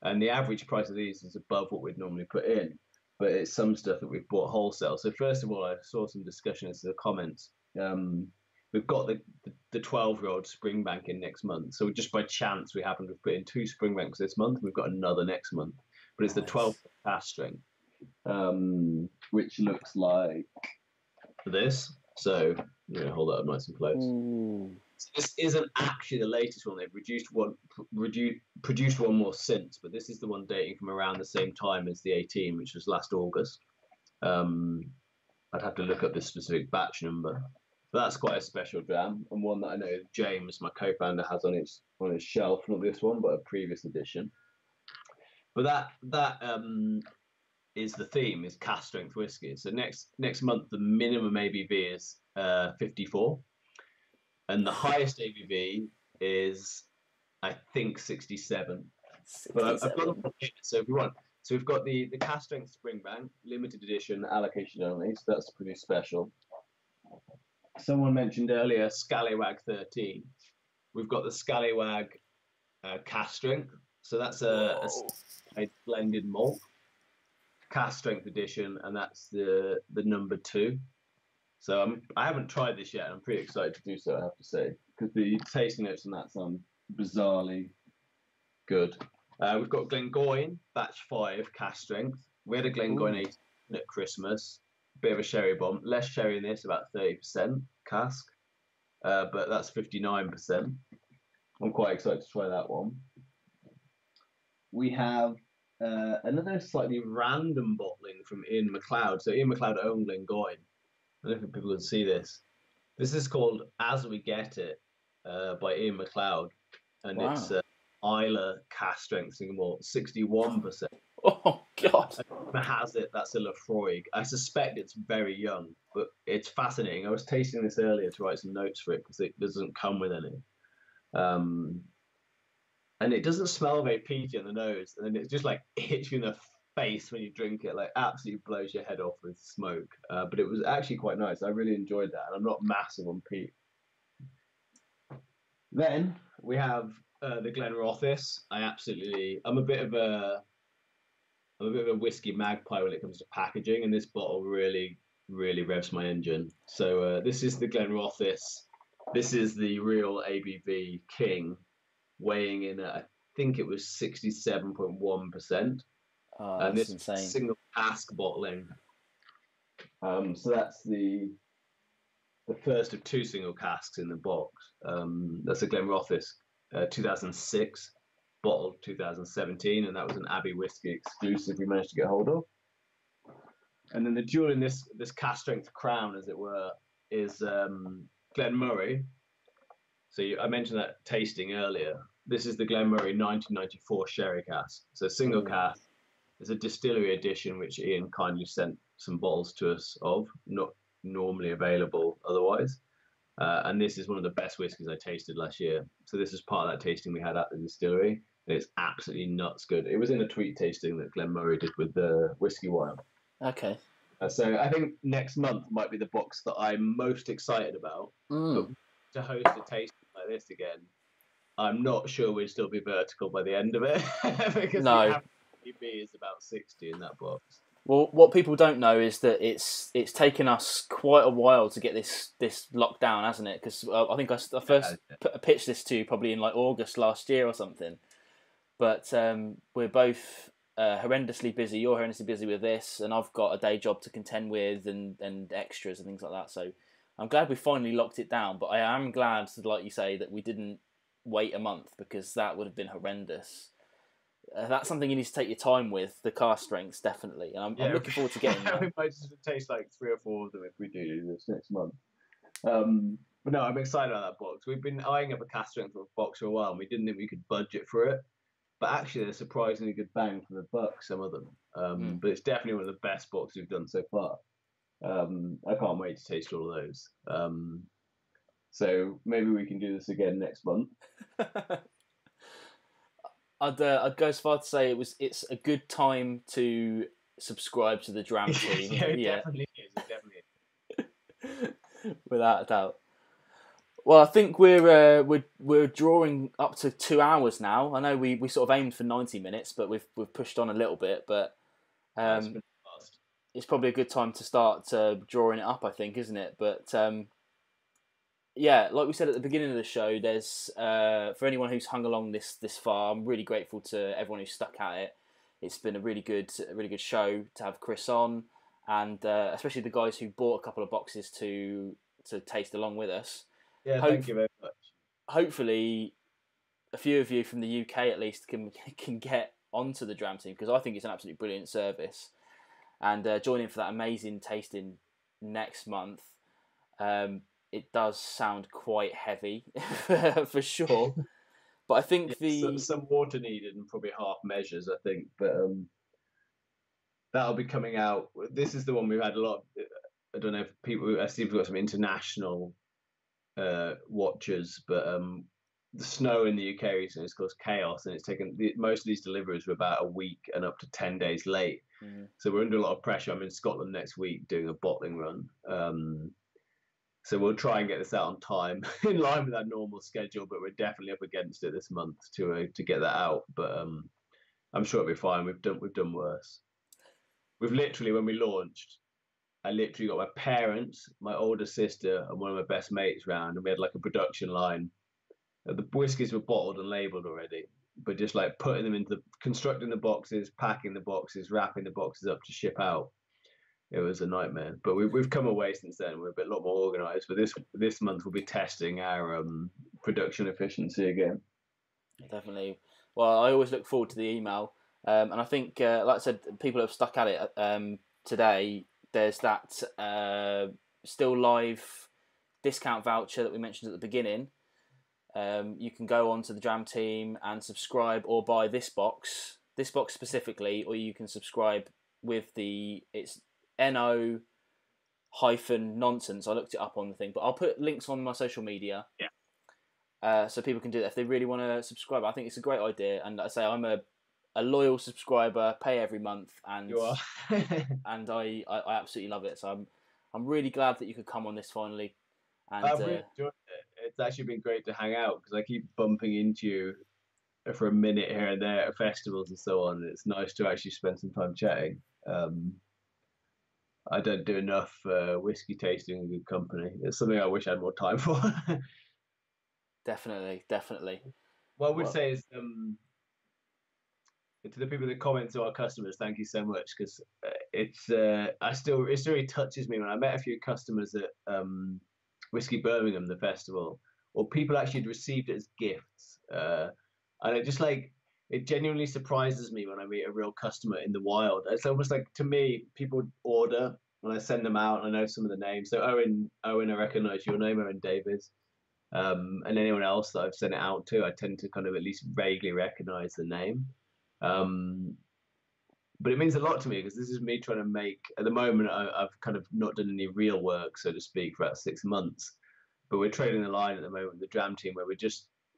[SPEAKER 2] And the average price of these is above what we'd normally put in. But it's some stuff that we've bought wholesale. So first of all, I saw some discussion as to the comments. We've got the 12-year-old Springbank in next month. So just by chance, we happen to have put in 2 Springbanks this month. We've got another next month. But it's the 12 cask strength, which looks like this. So hold that up nice and close. So this isn't actually the latest one. They've produced one more since, but this is the one dating from around the same time as the 18, which was last August. I'd have to look up this specific batch number. But that's quite a special dram, and one that I know James, my co-founder, has on his shelf. Not this one, but a previous edition. But that is the theme, is cask strength whiskey. So next month the minimum ABV is 54, and the highest ABV is I think 67. But I've got them here, so if you want. So we've got the cask strength Springbank, limited edition, allocation only. So that's pretty special. Someone mentioned earlier Scallywag 13. We've got the Scallywag cask strength. So that's a blended malt. Cask strength edition, and that's the number 2. So I haven't tried this yet. I'm pretty excited to do so, I have to say, because the tasting notes on that sound bizarrely good. We've got Glengoyne batch 5 cask strength. We had a Glengoyne 18 at Christmas, bit of a sherry bomb, less sherry in this, about 30% cask, but that's 59%. I'm quite excited to try that one. We have another slightly random bottling from Ian MacLeod. So Ian MacLeod owned Glengoyne. I don't know if people can see this. This is called As We Get It by Ian MacLeod. And it's Isla cask strength single malt, 61%.
[SPEAKER 1] Oh, God.
[SPEAKER 2] Has it, that's a Lafroig. I suspect it's very young, but it's fascinating. I was tasting this earlier to write some notes for it because it doesn't come with any. and it doesn't smell very peaty on the nose, and then it just like hits you in the face when you drink it, like absolutely blows your head off with smoke. But it was actually quite nice. I really enjoyed that, and I'm not massive on peat. Then we have the Glenrothes. I'm a bit of a whiskey magpie when it comes to packaging, and this bottle really, really revs my engine. So this is the Glenrothes. This is the real ABV king, weighing in at, I think it was 67.1%,
[SPEAKER 1] Oh,
[SPEAKER 2] and
[SPEAKER 1] that's
[SPEAKER 2] this
[SPEAKER 1] insane.
[SPEAKER 2] single cask bottling. So that's the first of two single casks in the box. That's a Glenrothes 2006, bottled 2017, and that was an Abbey Whiskey exclusive we managed to get hold of. And then the jewel in this cask strength crown, as it were, is Glenmurray. So I mentioned that tasting earlier. This is the Glenmurray 1994 sherry cask. So single cask. There's a distillery edition which Ian kindly sent some bottles to us of, not normally available otherwise. And this is one of the best whiskies I tasted last year. So this is part of that tasting we had at the distillery. And it's absolutely nuts good. It was in a tweet tasting that Glenmurray did with the whiskey wine.
[SPEAKER 1] Okay.
[SPEAKER 2] So I think next month might be the box that I'm most excited about. But to host a tasting like this again, I'm not sure we'd still be vertical by the end of it because the average ABV is about 60 in that box.
[SPEAKER 1] Well, what people don't know is that it's taken us quite a while to get this locked down, hasn't it? Because I think I first pitched this to you probably in like August last year or something. But we're both horrendously busy. You're horrendously busy with this, and I've got a day job to contend with and extras and things like that. So I'm glad we finally locked it down. But I am glad, like you say, that we didn't wait a month, because that would have been horrendous. That's something you need to take your time with, the cask strengths, definitely. And I'm looking forward to getting that.
[SPEAKER 2] We might just taste like 3 or 4 of them if we do this next month. But no, I'm excited about that box. We've been eyeing up a cask strength box for a while, and we didn't think we could budget for it. But actually, they're surprisingly good bang for the buck, some of them. But it's definitely one of the best boxes we've done so far. I can't wait to taste all of those. So maybe we can do this again next month.
[SPEAKER 1] I'd go as far to say it's a good time to subscribe to the Dram team.
[SPEAKER 2] It definitely is. It definitely
[SPEAKER 1] is. Without a doubt. Well, I think we're drawing up to 2 hours now. I know we sort of aimed for 90 minutes, but we've pushed on a little bit. But it's probably a good time to start drawing it up, I think, isn't it? But yeah, like we said at the beginning of the show, there's for anyone who's hung along this far, I'm really grateful to everyone who's stuck at it. It's been a really good show to have Chris on, and especially the guys who bought a couple of boxes to taste along with us.
[SPEAKER 2] Yeah, thank you very much.
[SPEAKER 1] Hopefully, a few of you from the UK at least can get onto the Dram team, because I think it's an absolutely brilliant service, and join in for that amazing tasting next month. It does sound quite heavy for sure, but I think
[SPEAKER 2] some water needed and probably half measures, I think. But that'll be coming out. This is the one we've had a lot. I don't know if people. I see we've got some international watchers, but the snow in the UK recently has caused chaos, and it's taken most of these deliveries were about a week and up to 10 days late. So we're under a lot of pressure. I'm in Scotland next week doing a bottling run. So we'll try and get this out on time, in line with our normal schedule. But we're definitely up against it this month to get that out. But I'm sure it'll be fine. We've done worse. We've literally, when we launched, I literally got my parents, my older sister, and one of my best mates round, and we had like a production line. The whiskies were bottled and labelled already, but just like putting them into constructing the boxes, packing the boxes, wrapping the boxes up to ship out. It was a nightmare. But we've come away since then. We're a lot more organised. But this month we'll be testing our production efficiency again.
[SPEAKER 1] Definitely. Well, I always look forward to the email, and I think, like I said, people have stuck at it today. There's that still live discount voucher that we mentioned at the beginning. You can go on to the Dram team and subscribe or buy this box specifically, or you can subscribe with it's NO -nonsense. I looked it up on the thing, but I'll put links on my social media.
[SPEAKER 2] Yeah.
[SPEAKER 1] So people can do that if they really want to subscribe. I think it's a great idea, and I say I'm a loyal subscriber, pay every month, and
[SPEAKER 2] You are.
[SPEAKER 1] and I absolutely love it. So I'm really glad that you could come on this finally. And
[SPEAKER 2] I've really enjoyed it. It's actually been great to hang out because I keep bumping into you for a minute here and there at festivals and so on. It's nice to actually spend some time chatting. I don't do enough whiskey tasting in good company. It's something I wish I had more time for.
[SPEAKER 1] definitely.
[SPEAKER 2] What I would
[SPEAKER 1] Well,
[SPEAKER 2] say is to the people that comment to our customers, thank you so much because it still really touches me when I met a few customers at Whiskey Birmingham, the festival, or people actually had received it as gifts, and it just like it genuinely surprises me when I meet a real customer in the wild. It's almost like to me, people order when I send them out. And I know some of the names. So Owen, I recognise your name, Owen Davies. And anyone else that I've sent it out to, I tend to kind of at least vaguely recognise the name. But it means a lot to me because this is me trying to make. At the moment, I've kind of not done any real work, so to speak, for about 6 months. But we're trading the line at the moment with the Dram team, where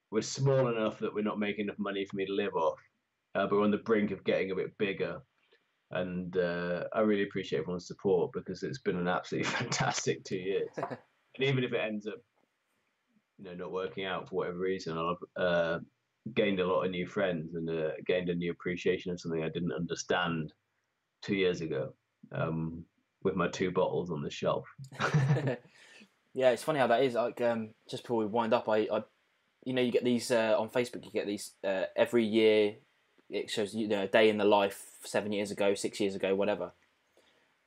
[SPEAKER 2] we're small enough that we're not making enough money for me to live off, but we're on the brink of getting a bit bigger. And I really appreciate everyone's support because it's been an absolutely fantastic 2 years. And even if it ends up, not working out for whatever reason, I've gained a lot of new friends and gained a new appreciation of something I didn't understand 2 years ago, with my 2 bottles on the shelf.
[SPEAKER 1] Yeah, it's funny how that is. Like, just before we wind up, I you get these on Facebook. You get these every year. It shows a day in the life 7 years ago, 6 years ago, whatever.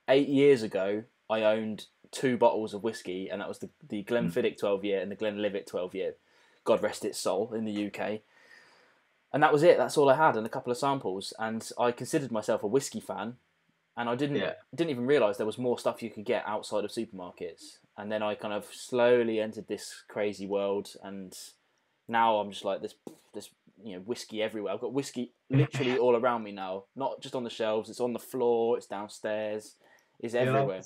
[SPEAKER 1] 8 years ago, I owned 2 bottles of whiskey, and that was the Glenfiddich 12 year and the Glenlivet 12 year. God rest its soul, in the UK. And that was it. That's all I had, and a couple of samples. And I considered myself a whiskey fan, and I didn't even realise there was more stuff you could get outside of supermarkets. And then I kind of slowly entered this crazy world, and now I'm just like this whiskey everywhere. I've got whiskey literally all around me now, not just on the shelves. It's on the floor. It's downstairs. It's everywhere.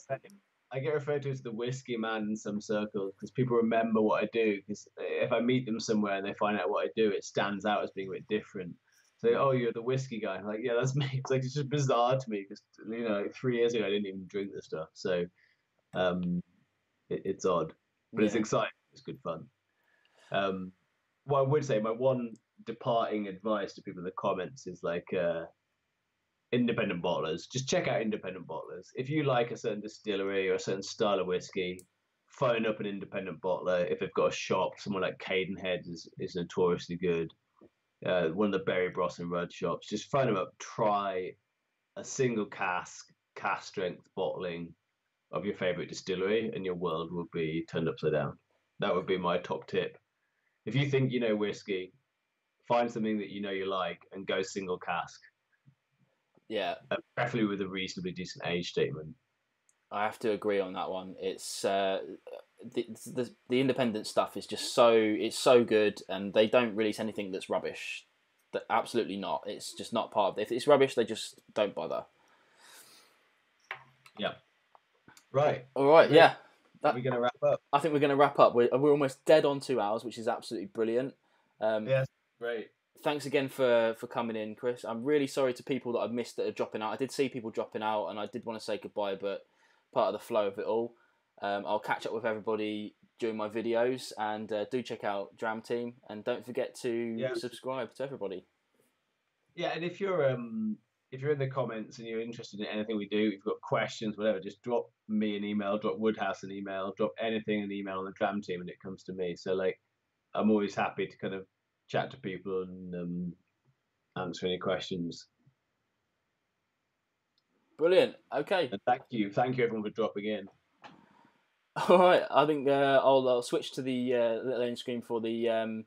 [SPEAKER 2] I get referred to as the whiskey man in some circles because people remember what I do. Because if I meet them somewhere and they find out what I do, it stands out as being a bit different. So, oh, you're the whiskey guy. I'm like, yeah, that's me. It's like it's just bizarre to me because 3 years ago I didn't even drink this stuff. So, it's odd, but it's exciting. It's good fun. What I would say, my one departing advice to people in the comments is like independent bottlers. Just check out independent bottlers. If you like a certain distillery or a certain style of whiskey, phone up an independent bottler. If they've got a shop, someone like Cadenhead is notoriously good. One of the Berry Bros and Rudd shops. Just phone them up. Try a single cask strength bottling of your favorite distillery, and your world will be turned upside down. That would be my top tip. If you think you know whiskey, find something that you like and go single cask.
[SPEAKER 1] Yeah.
[SPEAKER 2] Preferably with a reasonably decent age statement.
[SPEAKER 1] I have to agree on that one. It's the independent stuff is just so good, and they don't release anything that's rubbish. That absolutely not. It's just not part of it. If it's rubbish, they just don't bother.
[SPEAKER 2] Yeah. Right.
[SPEAKER 1] All right. Yeah.
[SPEAKER 2] Are we going to wrap up?
[SPEAKER 1] I think we're going to wrap up. We're almost dead on 2 hours, which is absolutely brilliant.
[SPEAKER 2] Yeah, great.
[SPEAKER 1] Thanks again for coming in, Chris. I'm really sorry to people that I've missed that are dropping out. I did see people dropping out, and I did want to say goodbye, but part of the flow of it all. I'll catch up with everybody during my videos, and do check out Dram Team, and don't forget to subscribe to everybody. Yeah, and if you're in the comments and you're interested in anything we do, if you've got questions, whatever, just drop me an email, drop Woodhouse an email, drop anything an email on the Dram Team, and it comes to me. So like, I'm always happy to kind of chat to people and answer any questions. Brilliant. Okay. And thank you everyone for dropping in. All right, I think I'll switch to the little end screen for the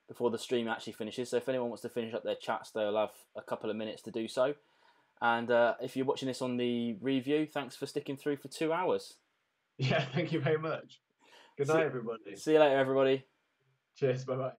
[SPEAKER 1] before the stream actually finishes. So if anyone wants to finish up their chats, they'll have a couple of minutes to do so. And if you're watching this on the review, thanks for sticking through for 2 hours. Yeah, thank you very much. Good night, everybody. See you later, everybody. Cheers. Bye-bye.